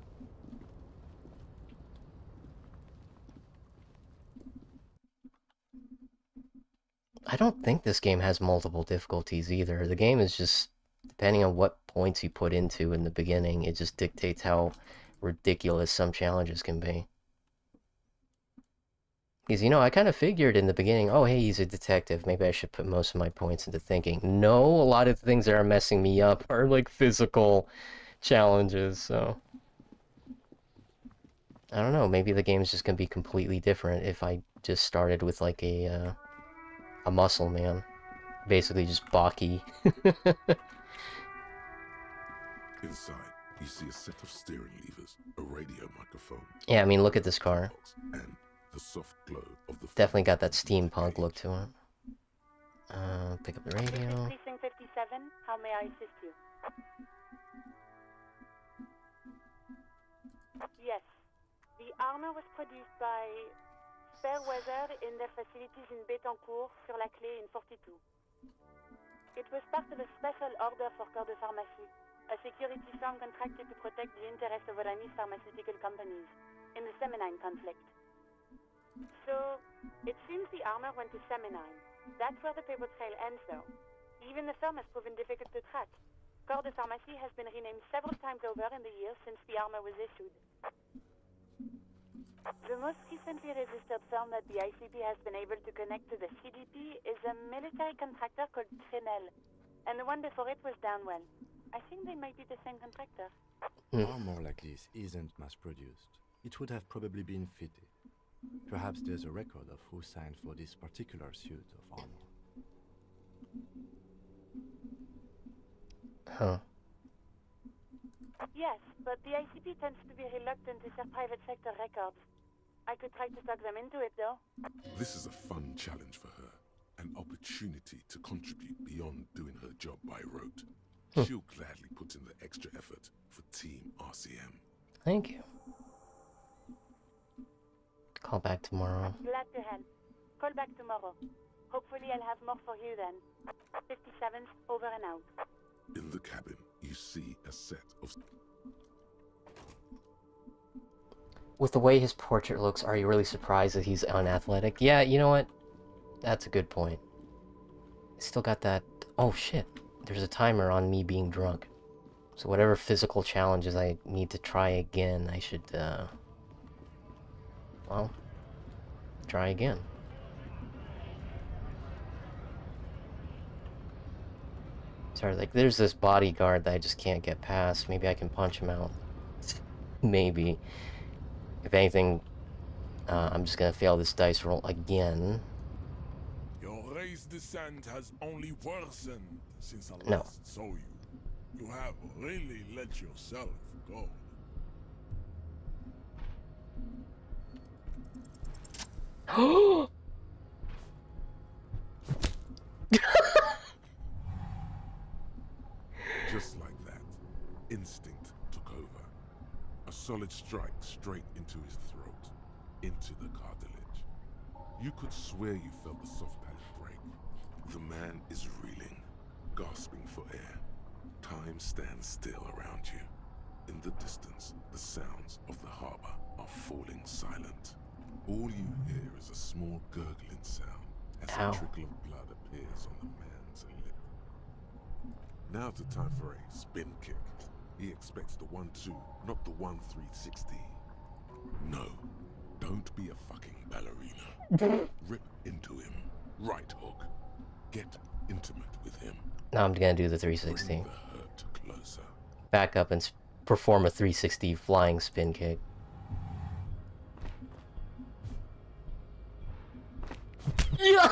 I don't think this game has multiple difficulties either. The game is just, depending on what points you put into in the beginning, it just dictates how ridiculous some challenges can be. Because, you know, I kind of figured in the beginning, oh, hey, he's a detective. Maybe I should put most of my points into thinking. No, a lot of the things that are messing me up are, like, physical challenges, so... I don't know, maybe the game's just gonna be completely different if I just started with, like, a muscle man. Basically just Baki.
Inside, you see a set of steering levers, a radio microphone.
Yeah, I mean, look at this car.
And the soft glow of the
Definitely got that steampunk look to it. Pick up the radio.
Precinct 57, how may I assist you? Yes, the armor was produced by F.E.A.R in their facilities in Bétancourt, sur la Clé in 42. It was part of a special order for Corps de Pharmacie, a security firm contracted to protect the interests of Aramis pharmaceutical companies in the Semenine conflict. So, it seems the armor went to Semenine. That's where the paper trail ends, though. Even the firm has proven difficult to track. Corps de Pharmacie has been renamed several times over in the years since the armor was issued. The most recently registered firm that the ICP has been able to connect to the CDP is a military contractor called Trinell, and the one before it was Downwell. I think they might be the same contractor.
Armor like this isn't mass-produced. It would have probably been fitted. Perhaps there's a record of who signed for this particular suit of armor.
Huh.
Yes, but the ICP tends to be reluctant to share private sector records. I could try to talk them into it, though.
This is a fun challenge for her. An opportunity to contribute beyond doing her job by rote. She'll gladly put in the extra effort for Team RCM.
Thank you. Call back tomorrow.
Glad to help. Call back tomorrow. Hopefully I'll have more for you then. 57's over and out.
In the cabin, you see a set of...
With the way his portrait looks, are you really surprised that he's unathletic? Yeah, you know what? That's a good point. Still got that... Oh, shit. There's a timer on me being drunk. So whatever physical challenges I need to try again, I should, well, try again. Sorry, like, there's this bodyguard that I just can't get past. Maybe I can punch him out. Maybe. If anything, I'm just gonna fail this dice roll again.
Your race descent has only worsened since I
No.
last saw you. You have really let yourself go.
Just like that, instinct took over. A solid strike straight into his throat, into the cartilage. You could swear you felt the soft palate break. The man is reeling, gasping for air. Time stands still around you. In the distance, the sounds of the harbor are falling silent. All you hear is a small gurgling sound as
Ow.
a trickle of blood appears on the man's lip. Now's the time for a spin kick. He expects the 1-2, not the 1-360. No, don't be a fucking ballerina. Rip into him. Right hook. Get intimate with him.
Now I'm gonna do the 360.
Bring the hurt closer.
Back up and perform a 360 flying spin kick. Yeah!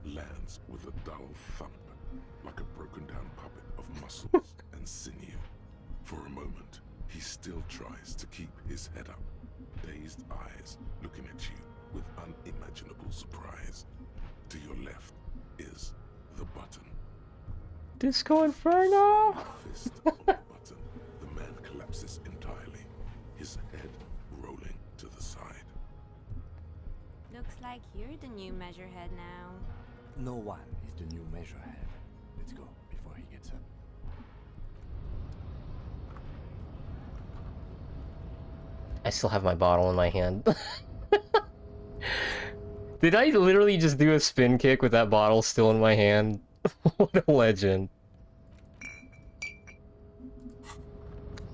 Lands with a dull thump, like a broken down puppet of muscles and sinew. For a moment, he still tries to keep his head up, dazed eyes looking at you with unimaginable surprise. To your left is the button.
Disco Inferno!
Fist on the button, the man collapses entirely. his head rolling to the side.
Looks like you're the new measurehead now.
No one is the new measurehead. Let's go before he gets up.
I still have my bottle in my hand. Did I literally just do a spin kick with that bottle still in my hand? What a legend.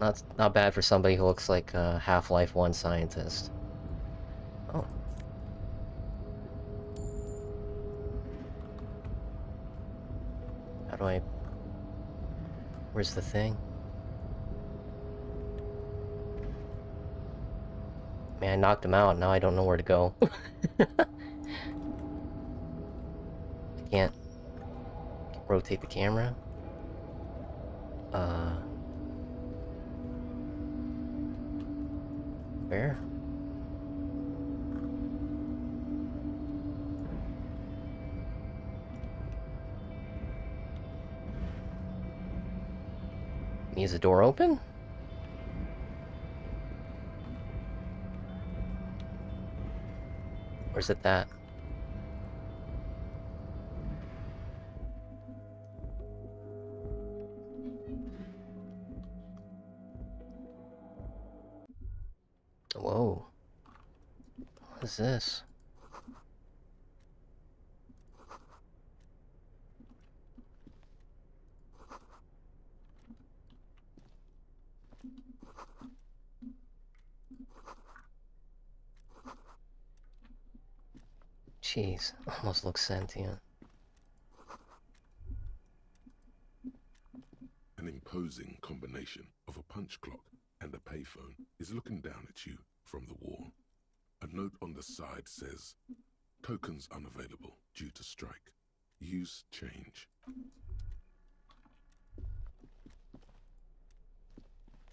Not bad for somebody who looks like a Half-Life 1 scientist. Oh. How do I... Where's the thing? Man, I knocked him out, now I don't know where to go. I can't rotate the camera. Where? Is the door open? Or is it that? Whoa. What is this? Jeez, almost looks sentient.
An imposing combination of a punch clock and a payphone is looking down at you from the wall. A note on the side says, "Tokens unavailable due to strike. Use change."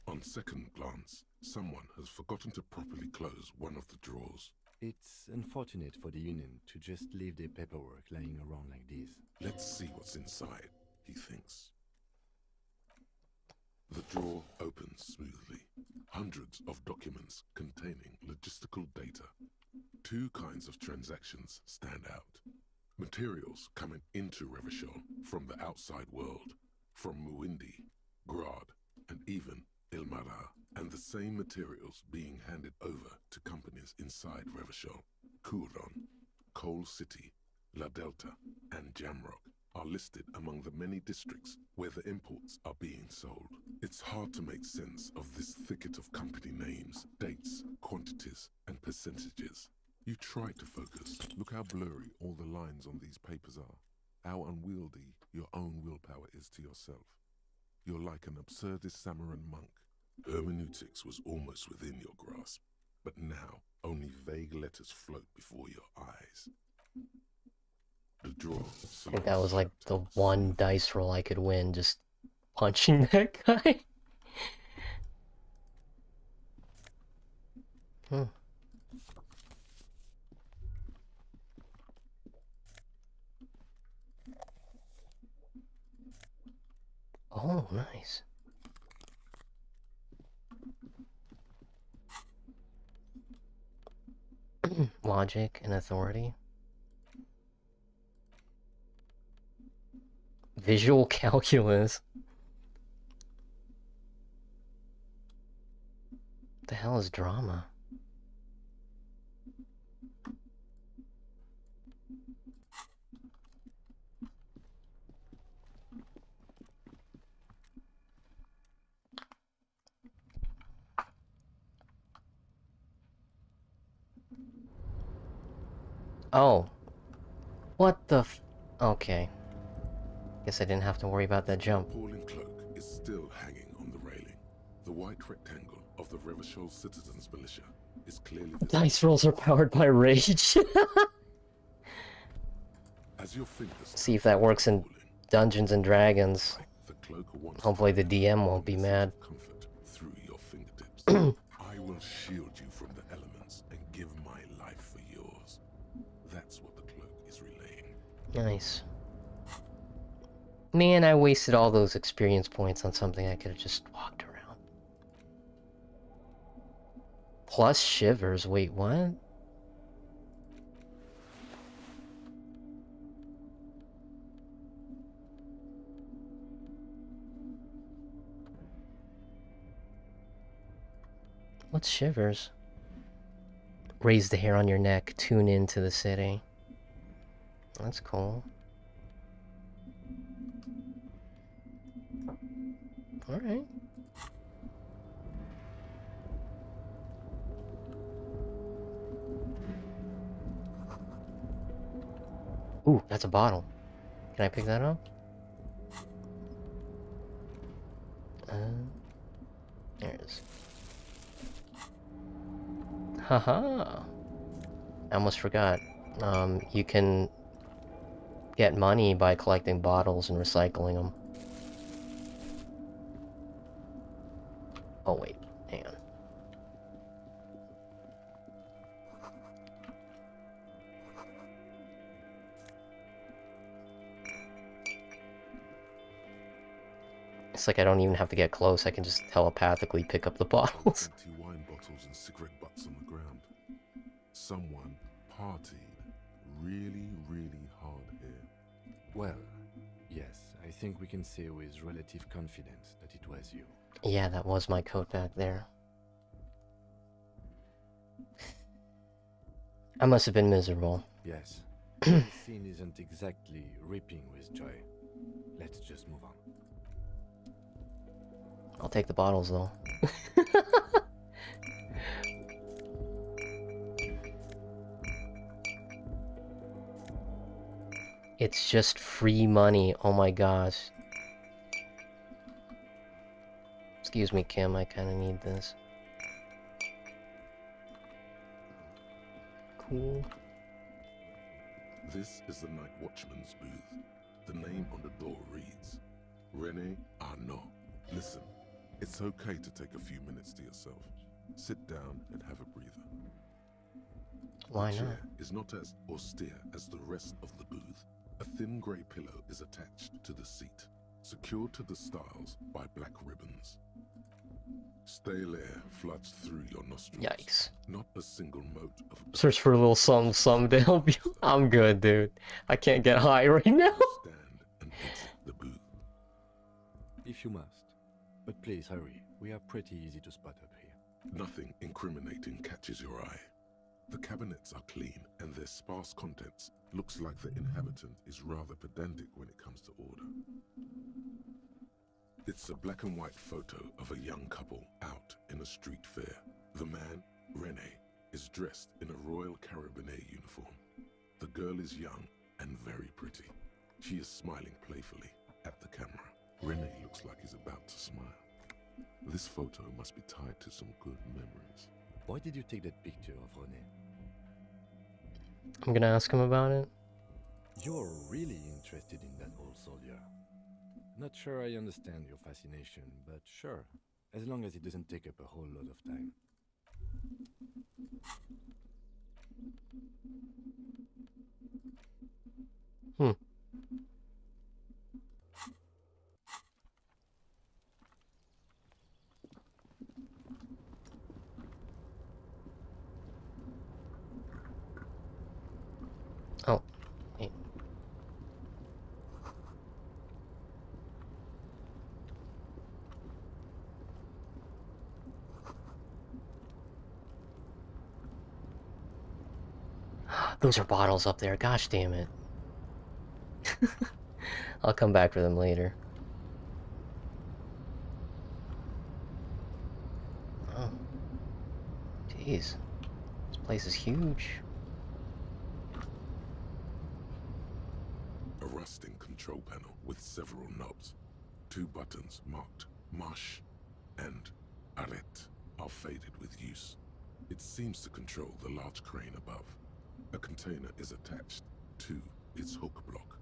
On second glance, someone has forgotten to properly close one of the drawers.
It's unfortunate for the Union to just leave their paperwork lying around like this.
Let's see what's inside, he thinks. The drawer opens smoothly. Hundreds of documents containing logistical data. Two kinds of transactions stand out. Materials coming into Revachol from the outside world, from Muindi, Grad, and even Ilmara, and the same materials being handed over to companies inside Revachol. Kuron, Coal City, La Delta, and Jamrock are listed among the many districts where the imports are being sold. It's hard to make sense of this thicket of company names, dates, quantities, and percentages. You try to focus.
Look how blurry all the lines on these papers are. How unwieldy your own willpower is to yourself. You're like an absurdist Samaran monk.
Hermeneutics was almost within your grasp, but now only vague letters float before your eyes. The drawer.
I think that was like the one dice roll I could win, just punching that guy. Oh, nice. Logic and authority. Visual calculus. What the hell is drama? Oh. What the f... Okay. Guess I didn't have to worry about that jump.
The appalling cloak is still hanging on the railing. The white rectangle of the Revachol Citizens Militia is clearly visible.
Dice rolls are powered by rage.
As your fingers
See if that works in Dungeons and Dragons. Hopefully the DM won't be mad.
comfort through your fingertips. I will shield you from the elements and give my life for yours. That's what the cloak is relaying.
Nice. Man, I wasted all those experience points on something I could have just walked around. Plus shivers. Wait, what? What's shivers? Raise the hair on your neck. Tune into the city. That's cool. Alright. Ooh, that's a bottle. Can I pick that up? There it is. Haha. I almost forgot. You can get money by collecting bottles and recycling them. Oh wait, hang on. It's like I don't even have to get close, I can just telepathically pick up the bottles.
Empty wine bottles and cigarette butts on the ground. Someone partied really, really hard here.
Well, yes, I think we can say with relative confidence that it was you.
Yeah, that was my coat back there. I must have been miserable.
Yes. The scene isn't exactly ripping with joy. Let's just move on.
I'll take the bottles though. It's just free money. Oh my gosh. Excuse me, Kim, I kind of need this. Cool.
This is the Night Watchman's booth. The name on the door reads, Rene Arnaud. Listen, it's okay to take a few minutes to yourself. Sit down and have a breather.
Why
the
not?
chair is not as austere as the rest of the booth. A thin grey pillow is attached to the seat, secured to the stiles by black ribbons. Stale air floods through your nostrils.
Yikes.
Not a single mote of
Search for a little something to help you. I'm good, dude. I can't get high right now.
stand and exit the booth.
If you must. But please hurry. We are pretty easy to spot up here.
Nothing incriminating catches your eye. The cabinets are clean, and their sparse contents looks like the inhabitant is rather pedantic when it comes to order. It's a black and white photo of a young couple out in a street fair. The man, Rene, is dressed in a Royal Carabinier uniform. The girl is young and very pretty. She is smiling playfully at the camera. Rene looks like he's about to smile. This photo must be tied to some good memories.
Why did you take that picture of Rene?
I'm gonna ask him about it.
You're really interested in that old soldier. Not sure I understand your fascination, but sure, as long as it doesn't take up a whole lot of time.
Oh. Hey. Those are bottles up there. Gosh damn it. I'll come back for them later. Oh. Jeez. This place is huge.
A rusting control panel with several knobs. 2 buttons marked Marche and Arrête are faded with use. It seems to control the large crane above. A container is attached to its hook block.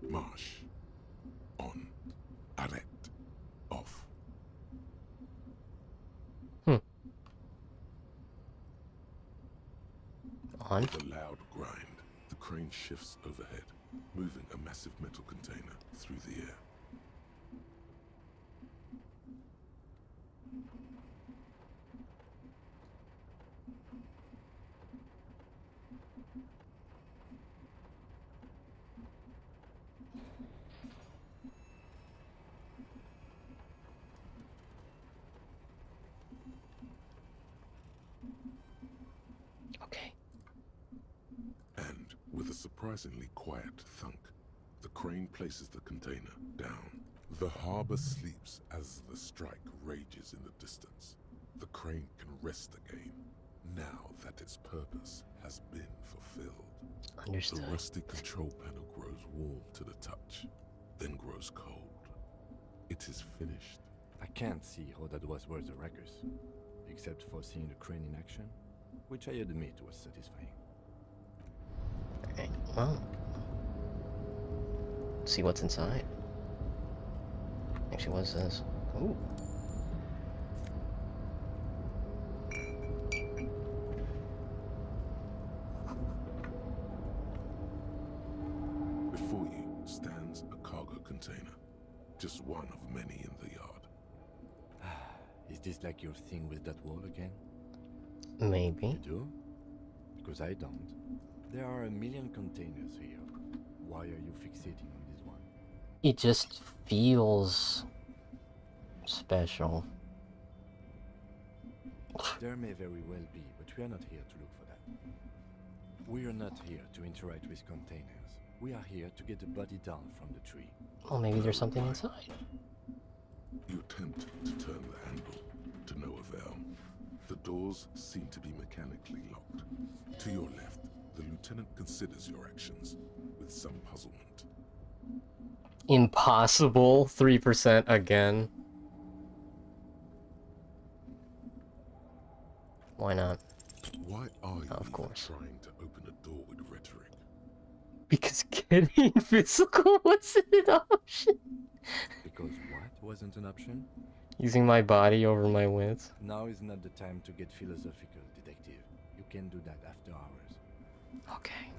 Marche. On. Arrête. Off.
On.
With a loud grind, the crane shifts overhead, moving a massive metal container through the air. surprisingly quiet thunk. The crane places the container down. The harbor sleeps as the strike rages in the distance. The crane can rest again, now that its purpose has been fulfilled.
Understood.
The rusty control panel grows warm to the touch, then grows cold. It is finished.
I can't see how that was worth the ruckus, except for seeing the crane in action, which I admit was satisfying.
Okay, well, let's see what's inside. Actually, what's this? Ooh.
Before you stands a cargo container, just one of many in the yard.
Is this like your thing with that wall again?
Maybe.
You do? Because I don't. There are a million containers here. Why are you fixating on this one?
It just feels special.
There may very well be, but we are not here to look for that. We are not here to interact with containers. We are here to get the body down from the tree.
Well, maybe there's something inside.
You attempt to turn the handle, to no avail. The doors seem to be mechanically locked. To your left, the lieutenant considers your actions with some puzzlement.
Impossible. 3% again. Why not?
Why are you
of course.
trying to open a door with rhetoric?
Because getting physical wasn't an option.
Because what wasn't an option?
Using my body over my wits.
Now is not the time to get philosophical, detective. You can do that after hours.
Okay.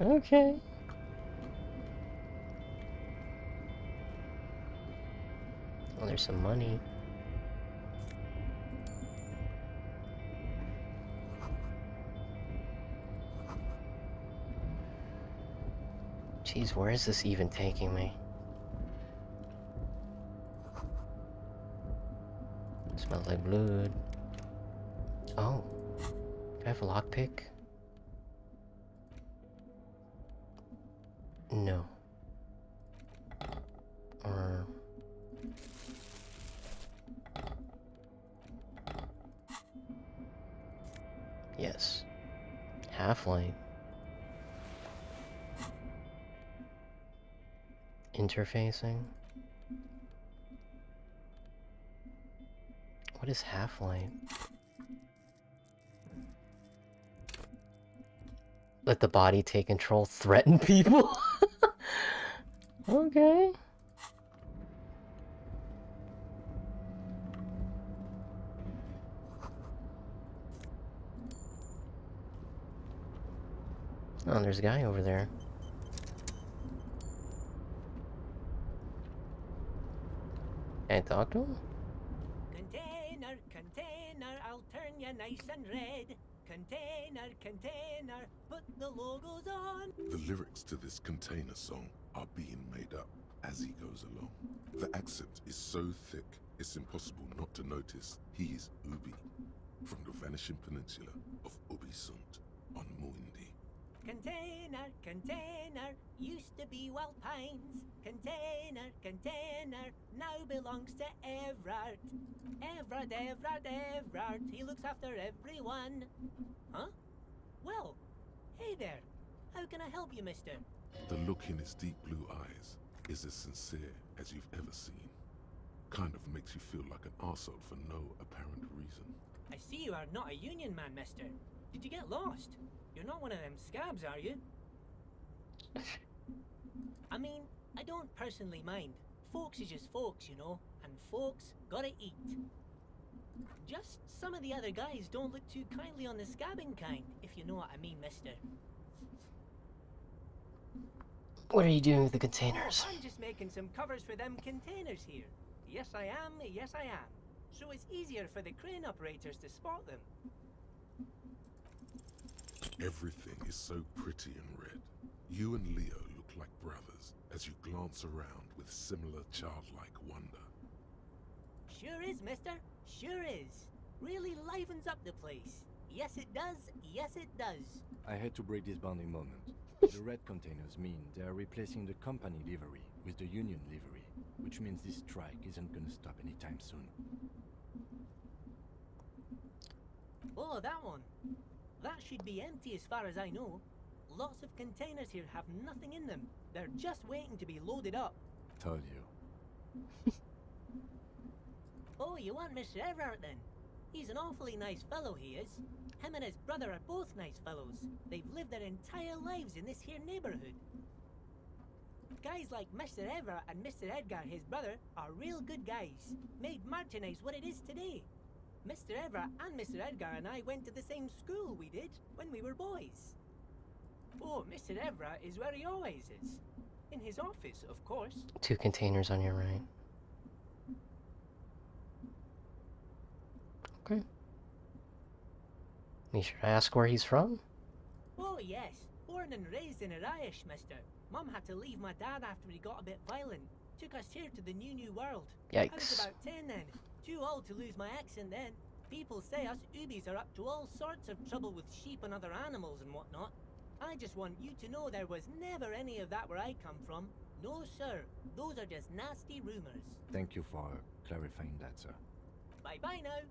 Okay. Well, there's some money. Jeez, where is this even taking me? Smells like blood. Oh. Do I have a lockpick? No. Or... yes. Half-light. Interfacing. What is half-light? Let the body take control, threaten people? Okay. Oh, there's a guy over there. Can I talk to him?
Container, container, I'll turn you nice and red. Container, container, put the logos on.
The lyrics to this container song are being made up as he goes along. The accent is so thick, it's impossible not to notice he's Ubi, from the vanishing peninsula of Ubisunt on Muindi.
Container, container, used to be Wild Pines. Container, container, now belongs to Everard. Everard, Everard, Everard, he looks after everyone. Huh? Well, hey there. How can I help you, mister?
The look in his deep blue eyes is as sincere as you've ever seen. Kind of makes you feel like an arsehole for no apparent reason.
I see you are not a union man, mister. Did you get lost? You're not one of them scabs, are you? I mean, I don't personally mind. Folks is just folks, you know, and folks gotta eat. Just some of the other guys don't look too kindly on the scabbing kind, if you know what I mean, mister.
What are you doing with the containers?
I'm just making some covers for them containers here. Yes, I am. Yes, I am. So it's easier for the crane operators to spot them.
Everything is so pretty and red. You and Leo look like brothers as you glance around with similar childlike wonder.
Sure is, mister. Sure is. Really livens up the place. Yes, it does. Yes, it does.
I had to break this bonding moment. The red containers mean they are replacing the company livery with the union livery, which means this strike isn't gonna stop anytime soon.
Oh, that one. That should be empty as far as I know. Lots of containers here have nothing in them. They're just waiting to be loaded up.
Told you.
Oh, you want Mr. Everard then? He's an awfully nice fellow, he is. Him and his brother are both nice fellows. They've lived their entire lives in this here neighborhood. Guys like Mr. Everard and Mr. Edgar, his brother, are real good guys. Made Martinez what it is today. Mr. Everard and Mr. Edgar and I went to the same school we did when we were boys. Oh, Mr. Everard is where he always is. In his office, of course.
2 containers on your right. Okay. You should ask where he's from?
Oh, yes. Born and raised in Irish, mister. Mum had to leave my dad after he got a bit violent. Took us here to the new world. I was
Yikes.
about 10 then. Too old to lose my accent then. People say us Ubies are up to all sorts of trouble with sheep and other animals and whatnot. I just want you to know there was never any of that where I come from. No, sir. Those are just nasty rumors.
Thank you for clarifying that, sir.
Bye-bye now.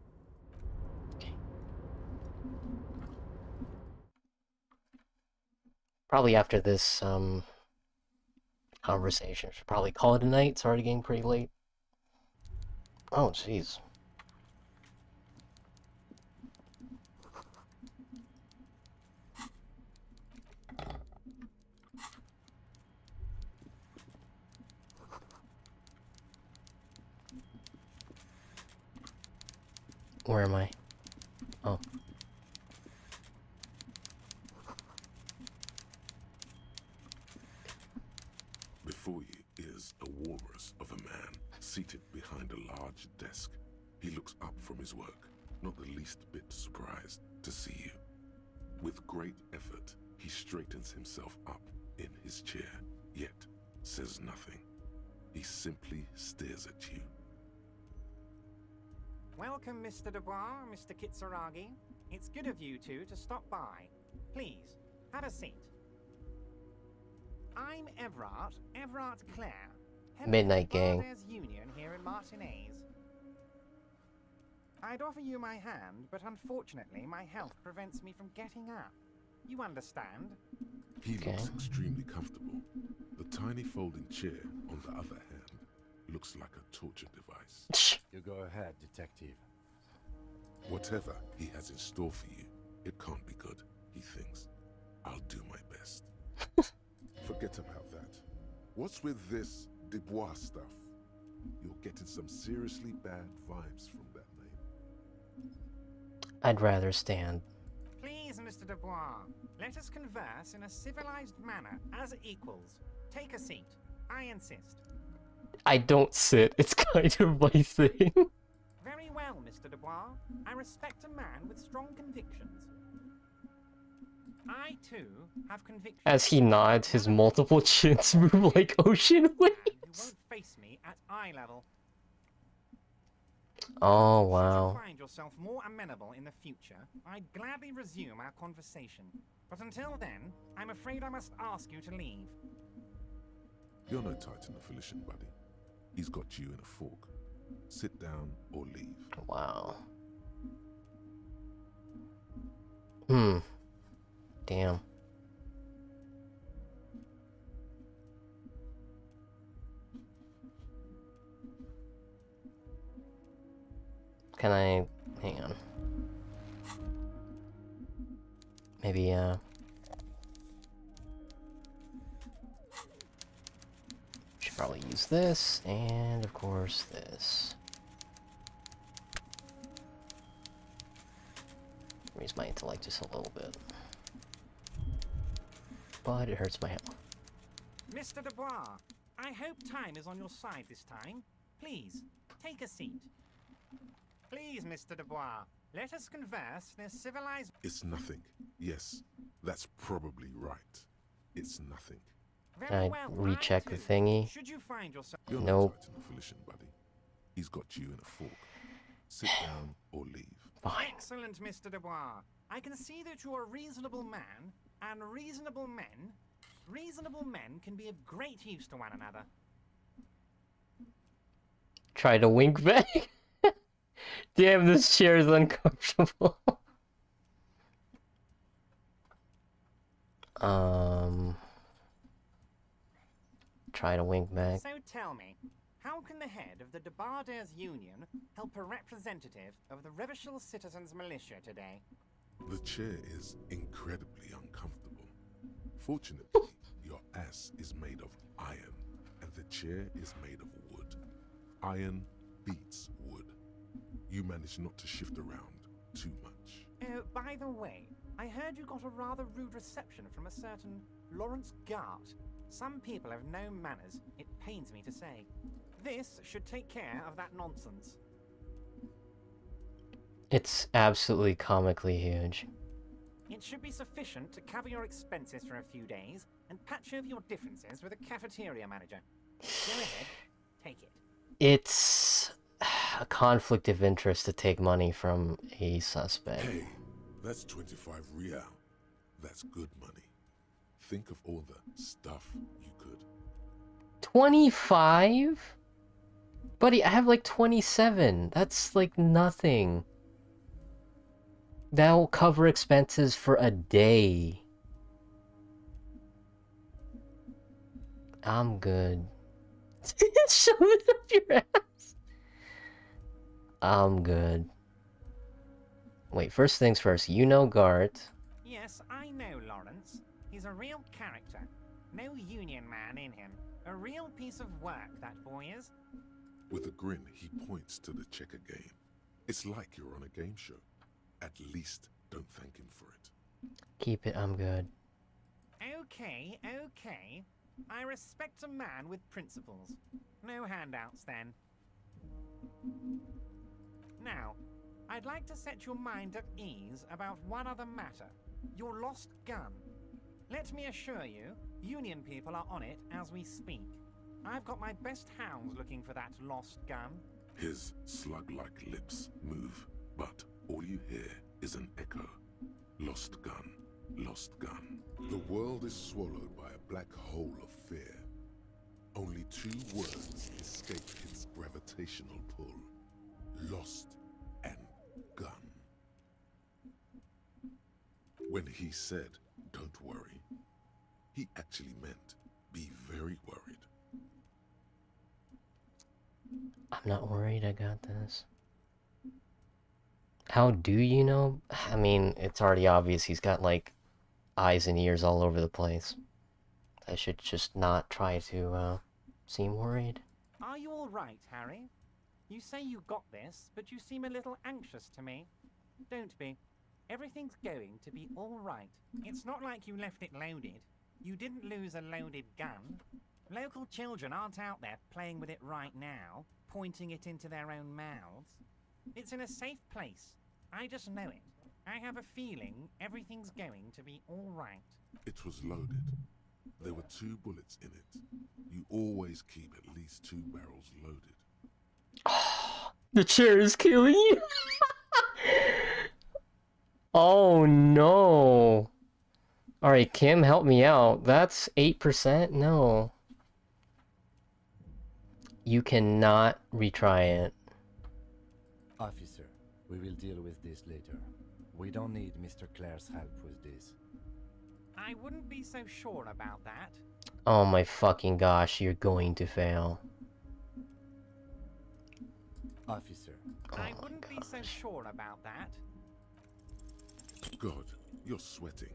Probably after this conversation, should probably call it a night. It's already getting pretty late. Oh, jeez. Where am I? Oh.
Before you is a walrus of a man seated behind a large desk. He looks up from his work, not the least bit surprised to see you. With great effort, he straightens himself up in his chair, yet says nothing. He simply stares at you.
Welcome, Mr. Dubois, Mr. Kitsuragi. It's good of you two to stop by. Please, have a seat. I'm Everard Clare, head
Midnight
of the
Gang.
Barders Union here in Martinez. I'd offer you my hand, but unfortunately my health prevents me from getting up. You understand?
He looks extremely comfortable. The tiny folding chair, on the other hand, looks like a torture device.
You go ahead, detective.
Whatever he has in store for you, it can't be good, he thinks. I'll do my best. Forget about that. What's with this Dubois stuff? You're getting some seriously bad vibes from that name.
I'd rather stand.
Please, Mr. Dubois, let us converse in a civilized manner as equals. Take a seat. I insist.
I don't sit. It's kind of my thing.
Very well, Mr. Dubois. I respect a man with strong convictions. I, too, have convictions.
As he nods, his multiple chins move like ocean waves.
You won't face me at eye level.
Oh,
Should
wow.
you find yourself more amenable in the future, I'd gladly resume our conversation. But until then, I'm afraid I must ask you to leave.
You're no Titan affiliation, buddy. He's got you in a fork. Sit down or leave.
Wow. Damn. Can I... hang on. Maybe, should probably use this, and of course this. Raise my intellect just a little bit. But it hurts my health.
Mr. Dubois, I hope time is on your side this time. Please, take a seat. Please, Mr. Dubois, let us converse in a civilized...
It's nothing. Yes, that's probably right. It's nothing.
Can I recheck the thingy?
Should you find yourself...
You're no
Nope.
Titan affiliation, buddy. He's got you in a fork. Sit down or leave.
Fine.
Excellent, Mr. Dubois. I can see that you're a reasonable man, and reasonable men can be of great use to one another.
Try to wink back. Damn, this chair is uncomfortable. Try to wink back.
So tell me, how can the head of the Debarders Union help a representative of the Revachol Citizens Militia today?
The chair is incredibly uncomfortable. Fortunately, your ass is made of iron, and the chair is made of wood. Iron beats wood. You manage not to shift around too much.
Oh, by the way, I heard you got a rather rude reception from a certain Lawrence Gart. Some people have no manners, it pains me to say. This should take care of that nonsense.
It's absolutely comically huge.
It should be sufficient to cover your expenses for a few days and patch over your differences with a cafeteria manager. Go ahead, take it.
It's a conflict of interest to take money from a suspect.
Hey, that's 25 real. That's good money. Think of all the stuff you could.
25? Buddy, I have like 27. That's like nothing. That'll cover expenses for a day. I'm good. Shove it up your ass. I'm good. Wait, first things first. You know Gart.
Yes, I know Lawrence. He's a real character. No union man in him. A real piece of work, that boy is.
With a grin, he points to the checker game. It's like you're on a game show. At least, don't thank him for it.
Keep it, I'm good.
Okay, okay. I respect a man with principles. No handouts, then. Now, I'd like to set your mind at ease about one other matter. Your lost gun. Let me assure you, Union people are on it as we speak. I've got my best hounds looking for that lost gun.
His slug-like lips move, but all you hear is an echo. Lost gun, lost gun. The world is swallowed by a black hole of fear. Only two words escape its gravitational pull. Lost and gun. When he said, "Don't worry," he actually meant, be very worried.
I'm not worried, I got this. How do you know? I mean, it's already obvious he's got, like, eyes and ears all over the place. I should just not try to, seem worried.
Are you all right, Harry? You say you got this, but you seem a little anxious to me. Don't be. Everything's going to be all right. It's not like you left it loaded. You didn't lose a loaded gun. Local children aren't out there playing with it right now, pointing it into their own mouths. It's in a safe place. I just know it. I have a feeling everything's going to be all right.
It was loaded. There were 2 bullets in it. You always keep at least 2 barrels loaded.
The chair is killing you. Oh no. Alright, Kim, help me out. That's 8%? No. You cannot retry it.
Officer, we will deal with this later. We don't need Mr. Claire's help with this.
I wouldn't be so sure about that.
Oh my fucking gosh, you're going to fail.
Officer.
I wouldn't be so sure about that.
God, you're sweating.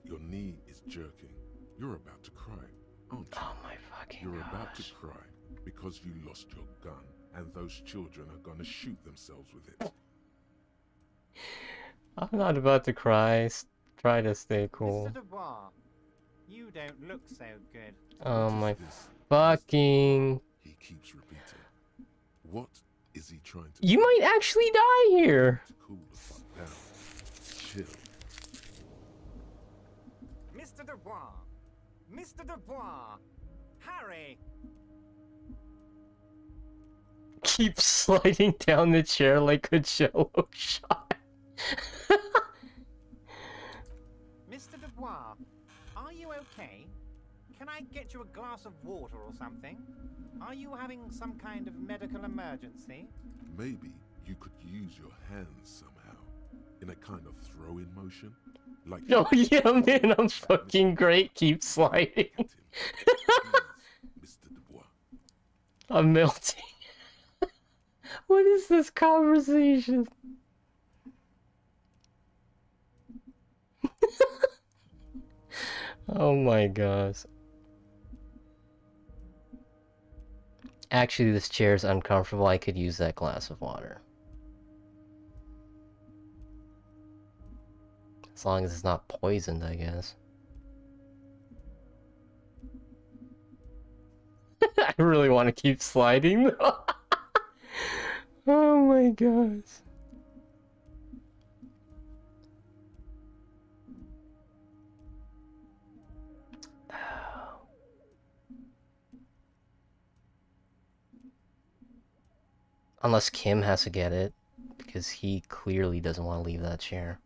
Your knee is jerking. You're about to cry, aren't you?
Oh my fucking
You're
gosh.
about to cry because you lost your gun and those children are gonna shoot themselves with it.
I'm not about to cry. Try to stay cool.
Mr. Dubois, you don't look so good.
Oh my fucking...
He keeps repeating. What is he trying to
You might actually die here.
To cool the fuck down. Chill.
Mr. Dubois! Mr. Dubois! Harry!
Keep sliding down the chair like a jello shot.
Mr. Dubois, are you okay? Can I get you a glass of water or something? Are you having some kind of medical emergency?
Maybe you could use your hands somehow, in a kind of throw-in motion, like.
No, yeah, man, I'm fucking great. Keep sliding.
Mr. Dubois.
I'm melting. What is this conversation? Oh my gosh. Actually, this chair is uncomfortable. I could use that glass of water. As long as it's not poisoned, I guess. I really want to keep sliding though. Oh my gosh. Unless Kim has to get it, because he clearly doesn't want to leave that chair.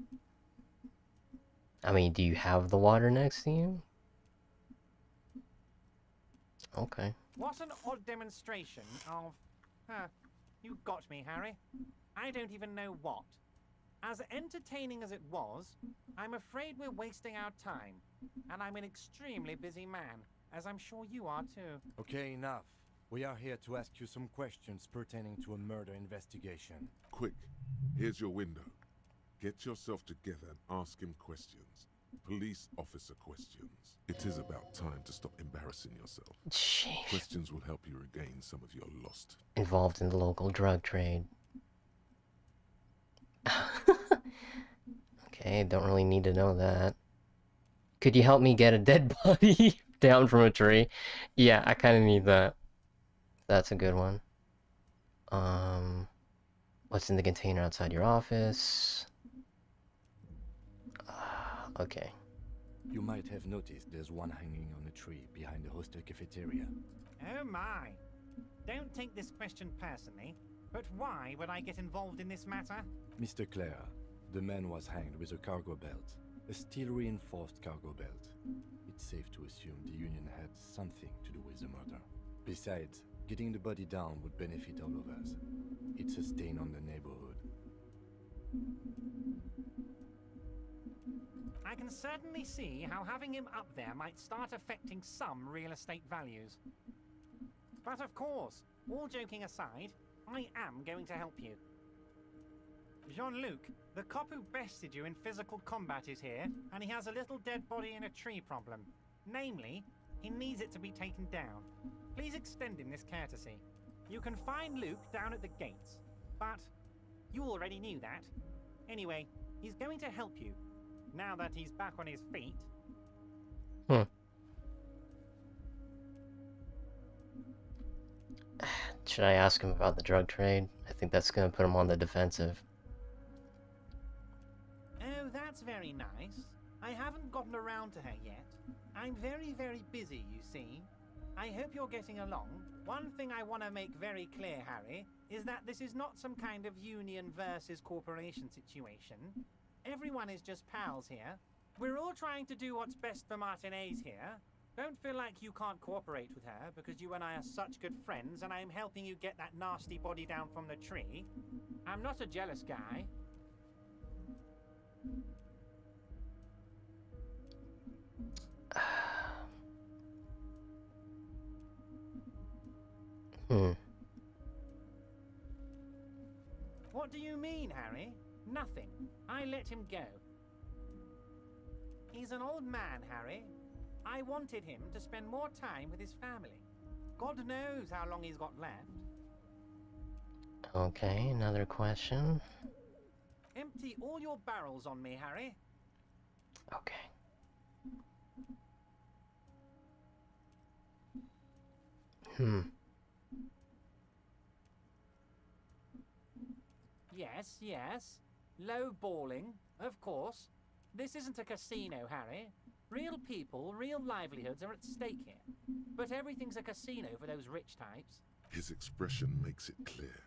I mean, do you have the water next to you? Okay.
What an odd demonstration of... you got me, Harry. I don't even know what. As entertaining as it was, I'm afraid we're wasting our time. And I'm an extremely busy man, as I'm sure you are too.
Okay, enough. We are here to ask you some questions pertaining to a murder investigation.
Quick, here's your window. Get yourself together and ask him questions. Police officer questions. It is about time to stop embarrassing yourself.
Jeez.
Questions will help you regain some of your lost.
Involved in the local drug trade. Okay, don't really need to know that. Could you help me get a dead body down from a tree? Yeah, I kind of need that. That's a good one. What's in the container outside your office? Okay.
You might have noticed there's one hanging on a tree behind the hostel cafeteria.
Oh my. Don't take this question personally, but why would I get involved in this matter?
Mr. Clare, the man was hanged with a cargo belt. A steel-reinforced cargo belt. It's safe to assume the Union had something to do with the murder. Besides, getting the body down would benefit all of us. It's a stain on the neighborhood.
I can certainly see how having him up there might start affecting some real estate values. But of course, all joking aside, I am going to help you. Jean-Luc, the cop who bested you in physical combat is here, and he has a little dead body in a tree problem. Namely, he needs it to be taken down. Please extend him this courtesy. You can find Luke down at the gates, but you already knew that. Anyway, he's going to help you, now that he's back on his feet.
Should I ask him about the drug trade? I think that's gonna put him on the defensive.
Oh, that's very nice. I haven't gotten around to her yet. I'm very, very busy, you see. I hope you're getting along. One thing I want to make very clear, Harry, is that this is not some kind of union versus corporation situation. Everyone is just pals here. We're all trying to do what's best for Martinez here. Don't feel like you can't cooperate with her because you and I are such good friends and I'm helping you get that nasty body down from the tree. I'm not a jealous guy. What do you mean, Harry? Nothing. I let him go. He's an old man, Harry. I wanted him to spend more time with his family. God knows how long he's got left.
Okay, another question.
Empty all your barrels on me, Harry.
Okay.
Yes, yes. Low balling, of course. This isn't a casino, Harry. Real people, real livelihoods are at stake here. But everything's a casino for those rich types.
His expression makes it clear.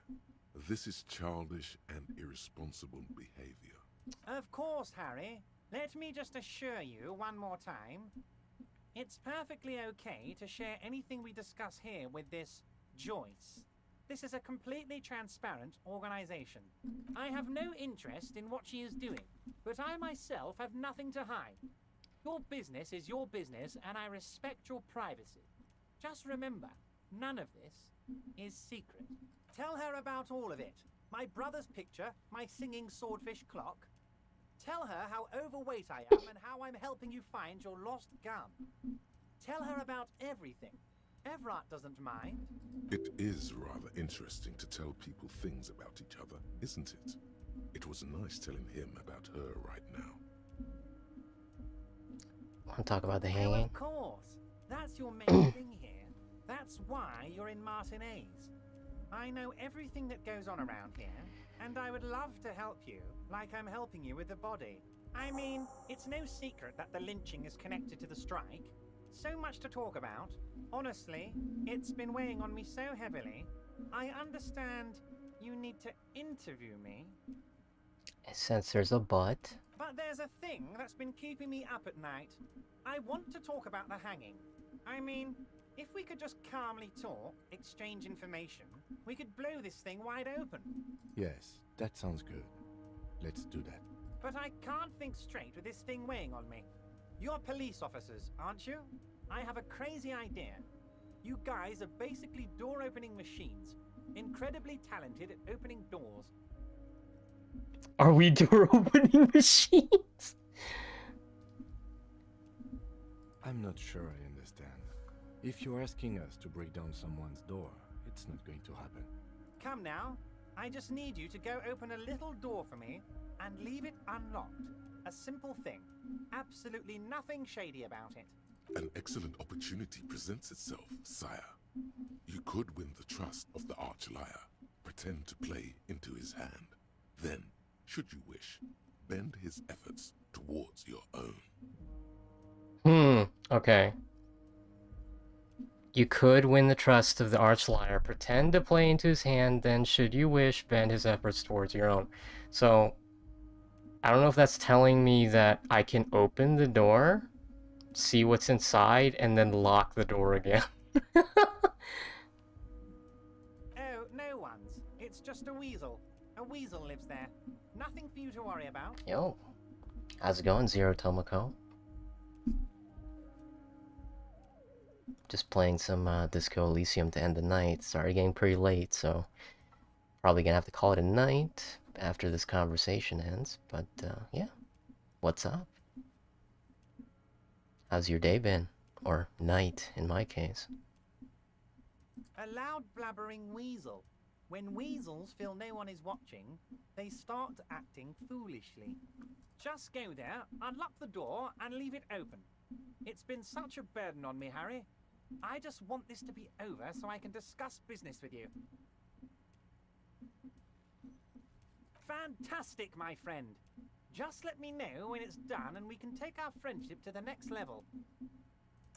This is childish and irresponsible behavior.
Of course, Harry. Let me just assure you one more time. It's perfectly okay to share anything we discuss here with this Joyce. This is a completely transparent organization. I have no interest in what she is doing, but I myself have nothing to hide. Your business is your business, and I respect your privacy. Just remember, none of this is secret. Tell her about all of it. My brother's picture, my singing swordfish clock. Tell her how overweight I am and how I'm helping you find your lost gun. Tell her about everything. F.E.A.R doesn't mind.
It is rather interesting to tell people things about each other, isn't it? It was nice telling him about her right now.
Want to talk about the
Oh,
hanging?
of course. That's your main thing here. That's why you're in Martinez. I know everything that goes on around here, and I would love to help you, like I'm helping you with the body. I mean, it's no secret that the lynching is connected to the strike. So much to talk about. Honestly, it's been weighing on me so heavily. I understand you need to interview me.
Since there's a but.
But there's a thing that's been keeping me up at night. I want to talk about the hanging. I mean, if we could just calmly talk, exchange information, we could blow this thing wide open.
Yes, that sounds good. Let's do that.
But I can't think straight with this thing weighing on me. You're police officers, aren't you? I have a crazy idea. You guys are basically door-opening machines, incredibly talented at opening doors.
Are we door-opening machines?
I'm not sure I understand. If you're asking us to break down someone's door, it's not going to happen.
Come now. I just need you to go open a little door for me and leave it unlocked. A simple thing. Absolutely nothing shady about it.
An excellent opportunity presents itself, sire. You could win the trust of the arch-liar, pretend to play into his hand. Then, should you wish, bend his efforts towards your own.
Okay. You could win the trust of the arch-liar, pretend to play into his hand, then should you wish, bend his efforts towards your own. So, I don't know if that's telling me that I can open the door, see what's inside, and then lock the door again.
Oh, no one's. It's just a weasel. A weasel lives there. Nothing for you to worry about.
Yo. How's it going, Zero Tomoko? Just playing some Disco Elysium to end the night. It's already getting pretty late, so probably gonna have to call it a night after this conversation ends. But yeah, what's up? How's your day been? Or night, in my case.
A loud blabbering weasel. When weasels feel no one is watching, they start acting foolishly. Just go there, unlock the door, and leave it open. It's been such a burden on me, Harry. I just want this to be over so I can discuss business with you. Fantastic, my friend. Just let me know when it's done and we can take our friendship to the next level.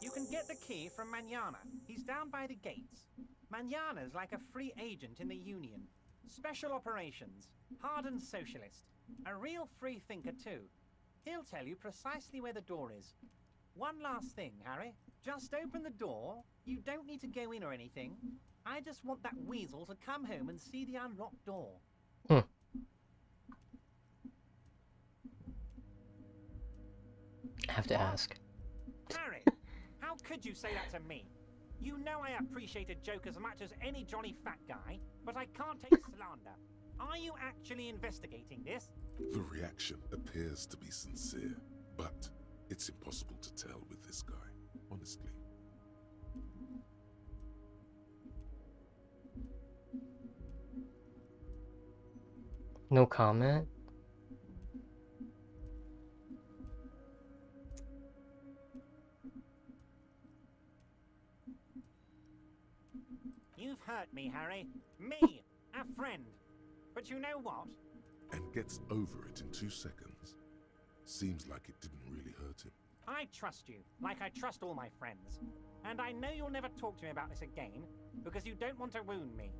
You can get the key from Manana. He's down by the gates. Manana's like a free agent in the Union. Special operations. Hardened socialist. A real free thinker too. He'll tell you precisely where the door is. One last thing, Harry. Just open the door. You don't need to go in or anything. I just want that weasel to come home and see the unlocked door.
I have to ask.
Harry, how could you say that to me? You know I appreciate a joke as much as any jolly fat guy, but I can't take slander. Are you actually investigating this?
The reaction appears to be sincere, but it's impossible to tell with this guy, honestly.
No comment?
You've hurt me, Harry. Me, a friend. But you know what?
And gets over it in 2 seconds. Seems like it didn't really hurt him.
I trust you, like I trust all my friends. And I know you'll never talk to me about this again, because you don't want to wound me.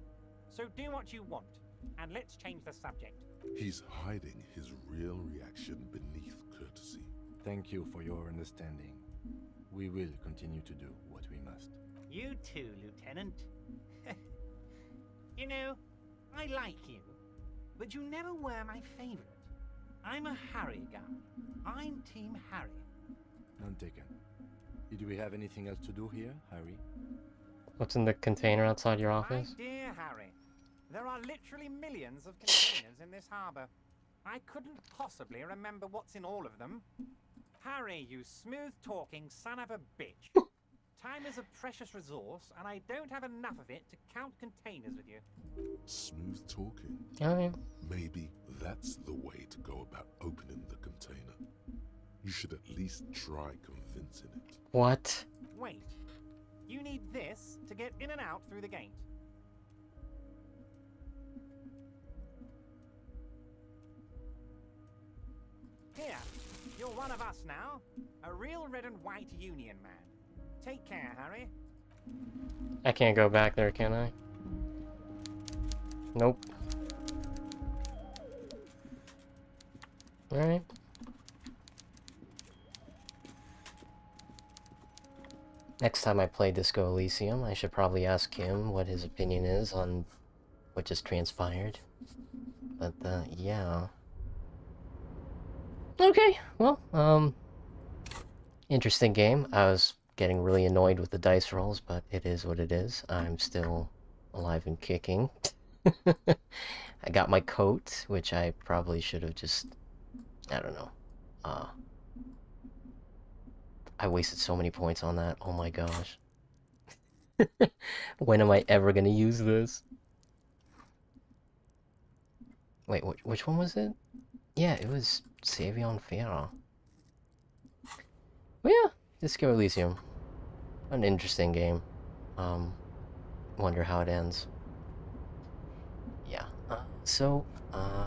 So do what you want, and let's change the subject.
He's hiding his real reaction beneath courtesy.
Thank you for your understanding. We will continue to do what we must.
You too, Lieutenant. You know, I like you, but you never were my favorite. I'm a Harry guy. I'm Team Harry.
None taken. Do we have anything else to do here, Harry?
What's in the container outside your
My
office?
dear Harry, there are literally millions of containers in this harbor. I couldn't possibly remember what's in all of them. Harry, you smooth-talking son of a bitch. Time is a precious resource, and I don't have enough of it to count containers with you.
Smooth talking.
Oh, yeah.
Maybe that's the way to go about opening the container. You should at least try convincing it.
What?
Wait. You need this to get in and out through the gate. Here, you're one of us now. A real red and white Union man. Take care, Harry.
I can't go back there, can I? Nope. Alright. Next time I play Disco Elysium, I should probably ask him what his opinion is on what just transpired. But, yeah. Okay, well, interesting game. I was getting really annoyed with the dice rolls, but it is what it is. I'm still alive and kicking. I got my coat, which I probably should have just... I don't know. I wasted so many points on that. Oh my gosh. When am I ever gonna use this? Wait, which one was it? Yeah, it was F.E.A.R. Well, yeah, Disco Elysium. An interesting game. Wonder how it ends. Yeah.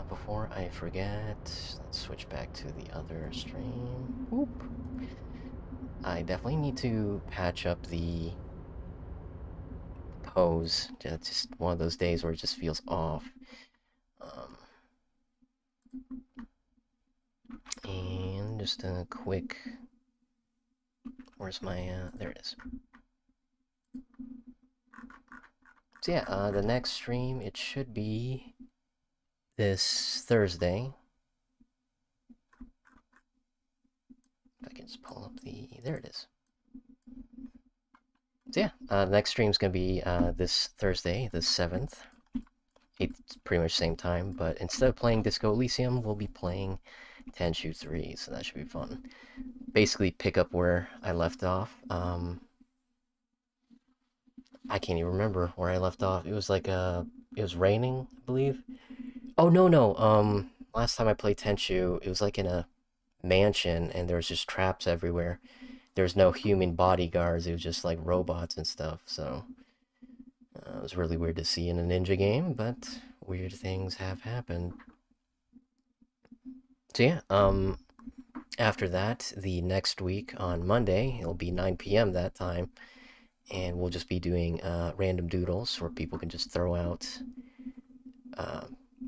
Before I forget, let's switch back to the other stream. Whoop. I definitely need to patch up the pose. It's just one of those days where it just feels off. And just a quick... Where's my, there it is. So yeah, the next stream, it should be this Thursday. If I can just pull up the... There it is. So yeah, the next stream's gonna be this Thursday, the 7th. It's pretty much the same time, but instead of playing Disco Elysium, we'll be playing Tenchu 3, so that should be fun. Basically pick up where I left off. I can't even remember where I left off. It was like, it was raining, I believe. Oh, no. Last time I played Tenchu, it was like in a mansion, and there was just traps everywhere. There was no human bodyguards, it was just like robots and stuff, so... it was really weird to see in a ninja game, but weird things have happened. So yeah, after that, the next week on Monday, it'll be 9 p.m. that time, and we'll just be doing random doodles where people can just throw out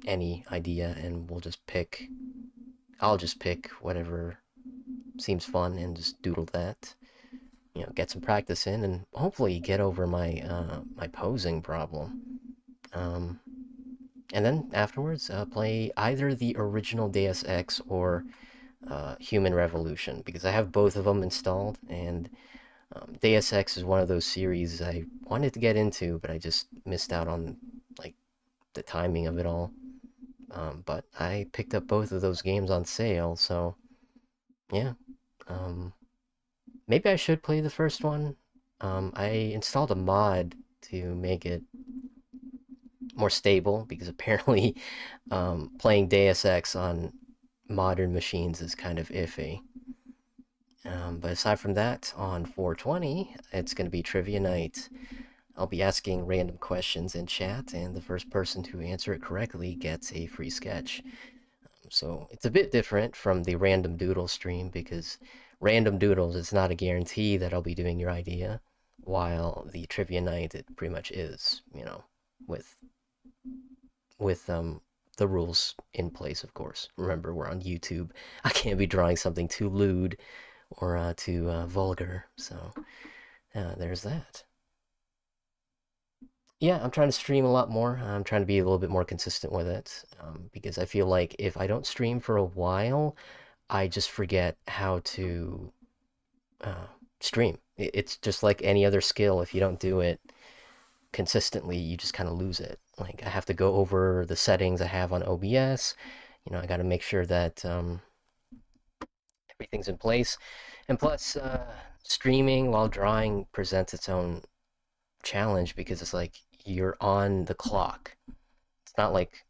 any idea, and we'll just pick... I'll just pick whatever seems fun and just doodle that. You know, get some practice in, and hopefully get over my my posing problem. And then afterwards, play either the original Deus Ex or Human Revolution, because I have both of them installed, and Deus Ex is one of those series I wanted to get into, but I just missed out on, like, the timing of it all. But I picked up both of those games on sale, so yeah. Maybe I should play the first one. I installed a mod to make it more stable, because apparently playing Deus Ex on modern machines is kind of iffy. But aside from that, on 420, it's going to be trivia night. I'll be asking random questions in chat, and the first person to answer it correctly gets a free sketch. So it's a bit different from the random doodle stream, because random doodles, it's not a guarantee that I'll be doing your idea, while the trivia night, it pretty much is, you know, with the rules in place, of course. Remember, we're on YouTube. I can't be drawing something too lewd or too vulgar, so there's that. Yeah, I'm trying to stream a lot more. I'm trying to be a little bit more consistent with it, because I feel like if I don't stream for a while, I just forget how to stream. It's just like any other skill. If you don't do it consistently, you just kind of lose it. Like, I have to go over the settings I have on OBS. You know, I got to make sure that everything's in place. And plus, streaming while drawing presents its own challenge, because it's like you're on the clock. It's not like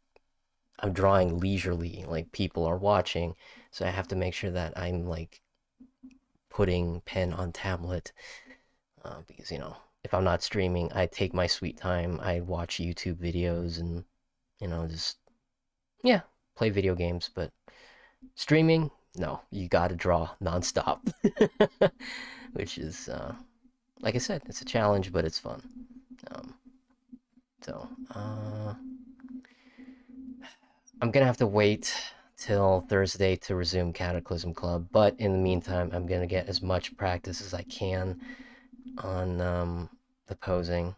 I'm drawing leisurely, like people are watching. So I have to make sure that I'm like putting pen on tablet, because, you know, if I'm not streaming, I take my sweet time. I watch YouTube videos and, you know, just, yeah, play video games. But streaming, no, you gotta draw nonstop. Which is, like I said, it's a challenge, but it's fun. I'm gonna have to wait till Thursday to resume Cataclysm Club, but in the meantime, I'm gonna get as much practice as I can on the posing.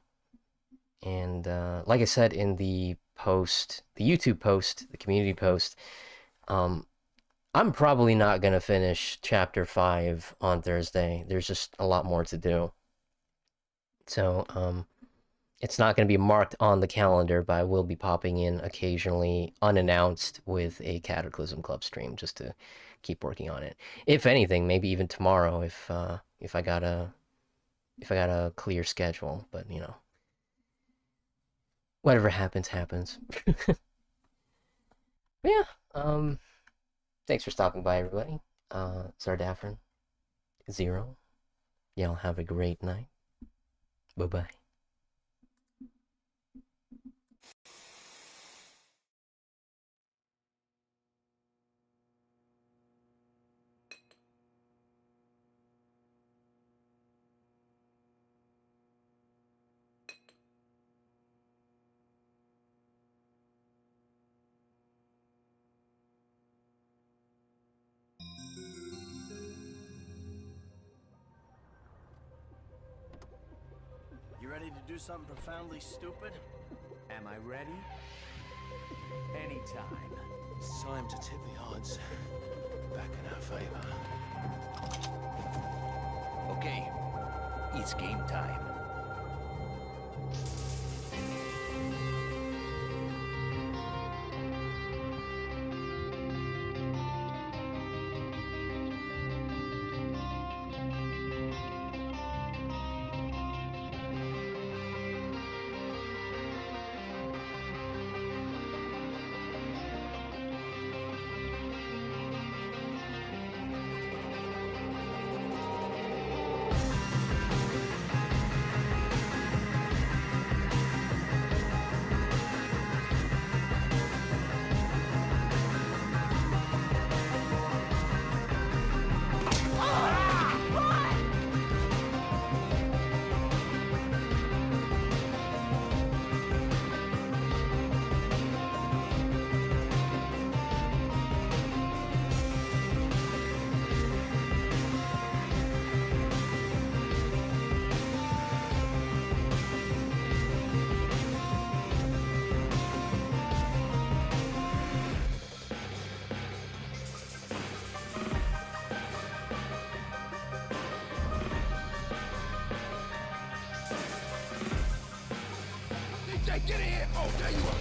And like I said in the post, the YouTube post, the community post, I'm probably not gonna finish Chapter 5 on Thursday. There's just a lot more to do. So, it's not going to be marked on the calendar, but I will be popping in occasionally unannounced with a Cataclysm Club stream just to keep working on it. If anything, maybe even tomorrow if I got a clear schedule, but you know, whatever happens happens. Yeah, thanks for stopping by, everybody. Zardafran, Zero, y'all have a great night. Bye-bye.
You ready to do something profoundly stupid? Am I ready? Anytime. It's time to tip the odds back in our favor.
Okay, it's game time.
DJ, get in here! Oh, there you are!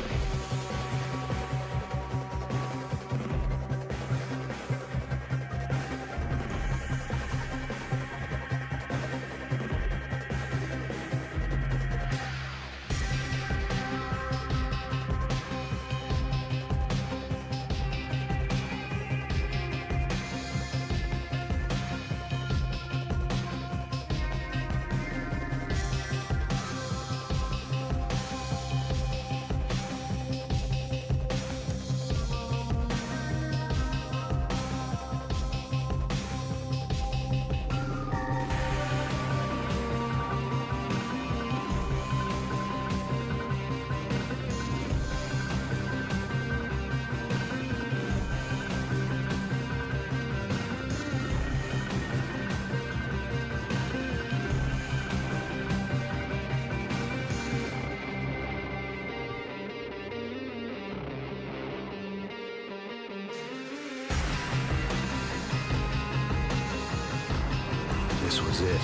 This was it.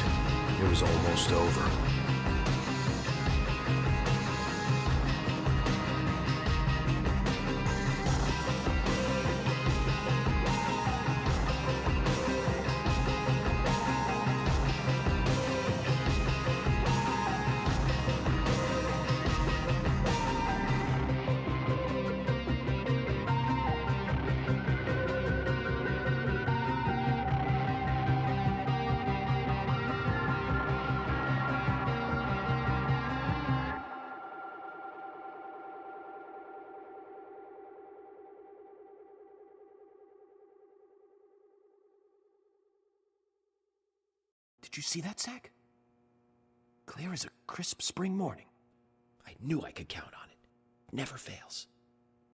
It was almost over.
Did you see that, Zach? Clear as a crisp spring morning. I knew I could count on it. Never fails.